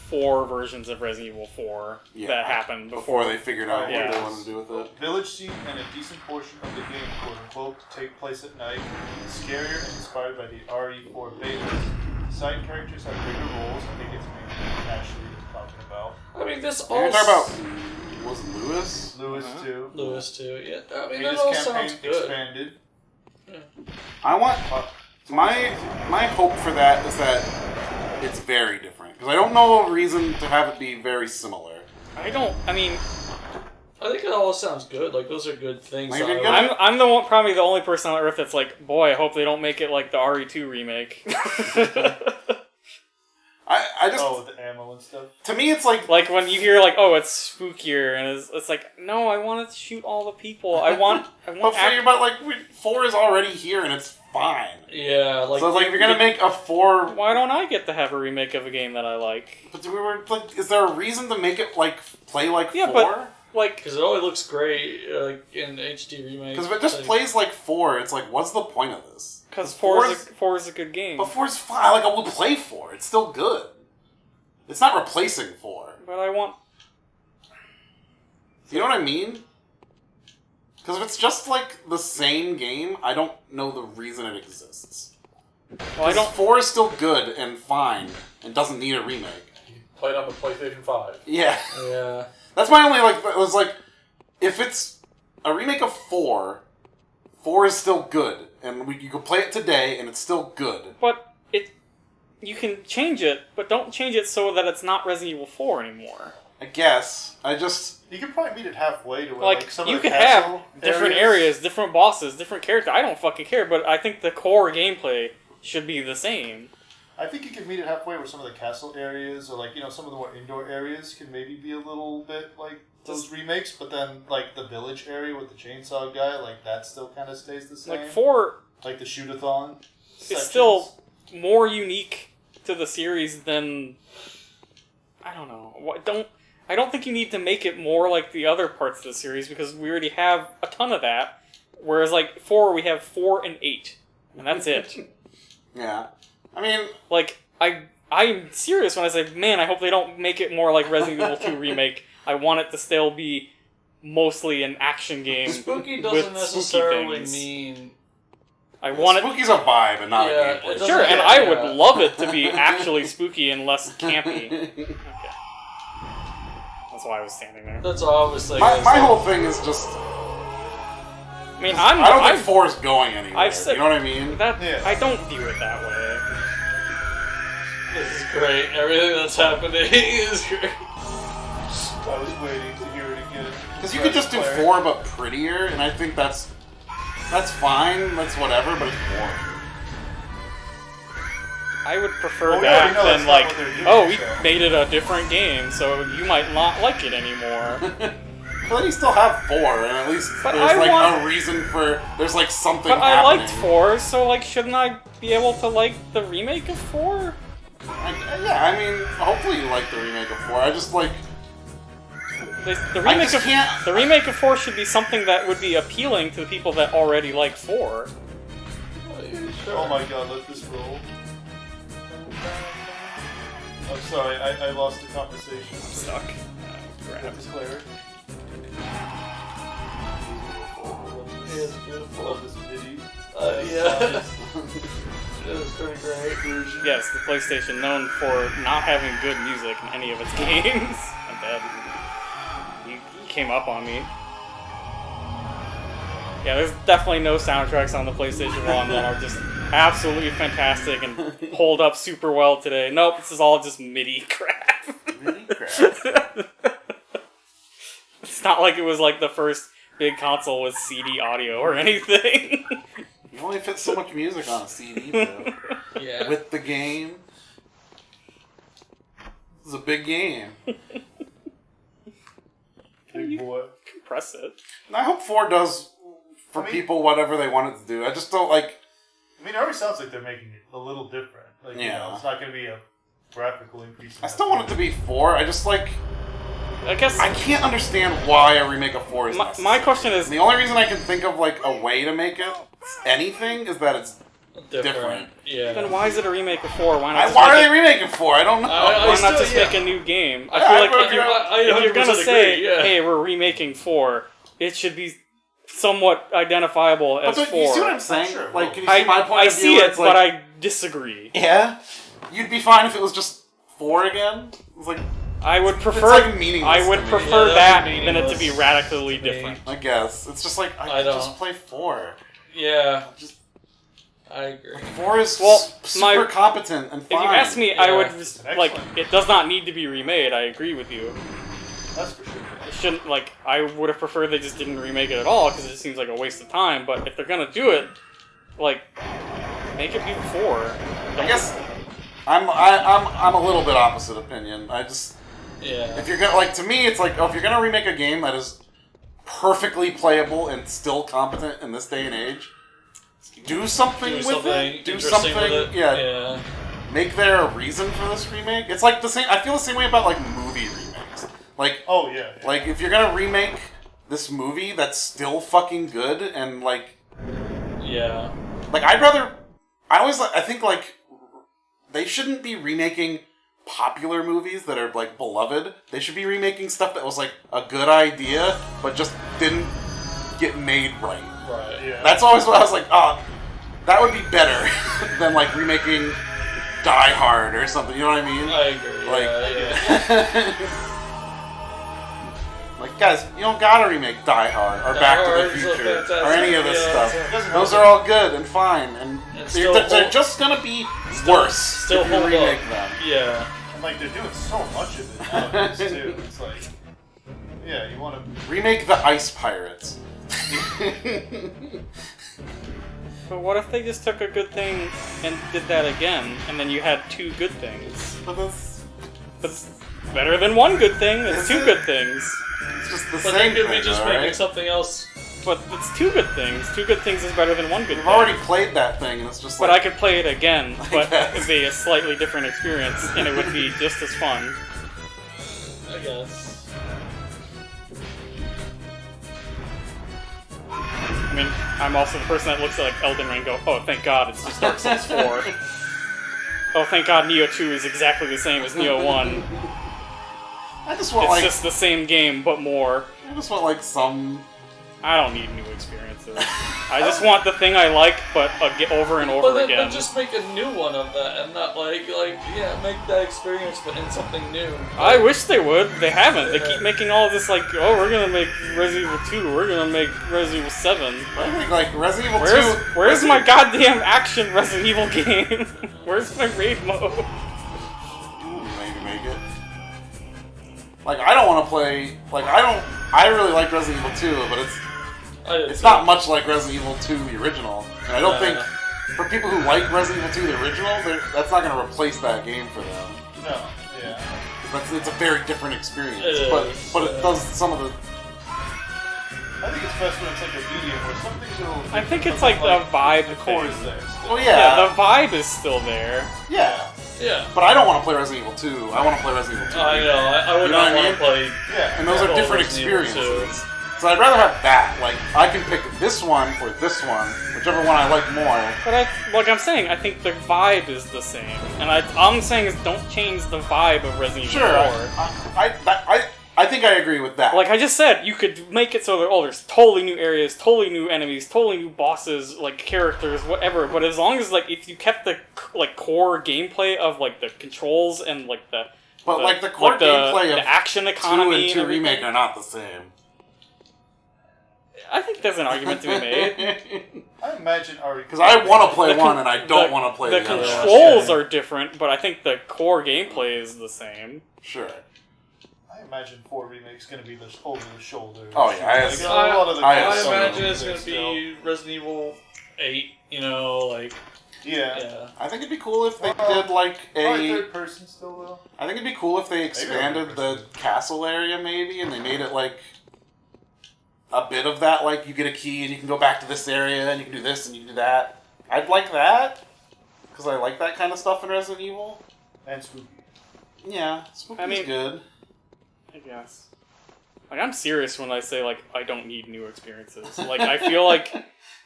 4 versions of Resident Evil 4 Yeah. that happened Before before. they figured out Yeah. what they wanted to do with it. Village scene and a decent portion of the game, quote unquote, take place at night. Scarier and inspired by the RE4 betas. Side characters have bigger roles. I think it's mainly Ashley was talking about. I mean, this You're all. talking about was it Lewis? Lewis too. Lewis too. Yeah. I mean, that Ada's all campaign sounds good. expanded. I want my hope for that is that it's very different because I don't know a reason to have it be very similar. I mean, I think it all sounds good. Like those are good things. Like, I if you're like. I'm the one, probably the only person on Earth that's like, boy, I hope they don't make it like the RE2 remake. I just Oh, with the ammo and stuff. to me it's like Like when you hear like, oh, it's spookier, and it's like, no, I want to shoot all the people. I want but like 4 is already here and it's fine. Yeah, like So like, if you're gonna make a 4, Why don't I get to have a remake of a game that I like? but we were like, is there a reason to make it like play like Yeah, 4? but like, because it always looks great, like in HD remake. Because if it just plays like 4, it's like, what's the point of this? because 4 4 is a good game. But 4 is fine. Like, I will play 4. It's still good. It's not replacing 4. But I want. You know what I mean? Because if it's just like the same game, I don't know the reason it exists. Well, I don't. 4 is still good and fine and doesn't need a remake. You played on the PlayStation 5. Yeah. Yeah. That's my only, like, it was like, if it's a remake of 4, 4 is still good. And you can play it today and it's still good. But you can change it, but don't change it so that it's not Resident Evil 4 anymore. I guess. I just... You could probably meet it halfway to where, Like, some you of the could have castle different areas, different bosses, different characters. I don't fucking care, but I think the core gameplay should be the same. I think you could meet it halfway where some of the castle areas or, like, some of the more indoor areas can maybe be a little bit like those remakes, but then, like, the village area with the chainsaw guy, like, that still kind of stays the same. Like, 4 Like the shoot-a-thon is sections. still more unique to the series than... I don't know. I don't think you need to make it more like the other parts of the series, because we already have a ton of that. Whereas, like, 4, we have 4 and 8. And that's it. Yeah. I mean... Like, I'm serious when I say, man, I hope they don't make it more like Resident Evil 2 Remake. I want it to still be mostly an action game. Spooky with doesn't spooky necessarily things. mean. I want Spooky's a vibe and not Yeah, a it gameplay. doesn't- Sure, and yeah, I yeah. would love it to be actually spooky and less campy. Okay. That's why I was standing there. That's all I was saying. My whole thing is just... I mean, I don't think 4 is going anywhere. I've said- you know what I mean? Yeah. I don't view it that way. This is great. Everything that's happening is great. I was waiting to hear it again. Because you could just do 4 but prettier, and I think that's fine, that's whatever, but it's boring. I would prefer Well, we already that know that's than not like, what they're doing, oh, we so. made it a different game, so you might not like it anymore. But then you still have 4, and at least But there's I like want- a reason for... There's like something But I happening. liked 4, so like, shouldn't I be able to like the remake of 4? Yeah, I mean, hopefully you like the remake of 4. I just like... The I remake just of can't... the remake of 4 should be something that would be appealing to the people that already like 4. Oh my god, let this roll. I'm sorry, I lost the conversation. I'm stuck. That Crap. was Claire. It's beautiful. Love this MIDI. Yeah. It was pretty great. Yes, the PlayStation, known for not having good music in any of its games. I'm dead. You came up on me. Yeah, there's definitely no soundtracks on the PlayStation 1 that are just absolutely fantastic and hold up super well today. Nope, this is all just MIDI crap. MIDI crap. It's not like it was like the first big console with CD audio or anything. You only fit so much music on a CD, though. Yeah. With the game. This is a big game. Big boy. Compress it. And I hope 4 does, for people, whatever they want it to do. I just don't like... I mean, it already sounds like they're making it a little different. Like, Yeah. it's not going to be a graphical increase. I still want it to be 4. I just like... I guess I can't understand why a remake of 4 is necessary. my question is... The only reason I can think of, like, a way to make it anything is that it's different. Yeah. Then why is it a remake of 4? Why not just Why are make they remaking 4? I don't know. I Why not still- just yeah. make a new game? I Yeah, feel I like would if you're, agree. I if you're gonna 100% say, agree, yeah. hey, we're remaking 4, it should be somewhat identifiable as But 4. you see what I'm saying? Sure. Like, can you see my point I of view? see it, It's like, but I disagree. Yeah? You'd be fine if it was just 4 again? It's like, I would prefer. like meaningless I would to me. prefer Yeah, that that'd be than it to be meaningless radically to me. different. I guess. It's just like, I I just don't. play 4. Yeah. I agree. 4 is Well, super competent and fine. If you ask me, I Yeah. would just, like, Excellent. it does not need to be remade. I agree with you. That's for sure. It shouldn't, like, I would have preferred they just didn't remake it at all because it just seems like a waste of time. But if they're gonna do it, like, make it be 4. I guess I'm a little bit opposite opinion. I just Yeah. if you're gonna like to me, it's like if you're gonna remake a game that is perfectly playable and still competent in this day and age, do something with it. Do interesting something. with it. Yeah. Make there a reason for this remake. It's like the same. I feel the same way about like movie remakes. Like, Oh yeah. like if you're gonna remake this movie that's still fucking good and like Yeah. I'd rather. I think like they shouldn't be remaking popular movies that are like beloved. They should be remaking stuff that was like a good idea but just didn't get made right. Right. Yeah. That's always what I was like, oh, that would be better than like remaking Die Hard or something. You know what I mean? I agree. Like, yeah. like guys, you don't gotta remake Die Hard or Back to the Hard's a Future fantastic- or any of this yeah, stuff. it's a- Those are all good and fine, and And they're still just gonna be worse Still if you hold remake up. them. Yeah. And like they're doing so much of it nowadays too. It's like, yeah, you want to. Remake the Ice Pirates. But what if they just took a good thing and did that again, and then you had two good things? But that's That's better than one good thing. It's Is two it? good things. it's just the But same then could thing, we just though, making right? something else? But it's two good things. Two good things is better than one good We've thing. already played that thing, and it's just But like... I could play it again, but guess. it'd be a slightly different experience, and it would be just as fun. I guess. I mean, I'm also the person that looks at like Elden Ring and go, oh, thank God, it's just Dark Souls 4. Oh, thank God, Neo 2 is exactly the same as Neo 1. I just want It's like... just the same game, but more. I just want like some... I don't need new experiences. I just want the thing I like, but get over and over But then again. just make a new one of that, and not like yeah, make that experience, but in something new. I wish they would. They haven't. They keep making all this like, oh, we're gonna make Resident Evil 2. We're gonna make Resident Evil 7. I think like Resident Evil 2... Where's my goddamn action Resident Evil game? Where's my raid mode? Maybe make it. Like, I don't want to play... Like, I really like Resident Evil 2, but it's not much like Resident Evil 2, the original. And I don't think... For people who like Resident Evil 2, the original, that's not going to replace that game for them. No. Yeah. It's a very different experience. It but is, but it does some of the... I think it's best when it's like a medium where some things are. I think it's like the vibe The core is thing. there. Still. Oh, Yeah, yeah. the vibe is still there. Yeah. Yeah. But I don't want to play Resident Evil 2. I want to play Resident Evil 2. I know. I would You know not what I want mean? to play. Yeah. And those are all different Resident Evil 2. experiences. So I'd rather have that. Like, I can pick this one or this one, whichever one I like more. But like I'm saying, I think the vibe is the same. And all I'm saying is don't change the vibe of Resident Evil Sure. 4. I think I agree with that. Like I just said, you could make it so there's totally new areas, totally new enemies, totally new bosses, like characters, whatever. But as long as like if you kept the like core gameplay of like the controls and like the core gameplay the of action 2 economy and 2 everything, Remake are not the same. I think there's an argument to be made. I imagine already. Because I want to play The one and I don't want to play the other. controls are different, but I think the core gameplay is the same. Sure. I imagine 4 Remake's gonna be this over the shoulder. Oh, yeah, I Like, assume- a lot of the I I consoles imagine are it's gonna still. be Resident Evil 8. You know, like Yeah. yeah. I think it'd be cool if they Well, did like Probably a... third person still though. I think it'd be cool if they expanded third the person. castle area maybe, and they made it like a bit of that, like you get a key and you can go back to this area and you can do this and you can do that. I'd like that, because I like that kind of stuff in Resident Evil. And spooky. Yeah, Spooky's I mean- good. I guess. Like I'm serious when I say like I don't need new experiences. Like I feel like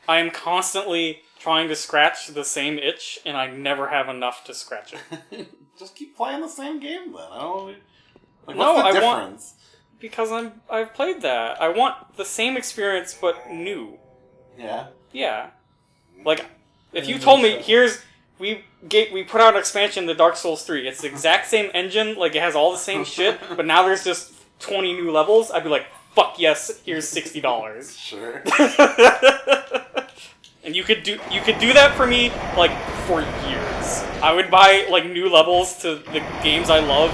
I am constantly trying to scratch the same itch, and I never have enough to scratch it. Just keep playing the same game then. I don't... Like, No, what's the I want- difference? Because I've played that. I want the same experience but new. Yeah. Yeah. Like if you told me we put out an expansion to Dark Souls 3. It's the exact same engine, like it has all the same shit, but now there's just 20 new levels. I'd be like, fuck yes, here's $60. Sure. And you could do that for me like for years. I would buy like new levels to the games I love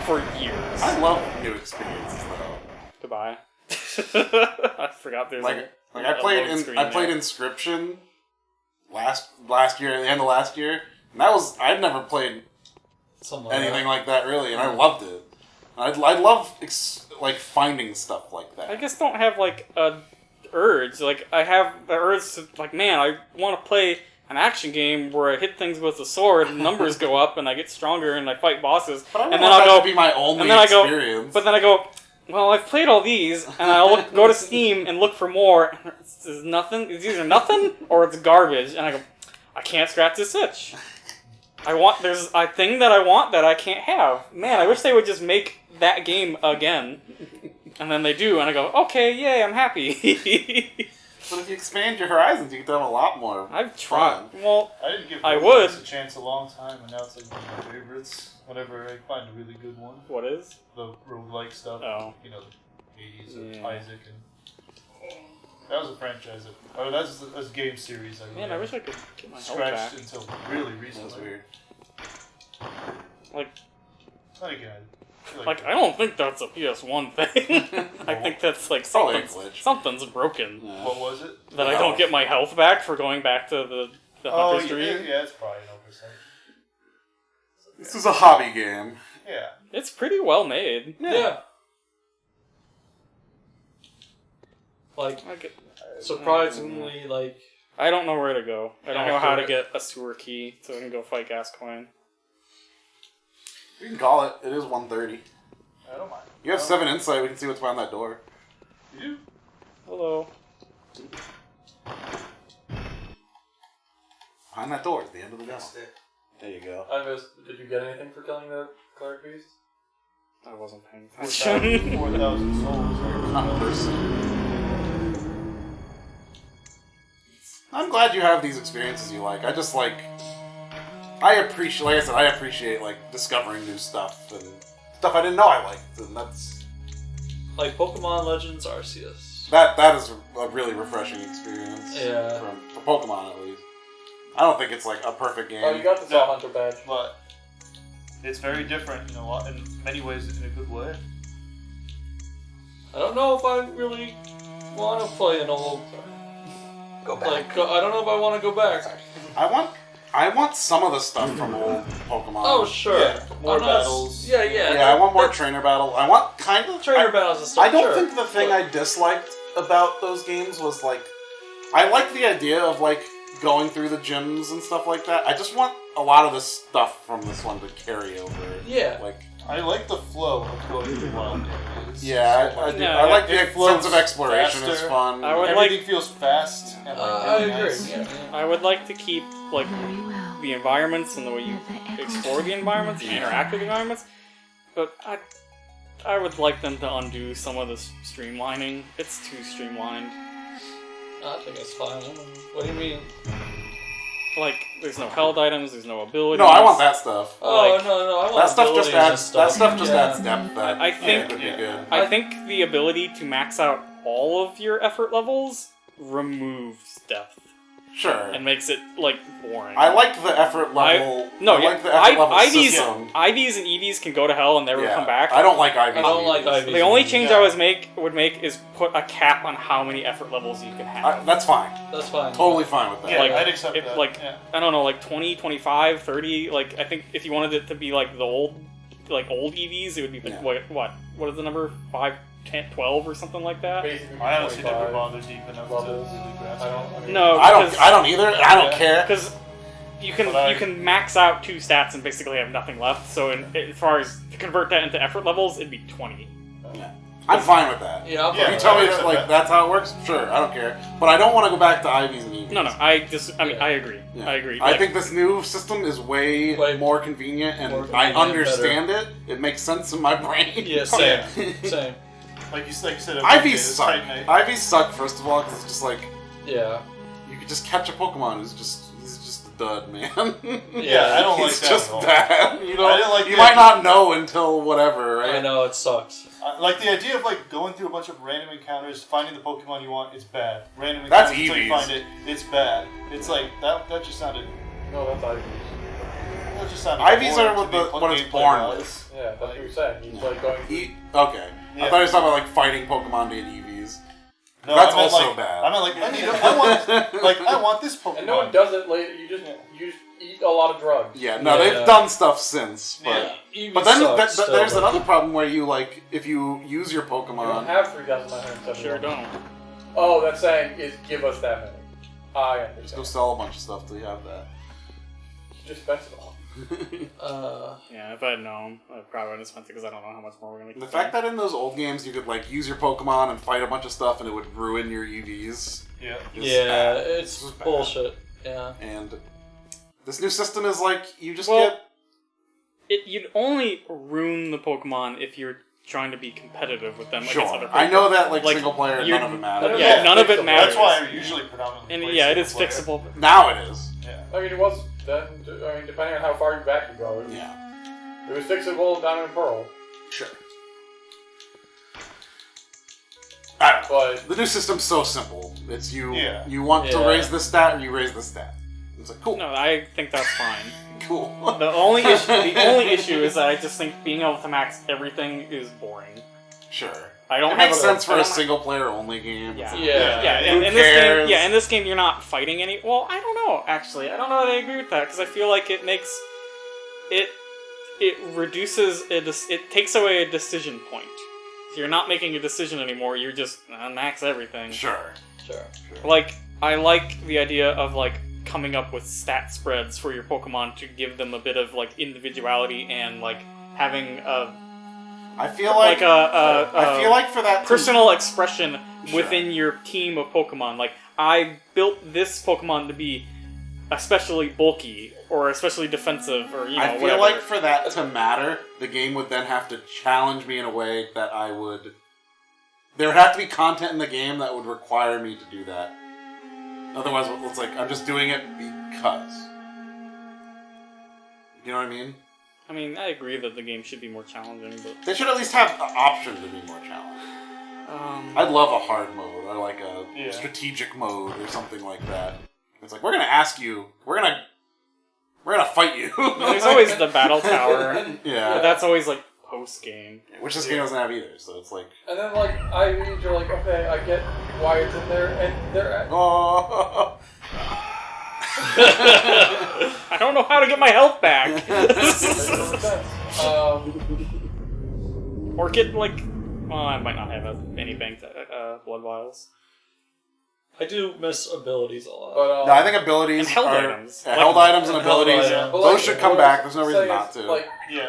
for years. I love new experiences though. Goodbye. I forgot there's Like I played Inscription last year, at the end of last year, and I'd never played anything like that really, and I loved it. I love like finding stuff like that. I guess don't have like a urge. Like, I have the urge to, like, man, I want to play an action game where I hit things with a sword, and numbers go up, and I get stronger, and I fight bosses. But I and don't then want I'll that go, to be my only and then experience. but then I go, well, I've played all these, and I'll go to Steam and look for more, and it's nothing. It's either nothing or it's garbage, and I go, I can't scratch this itch. There's a thing that I want that I can't have. Man, I wish they would just make that game again. And then they do, and I go, okay, yay, I'm happy. But if you expand your horizons, you can have a lot more. I've tried. Well, I didn't give I roguelikes would. a chance a long time, and now it's like one of my favorites. Whenever I find a really good one, What is? the roguelike stuff, Oh. you know, the 80s of Yeah. Isaac, and that was a franchise. That's a game series. Man, I wish I could get my health scratched back. until really That's recently. weird. Like, Then again, I feel I don't think that's a PS1 thing. I think that's like Probably a glitch. something's broken. Yeah. what was it? That I don't get my health back for going back to the Oh, Hunter's Dream. yeah, it's probably an oversight. This is a hobby game. Yeah. It's pretty well made. Yeah. Like, I get- surprisingly, like, I don't know where to go. I don't know how to Accurate. get a sewer key so I can go fight Gascoigne. We can call it. It is 1:30. I don't mind. You have 7 insight. We can see what's behind that door. You do? Hello. Behind that door at the end of the demo. That's it. There you go. I missed. Did you get anything for killing the cleric beast? I wasn't paying attention. 4,000 souls. I'm glad you have these experiences you like. I just like... I appreciate, like I said, I appreciate like discovering new stuff and stuff I didn't know I liked, and that's like Pokemon Legends Arceus. that is a really refreshing experience. Yeah. For Pokemon at least. I don't think it's like a perfect game. Oh, you got the Saw Hunter badge. But it's very different, in many ways, in a good way. I don't know if I really want to play an old. Go back. Like, I don't know if I want to go back. I want some of the stuff from old Pokemon. Oh, sure. Yeah, more I'm not- battles. Yeah. Yeah, I want more trainer battle. I want kind of trainer battles and stuff. I don't sure. think the thing I disliked about those games was like I like the idea of like going through the gyms and stuff like that. I just want a lot of the stuff from this one to carry over. Yeah. Like I like the flow of going through wild areas. yeah, So I much. do. Yeah, I like it the flows sense of exploration. It's faster. fun. I would Everything like- feels fast and I really agree. nice. Yeah. I would like to keep like Very well. the environments and the way you explore the environments and interact with the environments, but I would like them to undo some of this streamlining. It's too streamlined. I think it's fine. What do you mean? Like, there's no held items, there's no abilities. No, I want that stuff. Oh, Like, no, I want That stuff just abilities and adds. That stuff just Yeah. adds depth. That I think- would be good. I think the ability to max out all of your effort levels removes depth Sure. and makes it like boring. I like the effort level. No, I yeah, like the effort level IVs, system. IVs and EVs can go to hell and never Yeah. come back. I don't like IVs. I don't like IVs. The only change Yeah. I would make is put a cap on how many effort levels you can have. That's fine. That's fine. Totally fine with that. Yeah, Like, I'd accept if, that. like, yeah. I don't know, like 20, 25, 30. Like, I think if you wanted it to be like the old EVs, it would be like, Yeah. what is the number? 5, 10, 12 or something like that? Basically, I honestly never 25 bothered deep enough to levels. really grasp I it. don't. No, I don't either. I don't care. because you can But you can max out 2 stats and basically have nothing left. So as far as to convert that into effort levels, it'd be 20. I'm fine with that. Yeah, I'm Yeah. If fine. you tell me I that accept like that. that's how it works, sure, I don't care. But I don't want to go back to IVs and EVs. No, I agree. Yeah. I agree. I Like, think this new system is way Way more convenient, and more I convenient, understand it. It makes sense in my brain. Yeah, same. Same. Like you said, IVs suck. Tight night. IVs suck, first of all, because it's just like Yeah. you could just catch a Pokemon who's just a dud, man. Yeah, I don't like He's that just at all. bad. You know, I didn't like you the might idea- not know until whatever, right? I know, it sucks. Like the idea of like going through a bunch of random encounters, finding the Pokemon you want, it's bad. Random That's encounters until you Eevees. find it, it's bad. It's like that just sounded. No, that's IVs. That just sounded. IVs boring are to what me, what it's gameplay born wise. with. Yeah, that's what you're saying. He's like going. Okay. I Yeah. thought you were talking about like fighting Pokemon to get EVs. No, That's I meant, also like, bad. I meant like I want this Pokemon. And no one does it later. You just eat a lot of drugs. Yeah, no, Yeah. they've done stuff since, but Yeah. Eevee but then sucks still, there's but- another problem where you like if you use your You don't Pokemon. have 3,970. sure don't. Oh, that's saying is give us that many. I understand. Just go sell a bunch of stuff till you have that. Just spend it all. Yeah, if I had known, I probably wouldn't have spent it because I don't know how much more we're gonna. The fact that in those old games you could like use your Pokemon and fight a bunch of stuff and it would ruin your EVs. Yeah. Yeah, bad. it's Just bad. bullshit. Yeah. And this new system is like you just Well, get. You'd only ruin the Pokemon if you're trying to be competitive with them against other Sure, people. I know that like Like, single player, you're- none of it matters. Yeah, none of it That's matters. why I usually predominantly And play yeah, it is single player. fixable. Now it is. Yeah. I mean, it was then. I mean, depending on how far back you go, Yeah. it was fixable down in Pearl. Sure. I don't know. But The new system's so simple. It's you. Yeah. You want to Yeah. raise this stat, or you raise this stat. It's like cool, No, I think that's fine. cool. The only issue is that I just think being able to max everything is boring. Sure. I don't It have makes a- sense for I a don't have- single player only game. Yeah. It's Yeah. Yeah, Who in this game, cares? in this game, you're not fighting any. Well, I don't know. Actually, I don't know that I agree with that because I feel like it makes it reduces it takes away a decision point. So you're not making a decision anymore. You're just max everything. Sure. Sure. Like I like the idea of like coming up with stat spreads for your Pokemon to give them a bit of like individuality and like having a I feel like, I feel like for that to- personal expression Sure. within your team of Pokemon. Like, I built this Pokemon to be especially bulky or especially defensive or, I feel whatever. like for that to matter, the game would then have to challenge me in a way that I would. There would have to be content in the game that would require me to do that. Otherwise, it's like I'm just doing it because. You know what I mean? I mean, I agree that the game should be more challenging, but... They should at least have the option to be more challenging. I'd love a hard mode or like a strategic mode or something like that. It's like we're gonna ask you, we're gonna fight you. There's always the battle tower. Yeah. But that's always like post game. Which this game doesn't have either, so it's like. and then like IVs, you're like, okay, I get why it's in there, and they're Oh. I don't know how to get my health back. Or get like, well, I might not have any banked blood vials. I do miss abilities a lot. But No, I think abilities And held are items. held items and abilities. items. But, Those like, should come what back. I'm There's no reason saying not is, to. Like, Yeah.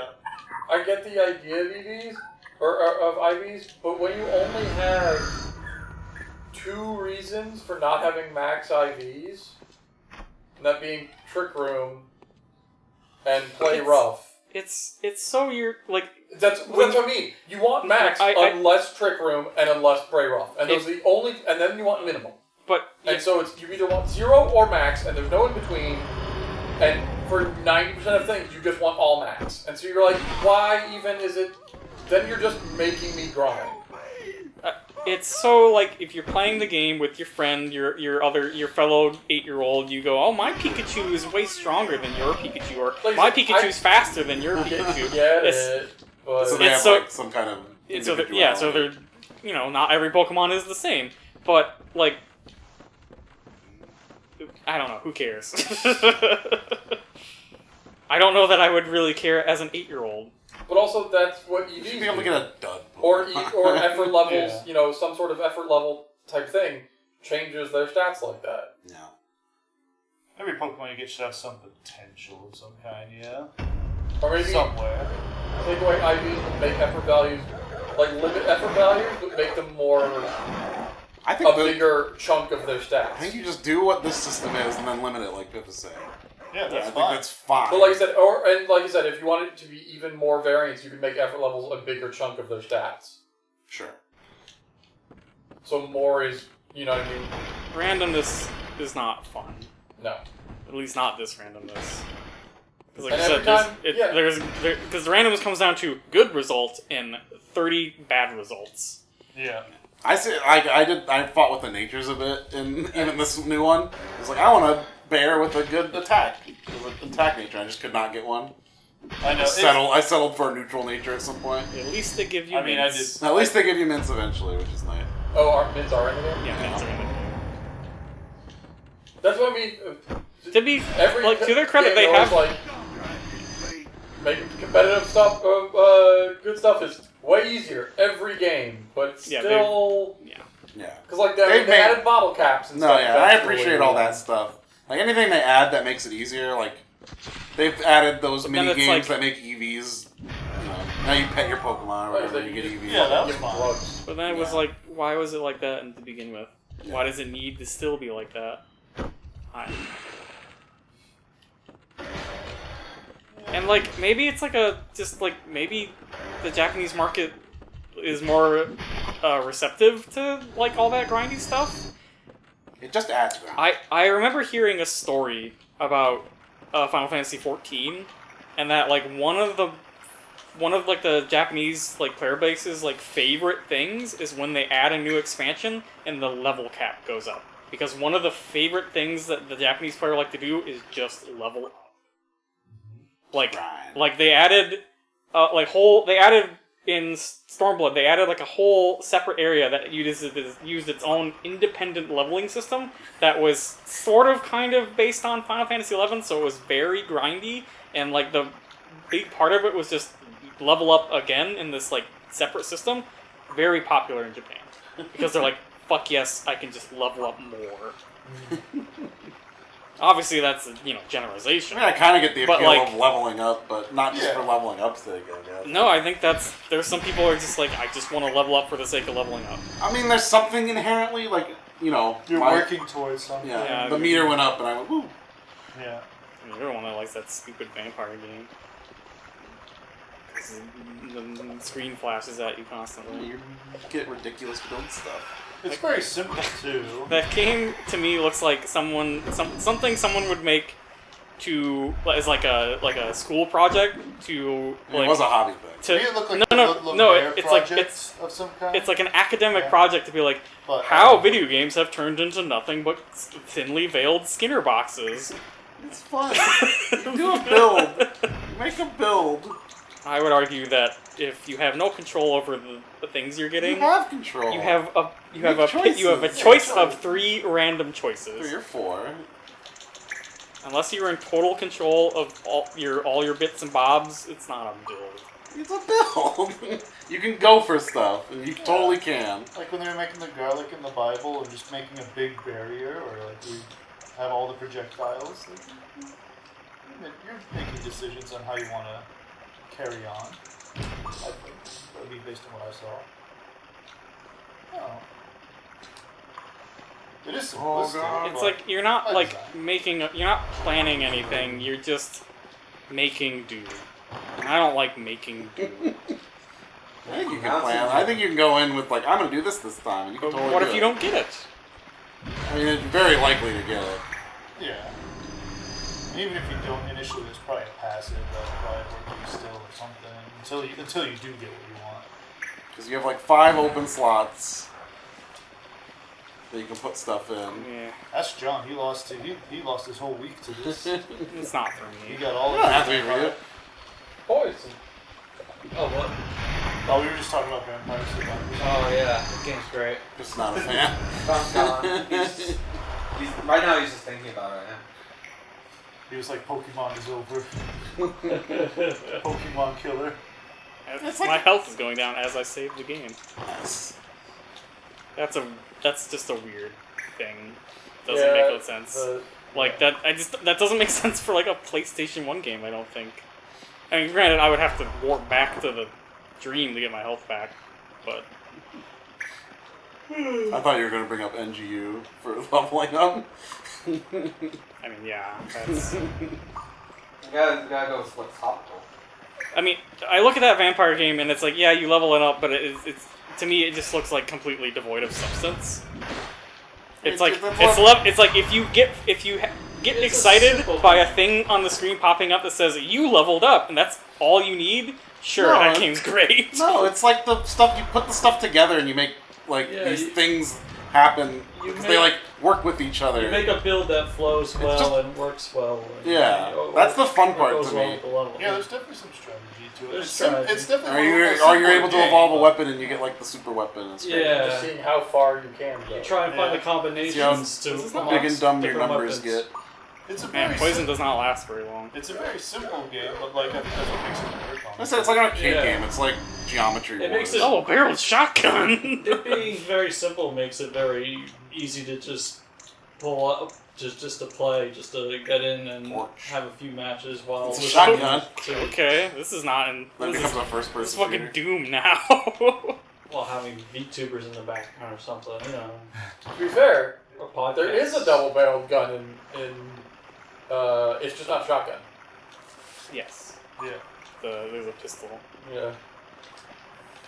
I get the idea of EVs or of IVs, but when you only have 2 reasons for not having max IVs, and that being Trick Room and Play Rough. It's so you're like That's what I mean. You want max unless Trick Room and unless Play Rough, and those are the only. And then you want minimum. but And so it's you either want 0 or max, and there's no in between. And for 90% of things, you just want all max. And so you're like, why even is it? Then you're just making me grind. it's so like if you're playing the game with your friend, your fellow 8-year-old, you go, oh, my Pikachu is way stronger than your Pikachu, or Like, my Pikachu's faster than your Pikachu. Get It's- it? But So they It's have so- like some kind of. So they're, not every Pokemon is the same, but like, I don't know, who cares? I don't know that I would really care as an 8-year-old. But also, that's what You EVs should be able to do. get a dud. Or effort levels, Yeah. some sort of effort level type thing changes their stats like that. Yeah. Every Pokemon you get should have some potential of some kind, yeah? Or maybe Somewhere. take away IVs but make effort values, like limit effort values, but make them more I think a bigger chunk of their stats. I think you just do what this system is and then limit it, like Pip is saying. Yeah, I that's think fine. that's fine. But like I said, if you wanted it to be even more variance, you could make effort levels a bigger chunk of their stats. Sure. So more is, you know what I mean? Randomness is not fun. No. At least not this randomness. Because like And I said, every time- yeah. because the randomness comes down to good result and 30 bad results. Yeah. I fought with the natures a bit in even this new one. It's like I want a bear with a good attack. With an attack nature. I just could not get one. I know. I settled for a neutral nature at some point. At least they give you I mean, I mints. did. At least they give you mints eventually, which is nice. Oh, our mids are in the game? Yeah, mints are in the game. That's what I mean. To be Every like to their credit, game they always, have like making competitive stuff. Good stuff is way easier every game, but Yeah, still, yeah. Yeah. Because like They've they made- added bottle caps and No, stuff. yeah, I eventually. appreciate all that stuff. Like anything they add that makes it easier, like they've added those But then mini it's games like- that make EVs. You know, now you pet your Pokemon or whatever, you get EVs. Yeah, that was Give fun. drugs. But then it was Yeah. like, why was it like that to begin with? Why does it need to still be like that? And like maybe it's like maybe the Japanese market is more receptive to like all that grindy stuff. It just adds ground. I remember hearing a story about Final Fantasy XIV, and that like one of the Japanese like player base's like favorite things is when they add a new expansion and the level cap goes up, because one of the favorite things that the Japanese player like to do is just level up. Like they added in Stormblood, they added like a whole separate area that used its own independent leveling system that was sort of kind of based on Final Fantasy XI, so it was very grindy, and like the big part of it was just level up again in this like separate system. Very popular in Japan because they're like, fuck yes, I can just level up more. Obviously, that's a generalization. I mean, I kind of get the But, appeal like- of leveling up, but not just for leveling up's sake, I guess. No, I think there's some people who are just like, I just want to level up for the sake of leveling up. I mean, there's something inherently, like, You're working towards something. Yeah, the meter went up and I went, woo. Yeah. I mean, you're the one that likes that stupid vampire game. 'Cause the screen flashes at you constantly. You get ridiculous build stuff. It's very simple too. That game to me looks like something someone would make to as like a school project to like. It was a hobby thing. To, Maybe it looked like no, bear it's like projects of some kind. it's like an academic Yeah. project to be like But, how video games have turned into nothing but thinly veiled Skinner boxes. It's fun. Do a build. Make a build. I would argue that if you have no control over the things you're getting, You have control. you have a Make choice of 3 random choices. 3 or 4. Unless you're in total control of all your bits and bobs, it's not a build. It's a build. You can go for stuff, and you totally can. Like when they were making the garlic in the Bible and just making a big barrier, or like we have all the projectiles. Like, you're making decisions on how you want to carry on. I think that would be based on what I saw. Oh. It is simplistic. God. It's like you're not I like design. you're not planning anything. You're just making do. And I don't like making do. I think you can plan. I think you can go in with like, I'm gonna do this time, and you can But totally what do if it. you don't get it? I mean, it's very likely to get it. Yeah. And even if you don't initially, there's probably a passive that'll probably work you still or something until you do get what you want. Because you have like 5 open slots that you can put stuff in. Yeah, That's John. He lost his whole week to this. it's not for He me. got all It of doesn't have to be for you. Poison. Oh, what? Oh, we were just talking about Vampire Survivors. Oh yeah, the game's great. Just not a fan. Tom's gone. Right now he's just thinking about it right now. He was like, Pokemon is over. Pokemon killer. My health is going down as I save the game. Yes. That's just a weird thing. Doesn't make no sense. That doesn't make sense for like a PlayStation 1 game, I don't think. I mean, granted, I would have to warp back to the dream to get my health back, but I thought you were going to bring up NGU for leveling up. I mean, yeah, that's. You gotta go with what's topical. I mean, I look at that vampire game and it's like, yeah, you level it up, but it's to me it just looks like completely devoid of substance. It's like it's like if you get It's a excited simple by a thing on the screen popping up that says you leveled up and that's all you need. Sure, No, that game's great. No, it's like the stuff, you put the stuff together and you make like these things happen because they like work with each other. You make a build that flows well just- and works well. And, Yeah, that's the fun part goes to well me. with the level. Yeah, there's definitely some strategy to it. There's It's strategy. definitely Are you simpler able to game, evolve a but- weapon and you get like the super weapon? It's great. Yeah. Just seeing how far you can go. You try and find the See how combinations to big and dumb your numbers get. It's a Man, very poison does not last very long. It's a very simple game, but like I think that's what makes it work. I said it's like an arcade Yeah. game. It's like Geometry It makes Wars. it- Oh, barrel shotgun! It being very simple makes it very easy to just pull up, just to play, just to get in and Torch. have a few matches while It's a listening shotgun. to- Okay, this is not in. Then it This becomes is, a first this is person fucking shooter. Doom now. while having VTubers in the background or something, you know. To be fair, Or podcasts. there is a double-barreled gun in it's just not shotgun. Yes. Yeah. There's a pistol. Yeah.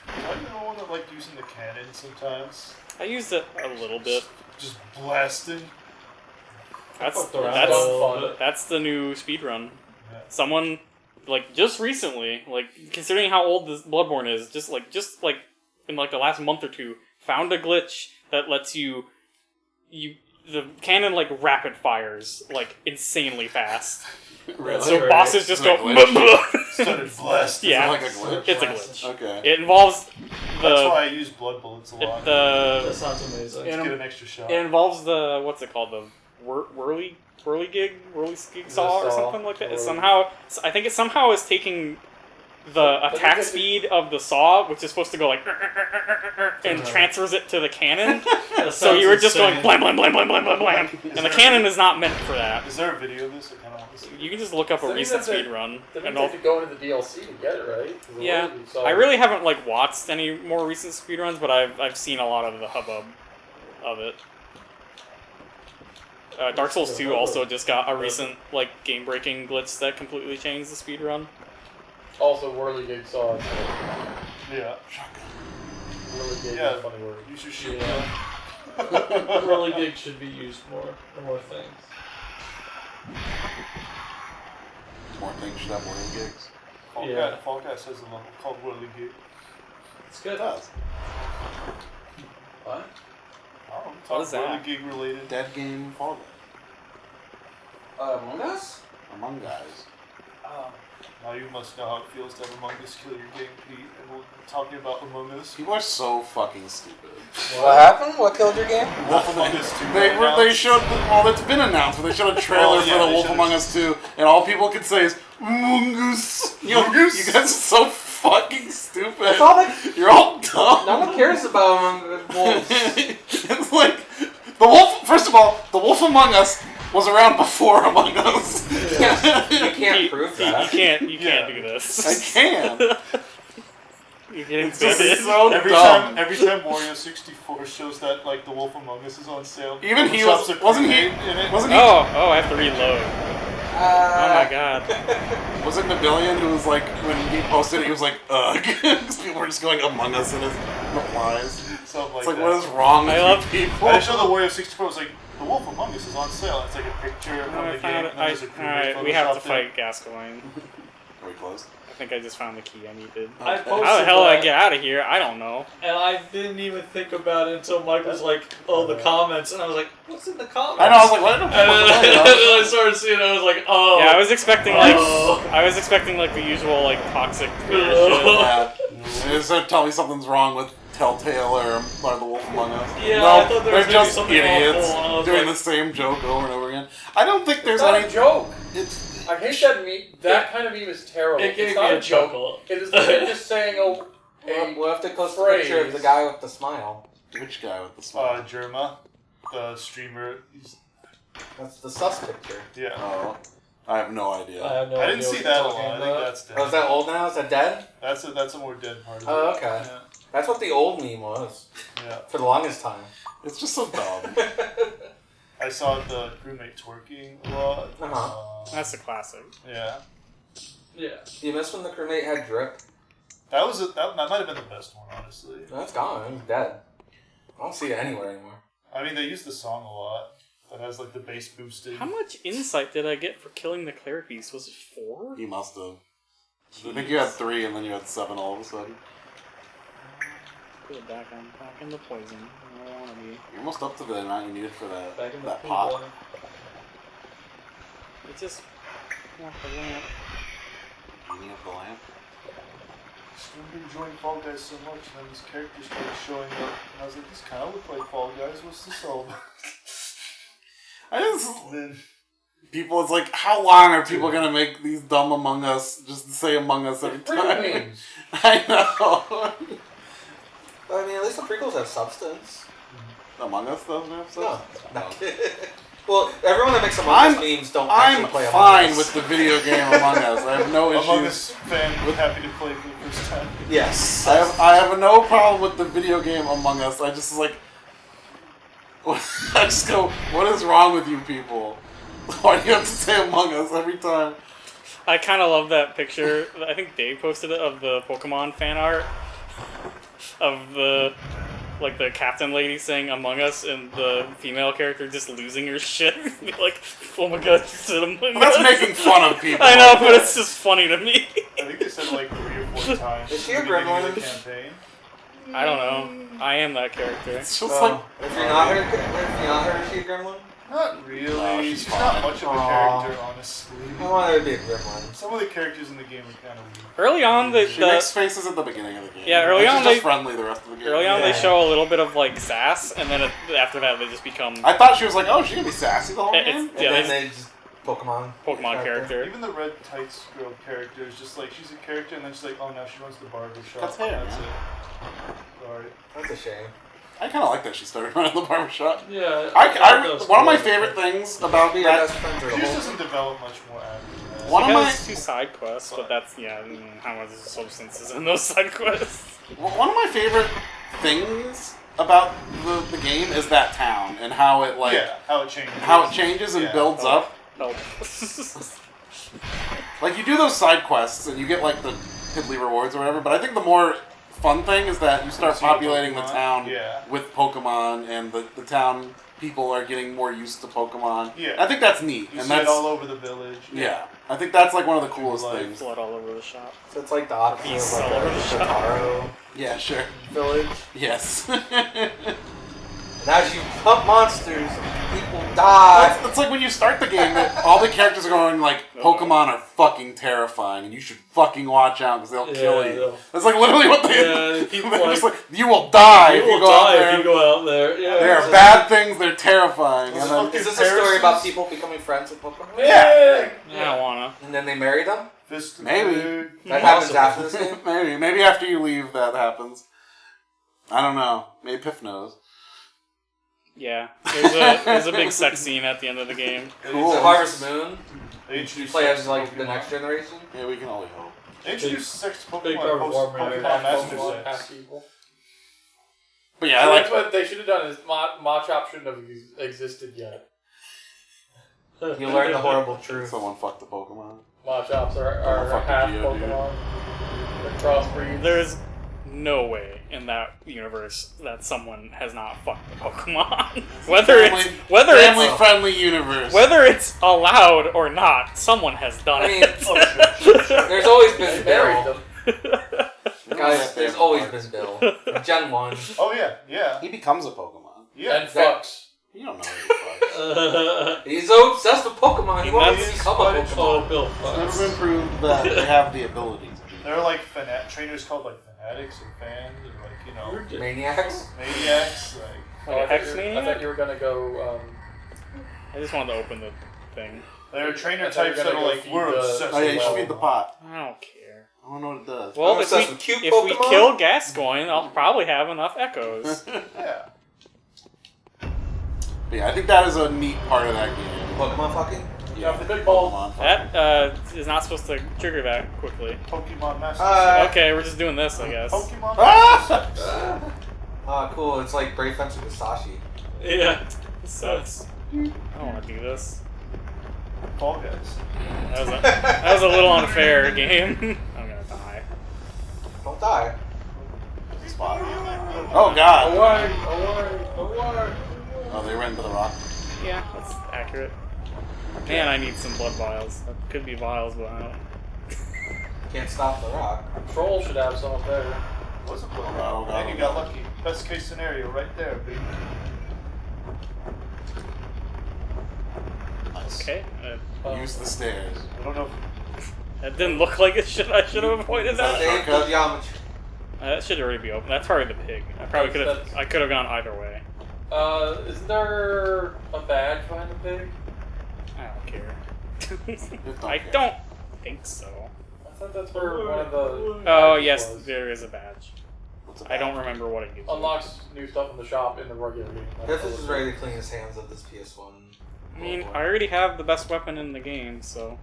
I don't know that like using the cannon sometimes. I used it a little bit. Just blasting. That's fucked around that's a little bit. that's the new speedrun. Yeah. Someone like just recently, like considering how old this Bloodborne is, just like in like the last month or two, found a glitch that lets you the cannon like rapid fires like insanely fast. Really? So Right. bosses just Is it go. a glitch? Started blasting. Yeah. Is it like a glitch? It's a glitch. Okay. It involves That's the why I use blood bullets a lot. That sounds amazing. Let's and- get an extra shot. it involves the what's it called, the whirly gig saw or saw. something like that. It Whirly. somehow I think it somehow is taking the attack it's- speed of the saw, which is supposed to go like and transfers it to the cannon. That So you were sounds just going insane. blam blam blam blam blam blam blam, and the cannon is not meant for that. Is there a video of this? I kind of want to see. You can just look up a So recent you have to- speed run. Then And you all, have to go into the DLC to get it, right? 'Cause the yeah, Lord, so- I really haven't like watched any more recent speedruns, but I've seen a lot of the hubbub of it. Dark Souls 2 also just got a recent like game-breaking glitch that completely changed the speedrun. Also, whirly gig saw. Yeah. Whirly gig Yeah. is a funny word. Use your shit. Yeah. Whirly gig should be used more for more things. More things should have whirly gigs. Fall Guy says a level called Whirly Gig. It's good. It does. What? Oh, What is that? Whirly Gig related. Dead game Fall Guy. Among Us? Among Guys. Now you must know how it feels to have Among Us kill your game, Pete. And we're talking about Among Us. People are so fucking stupid. What happened? What killed your game? Wolf Among Us 2. They showed, well, it's been announced, but they showed a trailer Well, yeah, for the they Wolf showed Among it. Us 2, and all people could say is, Among Us. You guys are so fucking stupid. That's all they- You're all dumb. No one cares about Among Wolves. It's like, the Wolf, first of all, the Wolf Among Us was around before Among Us. You can't prove that. You can't do I this. can. You can't It's just do it. so Every dumb. time Wario 64 shows that like the Wolf Among Us is on sale. Even the he shops was, are wasn't he, in it. wasn't he, Oh, I have to reload. Oh my god. was it Nabillion who was like, when he posted it, he was like, ugh, because people were just going Among Us in his replies. Something like It's like, that. what is wrong with I you love people? I showed the Wario 64. It was like the Wolf Among Us is on sale. It's like a picture from I the found game. it. And then there's a Alright, we have to fight Gascoigne. Are we close? I think I just found the key I needed. I Okay. posted How the hell did I that, get out of here? I don't know. and I didn't even think about it until Mike was like, "Oh, the comments," and I was like, "What's in the comments?" I know, I was like, what? And then I started seeing it. I was like, "Oh." Yeah, I was expecting like Oh. the usual like toxic Twitter shit. Yeah. And it's gonna tell me something's wrong with Telltale or the Wolf Among Us. Yeah, no, I thought there they're was gonna be just something idiots awful, and I was doing like- the same joke over and over again. I don't think there's It's not any a joke. It's I hate that meme. That kind of meme is terrible. It gave it's me not a chuckle. It is they're just saying We'll have to post a phrase. picture of the guy with the smile. which guy with the smile? Jerma, the streamer. That's the sus picture. Yeah. Oh, I have no idea. I have no I idea didn't see what that you're one. talking I think about. that's dead. Oh, is that old now? Is that dead? That's a more dead part of it. Oh, okay. Yeah. That's what the old meme was Yeah. for the longest time. It's just so dumb. I saw the crewmate twerking a lot. Uh-huh. That's a classic. Yeah. Yeah. You miss when the crewmate had drip? That might have been the best one, honestly. That's gone. It's dead. I don't see it anywhere anymore. I mean, they use the song a lot. That has like the bass boosted. How much insight did I get for killing the cleric beast? Was it 4? You must have. I think you had 3 and then you had 7 all of a sudden. Put it back in the poison. I don't want to be. You're almost up to the amount you needed for that, Back in the that pool pot. water. It just. Not the lamp. Meaning of the lamp. I'm enjoying Fall Guys so much, and then these characters started showing up, and I was like, "This kind of look like Fall Guys. What's this all about?" I just. And then People, it's like, how long are people gonna make these dumb Among Us just to say Among Us every time? Memes. I know. I mean, at least the prequels have substance. Among Us doesn't have No. substance? No. Well, everyone that makes Among Us memes don't actually I'm play Among fine Us. with the video game Among Us. I have no issues. Among Us fan happy to play for the first time. Yes. I have no problem with the video game Among Us. I just like, I just go, what is wrong with you people? Why do you have to say Among Us every time? I kind of love that picture. I think Dave posted it of the Pokemon fan art of the captain lady saying Among Us and the female character just losing her shit. Like, oh my god, she said Among Us. That's making fun of people. I know, but it's just funny to me. I think they said like 3 or 4 times. Is she a at the beginning gremlin? of the campaign. I don't know. I am that character. It's just Well, if you're not her, is she a gremlin? Not really. No, she's she's fine. not much of a Aw. character, honestly. I want her to be a gremlin. Some of the characters in the game are kind of weird. Early on, she makes faces at the beginning of the game. Yeah, early She's on just they- friendly the rest of the game. early on they Yeah. show a little bit of like sass, and then after that they just become I thought she was like, oh, she's gonna be sassy the whole It's- game. And Yeah, then they they just Pokemon character. Even the red tights girl character is just like, she's a character and then she's like, oh, now she runs the barber shop. That's hair, That's man. it. Sorry. That's a shame. I kind of like that she started running the barbershop. Yeah. One of my favorite things about Be that. best friends or She the just whole. doesn't develop much more after that. One She of my has 2 side quests, but that's how much substance is in those side quests. one of my favorite things about the game is that town and how it how it changes. and Yeah. builds up. Help. Like you do those side quests and you get like the piddly rewards or whatever. But I think the more fun thing is that you start See the populating the Pokemon? town Yeah. with Pokemon, and the town people are getting more used to Pokemon. Yeah. I think that's neat, You and see that's it all over the village. yeah. I think that's like one of the coolest Life. things. Blood all over the shop. So it's like the opposite Beasts of like all over the the shop. Taro Yeah, sure. village. Yes. And as you hunt monsters, people die. It's like when you start the game, that all the characters are going like, Pokemon are fucking terrifying, and you should fucking watch out because they'll kill you. Yeah. That's like literally what they. Yeah, people they're just like- like, you will die You if you will go out die there. if you go out there. Yeah. There are bad things. They're terrifying. And then, Is this a story about people becoming friends with Pokemon? yeah, I don't wanna. And then they marry them? Fist of Maybe. food. That happens after this game? maybe after you leave, that happens. I don't know. Maybe Piff knows. Yeah, there's a big sex scene at the end of the game. Cool. So Harvest Moon, They you introduced play sex as to like the Pokemon. next generation? Yeah, we can only hope. They introduced sex to Big Pokemon part of post War Marriage. Pokemon Master Pokemon Sex. half people. But yeah, I like. That's what they should have done. Is Machop shouldn't have existed yet. You learn the horrible truth. Someone fucked the Pokemon. Machops Oh, are fuck half you, dude. Pokemon. They're crossbreeds. There's no way in that universe that someone has not fucked the Pokemon. Family-friendly universe. Whether it's allowed or not, someone has done I mean, it. there's always been They married Bill. them. Guys, there's always been Bill. Gen 1. Oh yeah, yeah, He becomes a Pokemon. yeah. And fucks. You don't know who he fucks. He's so obsessed with Pokemon, he wants to That's become a funny. Pokemon. Oh, Bill. It's never been proved that they have the ability to do There are like trainers called like fanatics or fans or like Maniacs? maniacs. Like Oh, I Hex thought Maniac? you were gonna go. I just wanted to open the thing. there are trainer I thought you types were that gonna are go like feed we're the- obsessed. Oh yeah, you with should Pokemon. feed the pot. I don't care. I don't know what it does. Well, I'm if obsessed we, with cute if we Pokemon. kill Gascoigne, I'll probably have enough echoes. Yeah. But yeah, I think that is a neat part of that game. Pokemon fucking? Yeah, the big ball. Pokemon fucking. That is not supposed to trigger that quickly. Pokemon Master. Okay, we're just doing this, I guess. Pokemon Ah! Master. Sex. Ah, cool. It's like Brave Fencer with Sashi. Yeah. This sucks. I don't want to do this. Fall Guys. That was a little unfair game. I'm gonna die. Don't die. Spot. Oh god. Away. Oh, they ran into the rock. Yeah, that's accurate. Man, I need some blood vials. That could be vials, but I don't. Can't stop the rock. Troll should have some up there. Wasn't Oh Pokemon. god, oh god. And you got lucky. Best case scenario right there, baby. Nice. Okay. Use the stairs. I don't know. That didn't look like it should. I should have avoided that. Save the geometry. That should already be open. That's probably the pig. I probably could have. I could have gone either way. Isn't there a badge behind the pig? I don't care. Just I care. don't think so. I thought that's where one of the. Oh, badges yes, was. there is a badge. What's a I don't badge? remember what it gives you. Unlocks new stuff in the shop in the regular game. If this is ready to clean his hands of this PS1. I mean, I already have the best weapon in the game, so...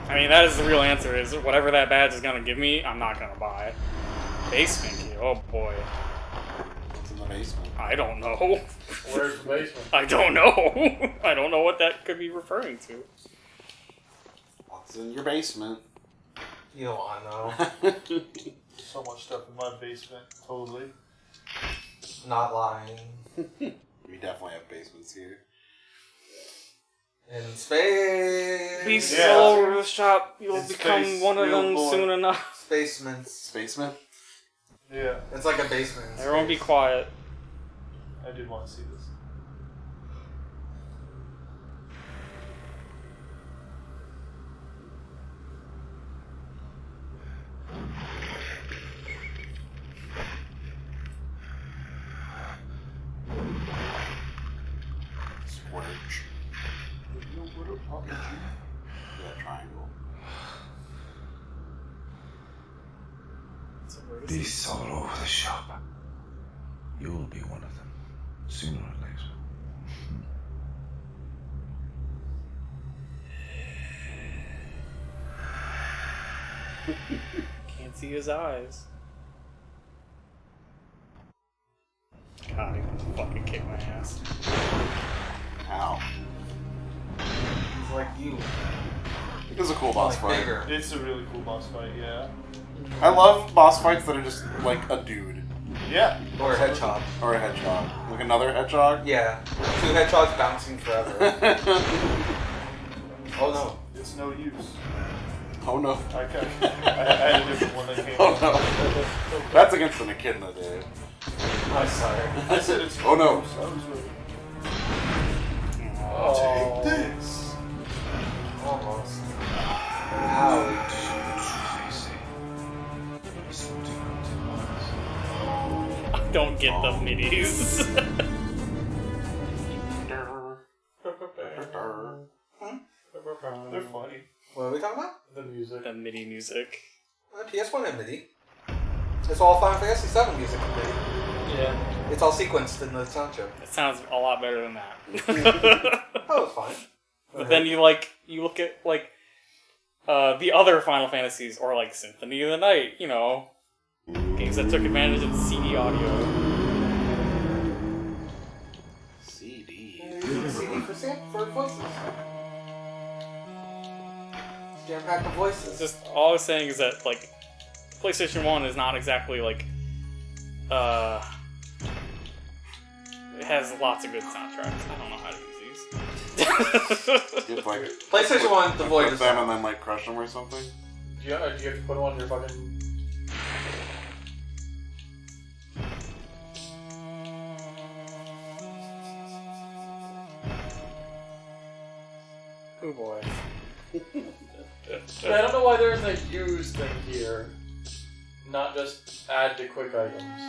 I mean, that is the real answer, is whatever that badge is gonna give me, I'm not gonna buy. Basement key, oh boy. What's in the basement? I don't know. Where's the basement? I don't know. I don't know what that could be referring to. What's in your basement? You don't want to know. So much stuff in my basement. Totally. Not lying. We definitely have basements here. In space. Please Yeah. all over the shop. You'll In become space, one of real them boy. soon enough. Basements. Basement? Yeah, It's like a basement. in Everyone be space. quiet. I did want to see this. Squirge. Yeah, triangle. Beasts all over the shop. You'll be one of them, sooner or later. Can't see his eyes. God, he can fucking kick my ass. Ow. He's like you. It is a cool boss Like fight. bigger. It's a really cool boss fight, yeah. I love boss fights that are just like a dude. Yeah. Or a hedgehog. Or a hedgehog. Like another hedgehog. Yeah. Two hedgehogs bouncing forever. Oh no. It's no use. Oh no. I had a different one that came Oh out. no. That's against an echidna, dude. I'm sorry. I said it's Oh, no. use. I was ready. Oh. Take this. Almost. Ouch. I don't get the middies. They're funny. What are we talking about? The music. The MIDI music. PS1 and MIDI. It's all Final Fantasy VII music in MIDI. Yeah. It's all sequenced in the soundtrack. It sounds a lot better than that. Oh, it's fine. But then you look at the other Final Fantasies, or like Symphony of the Night, you know, games that took advantage of the CD audio. CD. CD for voices. Jam pack the voices. Just all I was saying is that like PlayStation 1 is not exactly like it has lots of good soundtracks. I don't know how to use these. You'd like PlayStation 1, the void put is them and then like crush them or something. Do you have to put them on your fucking. Oh boy. I don't know why there's a use thing here. Not just add to quick items.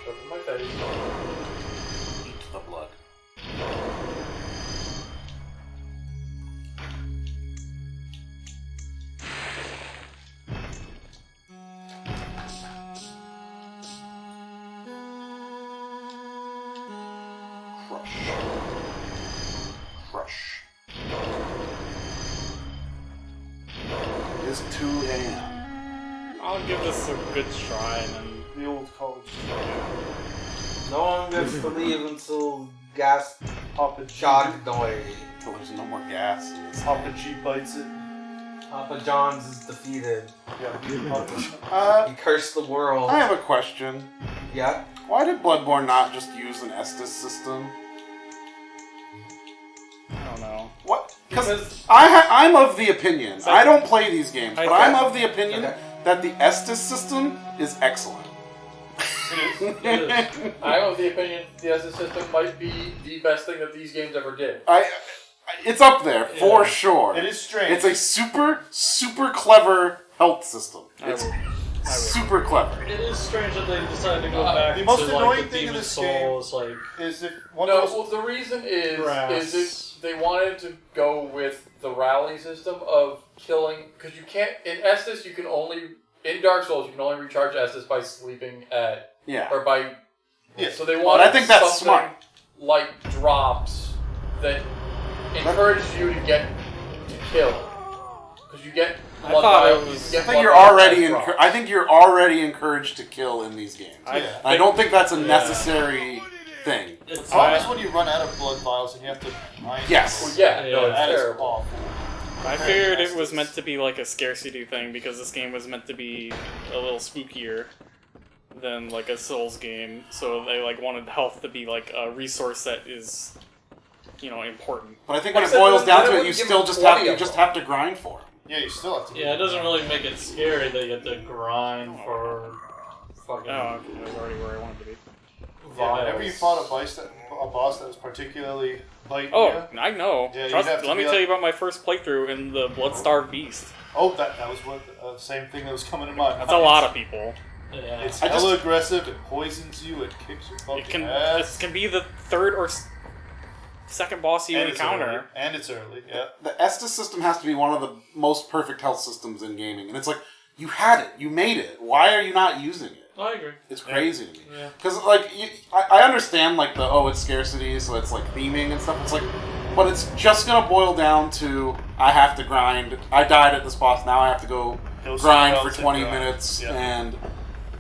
Shove in my face. Eat the blood. Crush. It is 2 a.m. I'll give this a good try and then The old college. No one gets to leave until gas Papa G. shock noise. Until there's no more gas in this. Papa G bites it. Papa John's is defeated. Yeah. Papa. He cursed the world. I have a question. Yeah? Why did Bloodborne not just use an Estus system? I don't know. What? Because I'm of the opinion. So I I don't play these games, but Okay. I'm of the opinion Okay. that the Estus system is excellent. It is. I'm of the opinion the SS system might be the best thing that these games ever did. It's up there for sure. It is strange. It's a super clever health system. It's I would. super clever. It is strange that they decided to go back the most to annoying like the thing in Demon this Souls, like is if one No, of those well, the reason is Grass. they wanted to go with the rally system of killing, because you can't, in Estus, you can only, in Dark Souls, you can only recharge Estus by sleeping at, Yeah. or by, Yeah. so they But wanted I think that's something smart. like drops that encourage you to get to kill. Because you get I blood thought it vials, was- you I get think you're blood vials already as drops. I think you're already encouraged to kill in these games. I don't think that's a Yeah. necessary thing. The problem is when you run out of blood vials and you have to mine Yes. them. Well, yeah, no, Yeah, it's That is terrible. awful. I figured it was meant to be like a scarcity thing because this game was meant to be a little spookier than like a Souls game. So they like wanted health to be like a resource that is, important. But I think Like when I it said, boils then down it to it, wouldn't you give still them just 20 of them. have to grind for them. Yeah, you still have to. yeah, it doesn't really make it scary that you have to grind for fucking Oh, okay, that was already where I wanted to be. Yeah, whenever you vials. fought a boss that was particularly biting Oh, you. I know. Yeah, you'd Trust, have to let me be tell like- you about my first playthrough in the Bloodstarved Beast. Oh, that was what same thing that was coming to mind. That's a lot of people. Yeah. It's I just- hella aggressive. It poisons you. It kicks your fucking ass. It can be the third or second boss you And it's encounter. early. And it's early. Yeah. The Estus system has to be one of the most perfect health systems in gaming, and it's like you had it, you made it. Why are you not using it? I agree. It's crazy to me. Yeah. Because I understand like it's scarcity, so it's like theming and stuff. It's like, but it's just gonna boil down to I have to grind. I died at this boss. Now I have to go Go grind somewhere for else and 20 grind. minutes, Yeah. and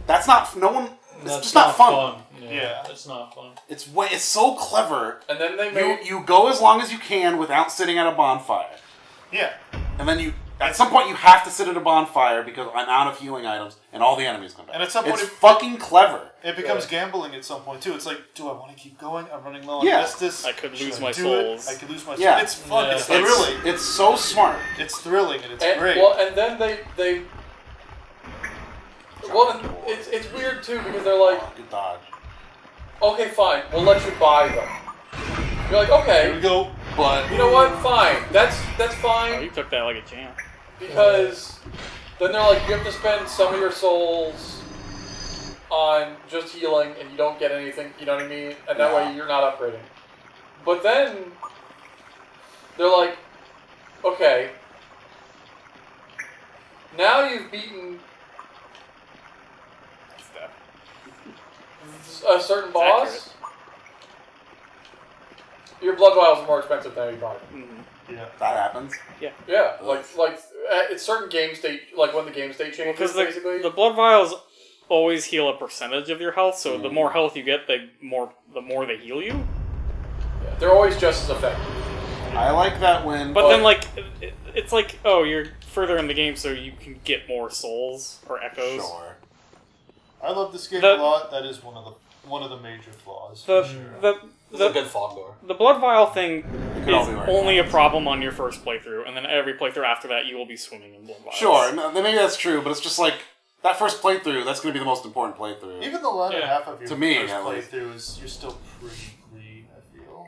that's not no one. It's That's just not fun. Yeah. It's not fun. It's so clever. And then they made... You go as long as you can without sitting at a bonfire, Yeah. and then at some point you have to sit at a bonfire because I'm out of healing items, and all the enemies come back. And at some point it's fucking clever. It becomes gambling at some point too. It's like, do I want to keep going? I'm running low on Yeah. Estus. I could Should lose I my do souls. it? I could lose my Yeah. souls. It's fun. Yeah. It's thrilling. It's so smart. It's thrilling and it's And, great. well, and then they well, it's weird too because they're like, Oh, good dodge. okay, fine, we'll let you buy them. You're like, Here we okay, go. But you know what? Fine, that's Oh, fine you took that like a champ. because then they're like, you have to spend some of your souls on just healing and you don't get anything. You know what I mean? And that way you're not upgrading. But then they're like, okay, now you've beaten a certain boss. accurate. Your blood vials are more expensive than you buy them. Yeah. that happens. Yeah, like it's certain game state, like when the game state changes, Because basically. the blood vials always heal a percentage of your health, so the more health you get, the more they heal you. Yeah, they're always just as effective. I like that when. But then, like, it's like, oh, you're further in the game, so you can get more souls or echoes. Sure. I love this game The- a lot. That is one of the major flaws. The for sure. It's a good fog door. the blood vial thing could all is be right. only a problem on your first playthrough, and then every playthrough after that, you will be swimming in blood vials. Sure, no, maybe that's true, but it's just like that first playthrough. That's going to be the most important playthrough. Even the latter Yeah. half of your To me, first at least. playthrough is you're still pretty clean. I feel.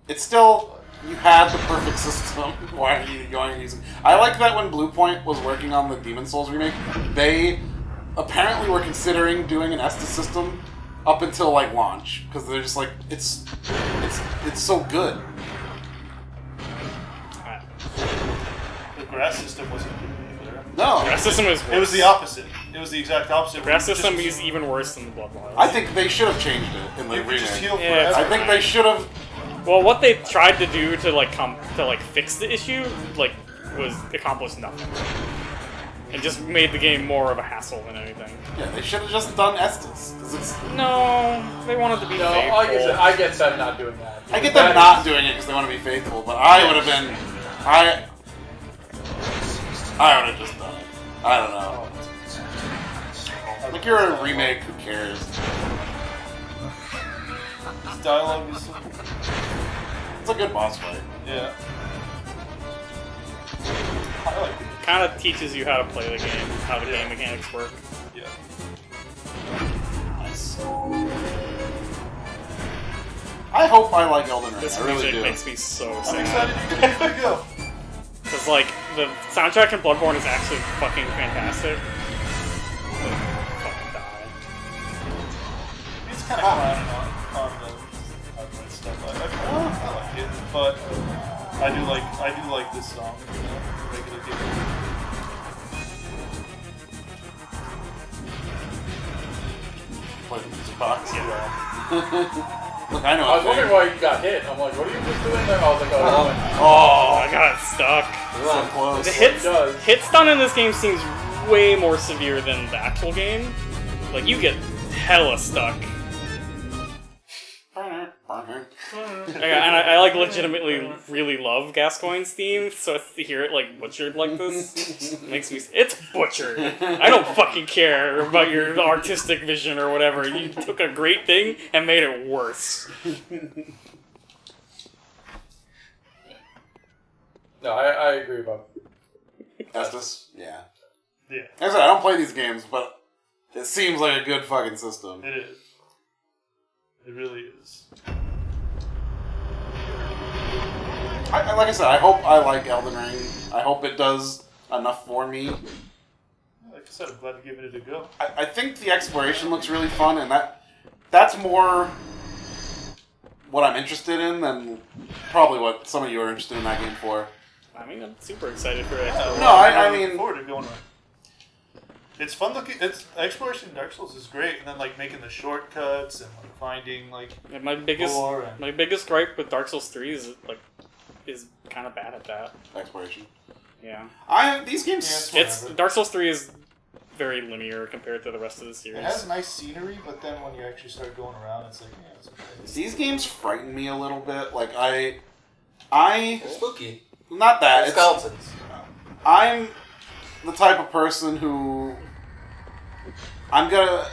It's still you had the perfect system. Why are you going using? I like that when Bluepoint was working on the Demon Souls remake, they apparently were considering doing an Estus system up until like launch because they're just like it's so good. The grass system wasn't good either. No, Grass system is worse. It was the opposite. It was the exact opposite. Grass Just- system is even worse than the blood vials. I think they should have changed it in the You could just remake. heal Yeah, forever. I think they should have. Well, what they tried to do to fix the issue was accomplished nothing, and just made the game more of a hassle than anything. Yeah, they should have just done Estus because it's. No, they wanted to be No, faithful. I get them not doing that. I get them That not is- doing it because they want to be faithful, but I would have been. I would have just done it. I don't know. Like you're a remake, who cares? This dialogue is so. It's a good boss fight. Yeah. I like it. Kind of teaches you how to play the game, how the game mechanics work. Yeah. Nice. I hope I like Elden Ring. This I really music do. makes me so I'm sad. excited to give it a go. Because, like, the soundtrack in Bloodborne is actually fucking fantastic. Like, fucking die. It's kind of clowning on the stuff. I like it, but I do like this song. You know, regular game. Play the music box. Yeah. Look, I know. I was wondering why you got hit. I'm like, what are you just doing there? I was like, oh, Oh, I got stuck. so close. The hits, does. hit stun in this game seems way more severe than the actual game. Like, you get hella stuck. And I like legitimately really love Gascoigne's theme, so to hear it like butchered like this makes me. It's butchered. I don't fucking care about your artistic vision or whatever. You took a great thing and made it worse. No, I agree about Estus? Yeah. Yeah, Like I said, I don't play these games, but it seems like a good fucking system. it is. It really is. Like I said, I hope I like Elden Ring. I hope it does enough for me. Like I said, I'm glad to give it a go. I think the exploration looks really fun, and that's more what I'm interested in than probably what some of you are interested in that game for. I mean, I'm super excited for it. No, I I'm looking mean- forward to going on. It's fun looking. It's exploration in Dark Souls is great, and then like making the shortcuts and like finding like And my biggest lore and gripe with Dark Souls 3 is kind of bad at that. Exploration. Yeah. These games. Yeah, It's Dark Souls 3 is very linear compared to the rest of the series. it has nice scenery, but then when you actually start going around, it's like yeah, it's okay. These games frighten me a little bit. Like I It's spooky. not that. They're It's, skeletons. I'm the type of person who I'm gonna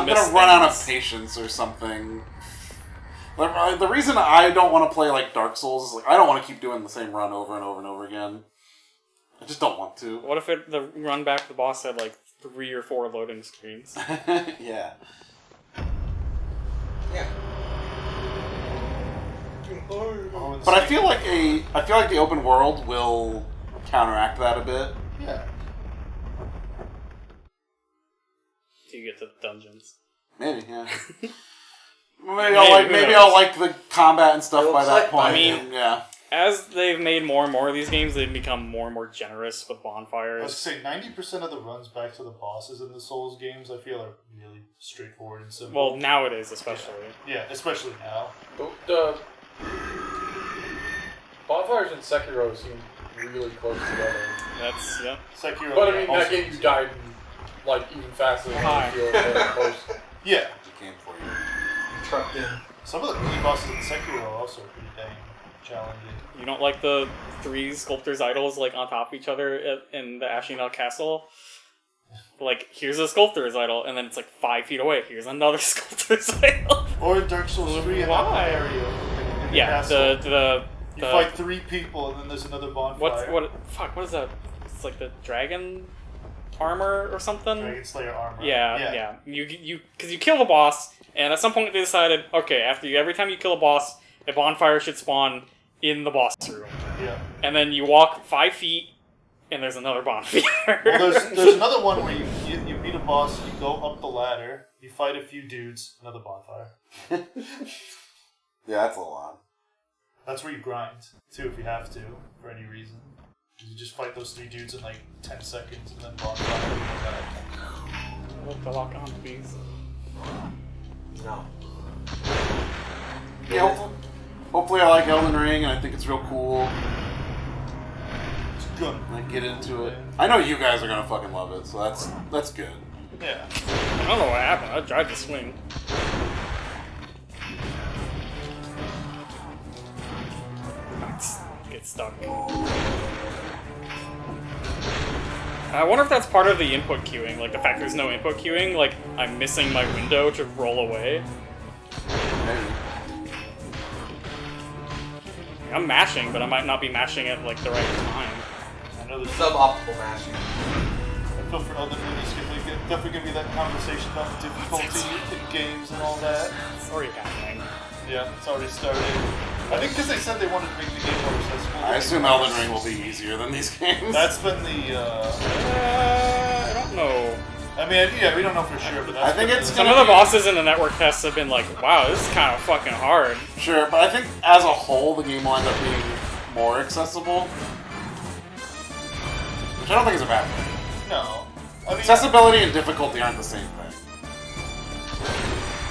miss run out of things. patience or something. Like, the reason I don't want to play like Dark Souls is like I don't want to keep doing the same run over and over and over again. I just don't want to. What if the run back to the boss had like 3 or 4 loading screens? Yeah. Yeah. Oh, and But I sneak- feel like the open world will counteract that a bit. yeah. Till you get to the dungeons. Maybe, yeah. Maybe Maybe, who I'll knows? like the combat and stuff It by looks that like- point. I mean- yeah. As they've made more and more of these games, they've become more and more generous with I was bonfires. gonna say 90% of the runs back to the bosses in the Souls games I feel are really straightforward and simple. Well, nowadays especially. yeah, especially now. The bonfires in Sekiro seem really close together. That's, yeah. Sekiro. But I yeah, mean, also- that game you died like even faster than Hi. I feel like most. Yeah, It came for you. Trucked in. some of the mini bosses in Sekiro are also pretty dang challenging. You don't like the 3 sculptor's idols like on top of each other in the Ashinel Castle? Like, here's a sculptor's idol, and then it's like 5 feet away. Here's another sculptor's idol. Or in Dark Souls 3 in that Why? area. In the Yeah, castle. the You fight 3 people and then there's another bonfire. what is that? It's like the dragon armor or something? Dragon Slayer armor. Yeah. You because you kill the boss, and at some point they decided, okay, every time you kill a boss, a bonfire should spawn in the boss room, Yeah. and then you walk 5 feet, and there's another bonfire. Well, there's another one where you beat a boss, you go up the ladder, you fight a few dudes, another bonfire. Yeah, that's a lot. That's where you grind, too, if you have to, for any reason. You just fight those 3 dudes in like 10 seconds and then bonfire. Look to lock on, please. No. Yeah, hopefully I like Elden Ring, and I think it's real cool. It's good. And I get into it. I know you guys are gonna fucking love it, so that's good. Yeah. I don't know what happened. I tried to swing. Get stuck. I wonder if that's part of the input queuing, like the fact there's no input queuing, like I'm missing my window to roll away. Maybe. I'm mashing, but I might not be mashing at like the right time. I know there's Suboptimal mashing. I feel for other movies, definitely gonna be that conversation about the difficulty in games and all that. It's already happening. Yeah, it's already started. I think because they said they wanted to make the game more accessible. I assume Elden Ring will be easier than these games. That's been the. I don't know. I mean, yeah, we don't know for sure, but that's I think been it's the, Some of the bosses in the network tests have been like, wow, this is kind of fucking hard. Sure, but I think as a whole, the game will end up being more accessible. Which I don't think is a bad thing. No. I mean, Accessibility and difficulty aren't the same thing.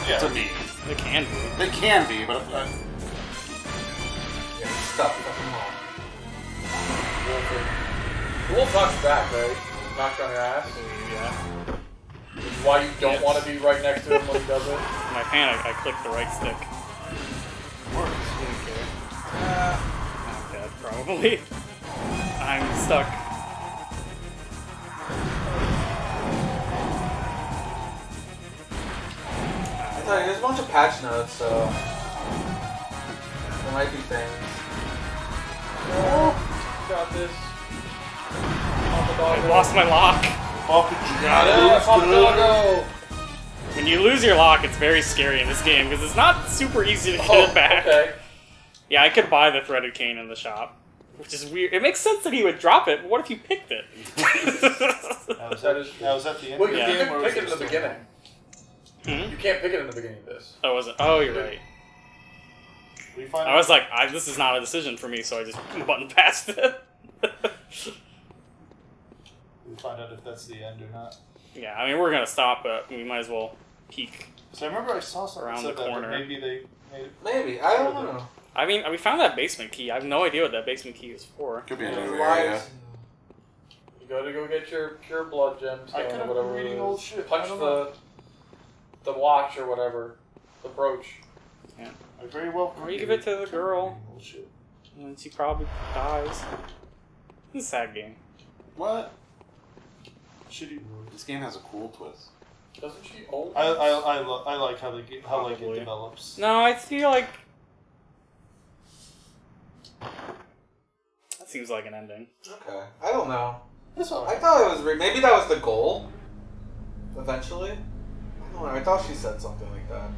yeah. To me. They can be. They can be, but... Yeah, stop fucking home. The wolf knocks you back, right? Knocks you on your ass. Yeah. Which is why you don't want to be right next to him when he does it. In my panic, I clicked the right stick. Works. Didn't care. I'm dead, probably. I'm stuck. I tell you, there's a bunch of patch notes, so there might be things. Oh, got this. I lost my lock. When you lose your lock, it's very scary in this game because it's not super easy to get it back. Okay. Yeah, I could buy the threaded cane in the shop, which is weird. It makes sense that he would drop it, but what if you picked it? That was at the end Well, of you the game. can or pick was it in the still- beginning. You can't pick it in the beginning of this. Oh, was it? Oh, you're right. We find I was like, this is not a decision for me, so I just buttoned past it. we find out if that's the end or not. Yeah, I mean, we're gonna stop, but we might as well peek. So I remember I saw something Around that said the that, corner. but maybe they made it. Maybe, I don't know. I mean, we found that basement key. I have no idea what that basement key is for. Could be a new Why area. is- You gotta go get your pure blood I gemstone could or have whatever. been reading it is. old shit. Punch I don't know. the watch or whatever. The brooch. I very well. Or you give it to the girl, Old shit. and then she probably dies. It's a sad game. What? Shitty rules. This game has a cool twist. Doesn't she own I this? like how they get, how like Probably. it develops. No, I feel like that seems like an ending. Okay, I don't know. It's I alright. thought it was maybe that was the goal. Eventually, I don't know. I thought she said something like that.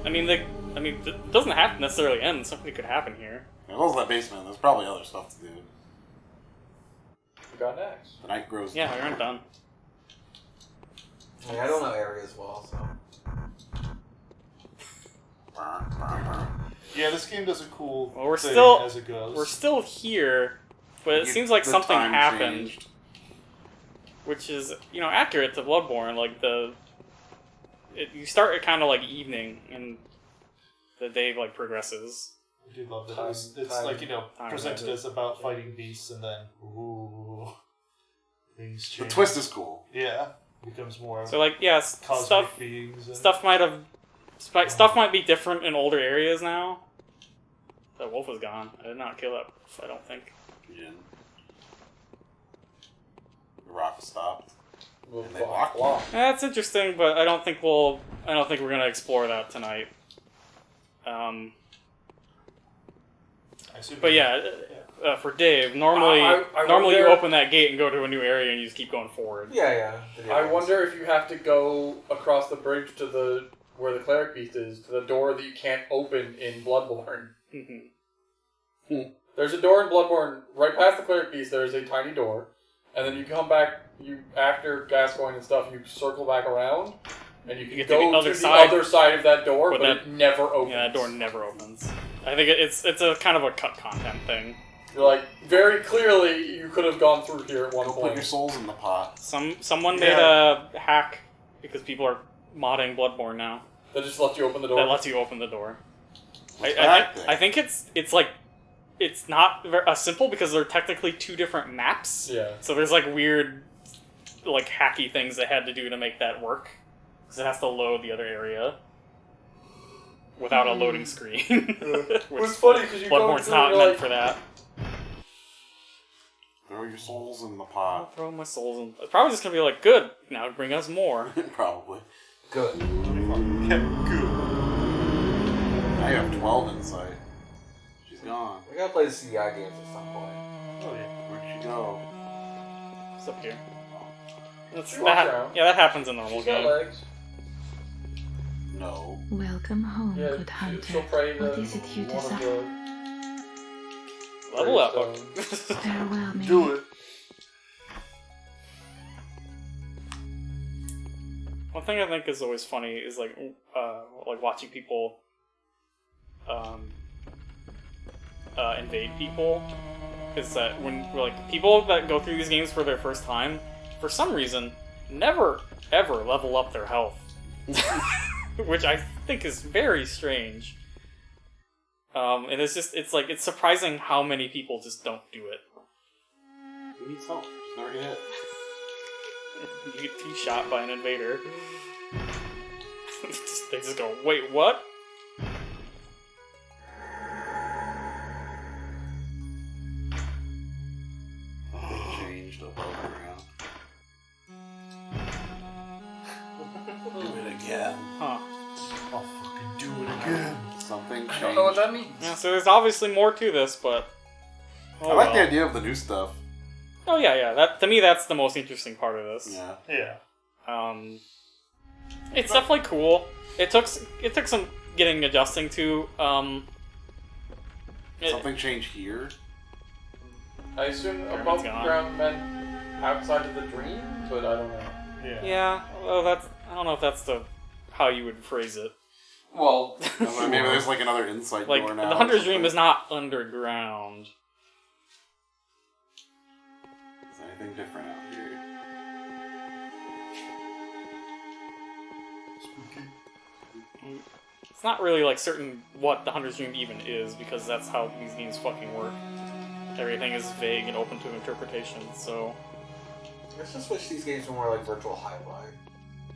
I mean, it doesn't have to necessarily end. Something could happen here. As well as that basement, there's probably other stuff to do. We got next. The night grows. Yeah, we aren't done. I mean, I don't know areas well, so. Yeah, this game does a cool Well, we're thing still- as it goes. We're still here, but it You- seems like the something time happened, changed. which is accurate to Bloodborne. Like you start at kind of like evening, and the day like progresses. I do love that. Time- It's time- like, time presented magic. as about fighting beasts, and then ooh, things The change. twist is cool. Yeah, becomes more So like cosmic stuff beings. And, stuff might be different in older areas now. That wolf was gone. I did not kill that wolf, I don't think. Yeah. The rock stopped. We'll And they block. That's interesting, but I don't think we're gonna explore that tonight. I assume But yeah, for Dave, normally I normally you wonder- open that gate and go to a new area and you just keep going forward. Yeah. I wonder if you have to go across the bridge to where the cleric beast is, to the door that you can't open in Bloodborne. Mhm. There's a door in Bloodborne, right past the cleric beast, there's a tiny door. And then you come back, after Gascoigne and stuff, you circle back around, and you can get to go the to other the side. other side of that door, But but that- it never opens. Yeah, that door never opens. I think it's a kind of a cut content thing. You're like, very clearly, you could have gone through here at one Go put point. your souls in the pot. Someone made a hack because people are modding Bloodborne now That just lets you open the door. that lets you open the door. What's that thing? I think it's like it's not simple because they're technically two different maps. Yeah. So there's like weird, like hacky things they had to do to make that work because it has to load the other area without a loading screen. It was funny because you go Bloodborne's through not and meant you're for that. Throw your souls in the I'll pot. throw my souls in. It's probably just gonna be like, good. Now bring us more. Probably. Good. Yeah, good. Now you have 12 insight. She's gone. We gotta play the CI games at some point. Oh yeah. Where'd she go? It's up here. She walks around. Yeah, that happens in normal She's got game. legs. No. Welcome home, Yeah, good hunter. she'll pray to What is it you one of desire? the Level up. gravestones. Farewell, me. Do it. One thing I think is always funny is like watching people invade people. Is that when like people that go through these games for their first time, for some reason, never ever level up their health, which I think is very strange. And it's surprising how many people just don't do it. You need salt. Just never get hit. You get two-shot by an invader. They just go, wait, what? Something changed above ground. Do it again. Huh. I'll fucking do it again. Something I don't know what changed. that means. Yeah, so there's obviously more to this, but... oh I like well. the idea of the new stuff. Oh yeah. That to me, that's the most interesting part of this. Yeah. Yeah. It's definitely cool. It took some adjusting to. Something changed here. I assume Pyramid's above gone. ground meant outside of the dream, but I don't know. Yeah. Yeah. Well, I don't know if that's how you would phrase it. Well, Maybe there's like another insight Like door now. the or Hunter's Dream something. is not underground. Is anything different out here? It's not really like certain what the Hunter's Dream even is, because that's how these games fucking work. Everything is vague and open to interpretation. So I just wish these games were more like virtual highlight.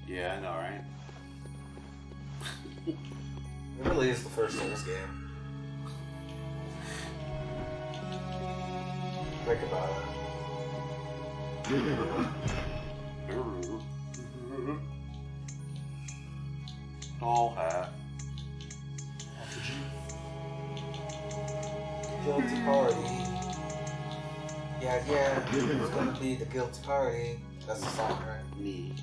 Yeah, I know, right? It really is the first Souls game. Think about it. Ooh. Doll hat. Guilty party. Yeah, it's gonna be the guilty party. That's the song, right? Me.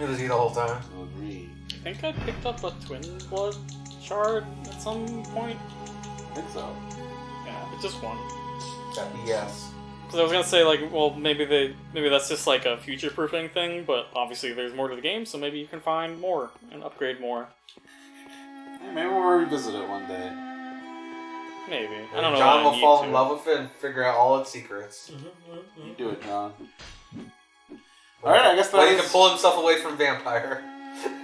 It was you the whole time. Me. I think I picked up a Twin Blood shard at some point. I think so. Yeah, but just one. That BS. Because I was gonna say like, well, maybe that's just like a future-proofing thing, but obviously there's more to the game, so maybe you can find more and upgrade more. Hey, maybe we'll revisit it one day. Maybe. I don't know. John what I will need fall to. in love with it and figure out all its secrets. You do it, John. Alright, I guess Well, he that can pull himself away from Vampire.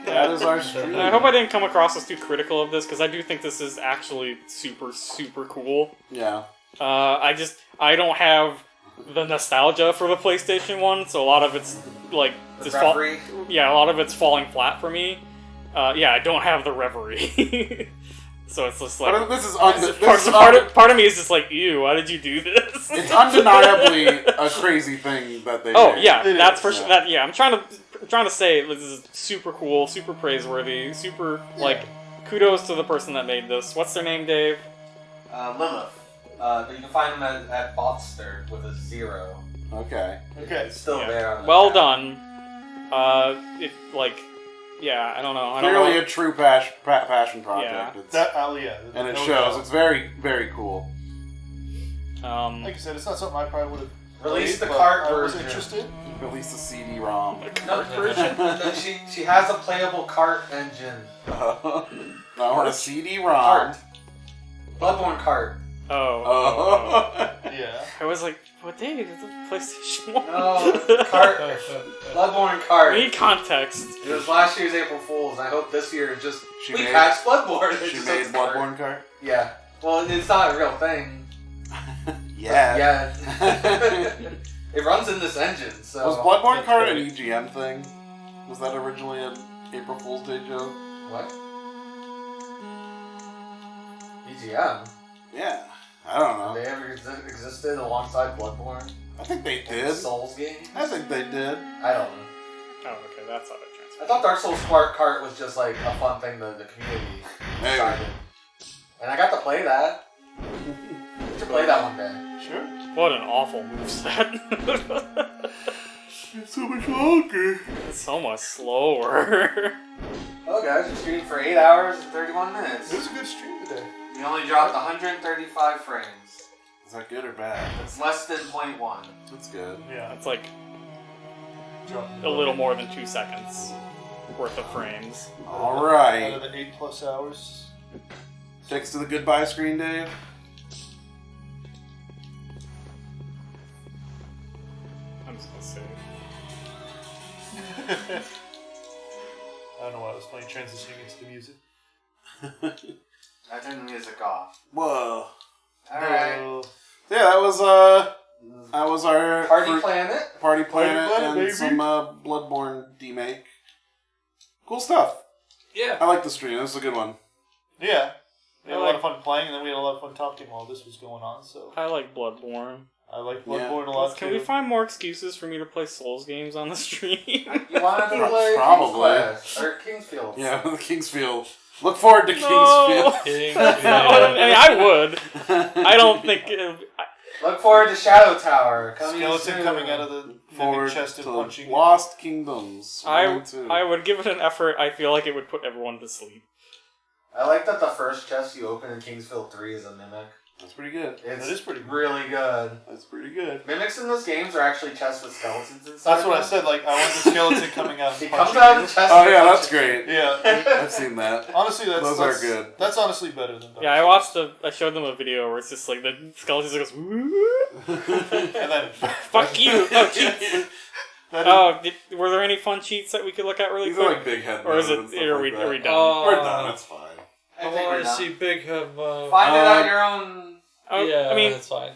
that is our stream. I hope I didn't come across as too critical of this, because I do think this is actually super, super cool. Yeah. I don't have the nostalgia for the PlayStation 1, so a lot of it's like The just referee. a lot of it's falling flat for me. I don't have the reverie. So it's just like But this is part of me is just like, ew, why did you do this? It's undeniably a crazy thing that they Oh did. yeah, It that's is, for sure. I'm trying to say this is super cool, super praiseworthy, super like kudos to the person that made this. What's their name, Dave? Lilith. You can find them at Botster with a 0. Okay. Okay. It's still Yeah. there on the Well tab. done. I don't know. Clearly a true passion project. Yeah. It's, That, and it no shows. doubt. It's very, very cool. Like I said, it's not something I probably would have Release the played, cart but I was version. interested. Release the CD-ROM. No, she has a playable cart engine. I want a CD-ROM. Cart. Bloodborne cart. Oh. Yeah. I was like, what Dave? It's a PlayStation 1. No, it's cart. Bloodborne cart. I need context. It was last year's April Fool's, and I hope this year is just She we made- patched Bloodborne. It She just made says cart. Bloodborne cart? Yeah. Well, it's not a real thing. Yeah. Yeah. It runs in this engine, so. Was Bloodborne cart an EGM thing? Was that originally an April Fool's Day joke? What? EGM? Yeah. I don't Have know. they ever existed alongside Bloodborne? I think they Like did. Souls game? I think they did. I don't know. Oh, okay, that's how it transfers. I thought Dark Souls cart was just like a fun thing that the community Maybe. decided. And I got to play that. I should play that one day. Sure. What an awful moveset. It's so much longer. It's so much slower. Oh guys, you're streaming for 8 hours and 31 minutes. It was a good stream today. You only dropped 135 frames. Is that good or bad? It's less than 0.1. That's good. Yeah. It's like Dropping a little more than 2 seconds worth of frames. All Out right. of the 8+ hours. Takes to the goodbye screen, Dave. I'm just gonna say. I don't know why I was playing transitioning into the music. I turned the music off. Whoa. Alright. Yeah, that was our Party Planet. Party Planet Planet, and baby. some Bloodborne remake. Cool stuff. Yeah. I like the stream. This is a good one. Yeah. We had a I lot like- of fun playing, and then we had a lot of fun talking while this was going on, so I like Bloodborne. I like Bloodborne a lot Can too. we find more excuses for me to play Souls games on the stream? You wanted to play Probably. King's Quest, or Kingsfield. Yeah, Kingsfield. Look forward to No. Kingsfield. I mean, I would. I don't think. Look forward to Shadow Tower. Coming Skeleton soon. coming out of the Forward chest and to punching. Lost Kingdoms. I 1 and 2. would give it an effort. I feel like it would put everyone to sleep. I like that the first chest you open in Kingsfield 3 is a mimic. That's pretty good. It's That is pretty good. really good. That's pretty good. Mimics in those games are actually chests with skeletons inside. That's what I said. Like I want the skeleton coming out. He And comes punching out of you. the chest. Oh and yeah, punches that's great. Yeah. I've seen that. Honestly, Those are good. That's honestly better than. Dark Yeah, I Souls. I showed them a video where it's just like the skeleton just goes, "Woo." And then Fuck you! Oh, cheats! that is, Oh, were there any fun cheats that we could look at really These are quick? like big head Or is moves it? and stuff Are like we that. done? We're done. It's fine. I I think we're want to done. see Big have. Find it at your own. Oh, yeah, I mean, that's fine.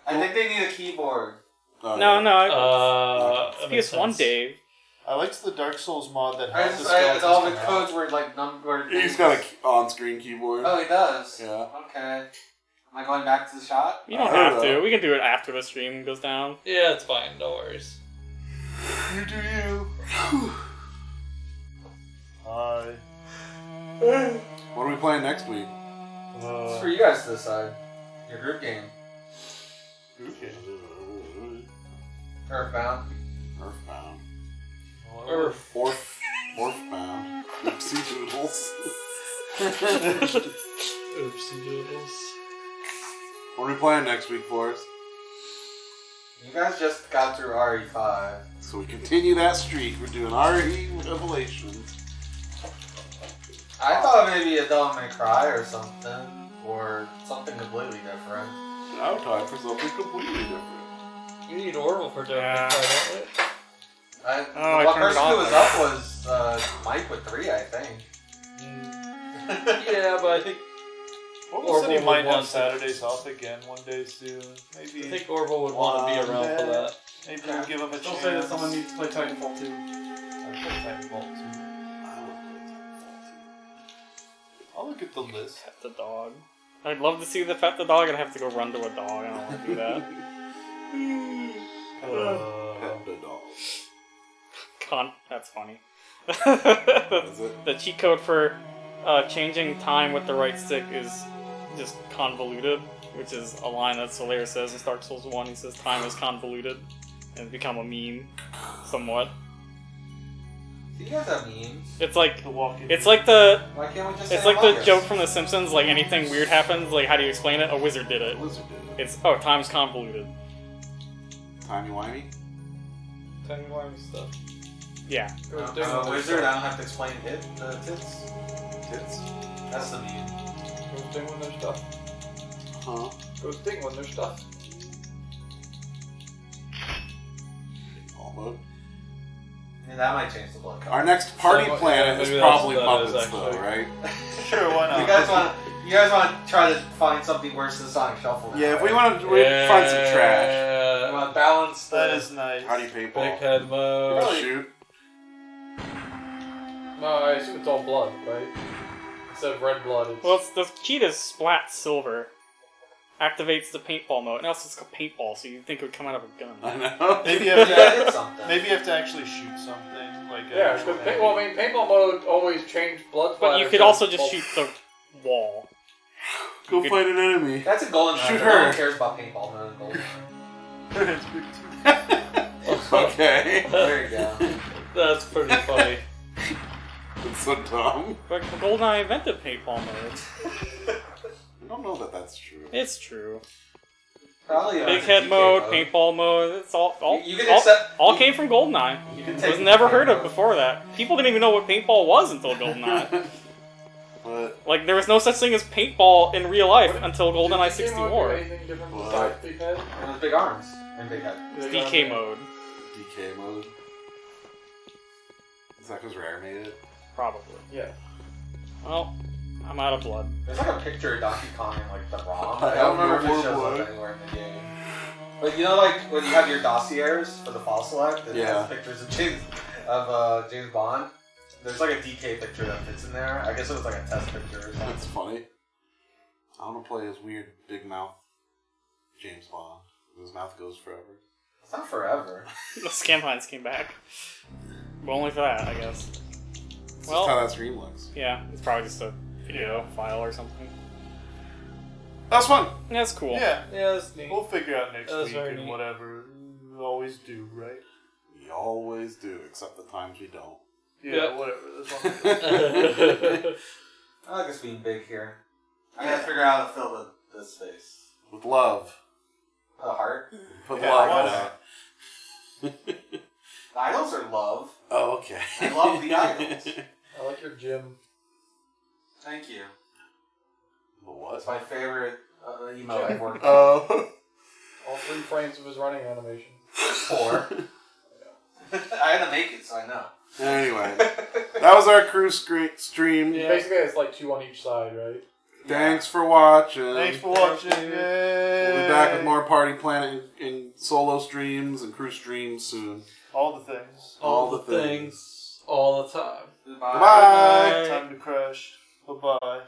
I think they need a keyboard. Oh, no, yeah. no. That makes PS1 sense. Dave. I liked the Dark Souls mod that I had the just, skeletons all the come out. codes were like numbered. He's got a on-screen keyboard. Oh, he does. Yeah. Okay. Am I going back to the shot? You don't I don't have to. know. We can do it after the stream goes down. Yeah, it's fine. No worries. You do you. Hi. What are we playing next week? It's for you guys to decide. Your group game. Okay. Earthbound. Earthbound. Earth. Orthbound. Oopsie doodles. Oopsie doodles. What are we playing next week, Forrest? You guys just got through RE5. So we continue that streak. We're doing RE Revelations. I thought maybe a Devil May Cry or something. Or something completely different. I would talk for something completely different. You need Orville for Devil May Yeah. Cry, don't we? I What turned it person who off. was up was Mike with 3, I think. Yeah, but I think Orville said he Orville might would have want to- Saturdays off again one day soon. I Maybe think Orville would want to be around for that. maybe we'll give him a Don't chance. say that someone needs to play Titanfall 2. I play Titanfall 2. I'll look at the list. Pet the dog. I'd love to see the pet the dog. I'd have to go run to a dog. I don't want to do that. Pet the dog. That's funny. Is it? The cheat code for changing time with the right stick is just convoluted, which is a line that Solaire says in Dark Souls 1. He says time is convoluted, and it's become a meme, somewhat. You guys have memes. It's like The walking. it's like the Why can't we just it's say like the Among Us? joke from The Simpsons. Like anything weird happens, like how do you explain it? A wizard did it. Blizzard did it. It's time's convoluted. Timey-wimey? Tiny Wormy stuff. Yeah. Go I'm ding a on their wizard, I stuff. don't have to explain tits. Tits? That's the meme. Go ding on their stuff. Huh? Go ding on their stuff. All mode. Yeah, that might change the blood color. Our next party Yeah, planet is maybe probably that is puppets, though, actually. right? Sure, why not? You guys want to try to find something worse than Sonic Shuffle? now, Yeah, if we right? want to find some trash. You want to balance the... That is nice. How do you Big paintball? head You mode. wanna shoot? No, I assume it's all blood, right? Instead of red blood, it's... Well, it's, the cheat is splat silver. Activates the paintball mode. And also it's called paintball, so you'd think it would come out of a gun. I know. Maybe you have Yeah, to. it's something. Maybe you have to actually shoot something like. yeah, actual because paintball mode always changed blood But you splatter could to- also just shoot the wall. Go fight an enemy. That's a golden Shoot No her. one cares about paintball mode in golden Okay. There you go. That's pretty funny. so dumb. But GoldenEye invented paintball mode. I don't know that that's true. It's true. Probably Big head mode, paintball mode, it's all You can accept. all came from GoldenEye. You can It take was never heard of before that. People didn't even know what paintball was until GoldenEye. But Like, there was no such thing as paintball in real life until GoldenEye Did DK mode do 64. anything different What? besides big head? And with big arms and big head. It's DK mode, DK mode. Is that because Rare made it? probably. Yeah. Well, I'm out of blood. There's like a picture of Donkey Kong in like the ROM. I I don't have remember if no it shows more up anywhere in the game. But you know, like when you have your dossiers for the file select, and it Yeah. has pictures of James Bond. There's like a DK picture that fits in there. I guess it was like a test picture or something. That's funny. I want to play his weird big mouth James Bond. His mouth goes forever. It's not forever. The Scamlines came back. But only for that, I guess. That's Well- just how that stream looks. Yeah, it's probably just a video file or something. That was fun. That's cool. Yeah. Yeah, that's neat. We'll figure out next That's week very and neat. whatever. We always do, right? We always do, except the times we don't. Yeah, Yeah. whatever. That's fine. I like us being big here. I gotta figure out how to fill this space. With love. A heart. Put Yeah, love why in it. The idols are love. Oh, okay. I love the idols. I like your gym. Thank you. The what? It's my favorite email I've worked on. Oh. All 3 frames of his running animation. 4. I had to make it, so I know. Anyway, that was our crew stream. Yeah. Basically, it's like 2 on each side, right? Thanks for watching. Thanks for watching. We'll be back with more Party Planet in solo streams and crew streams soon. All the things. All the things. All the time. Goodbye. Bye. Time to crash. Bye-bye.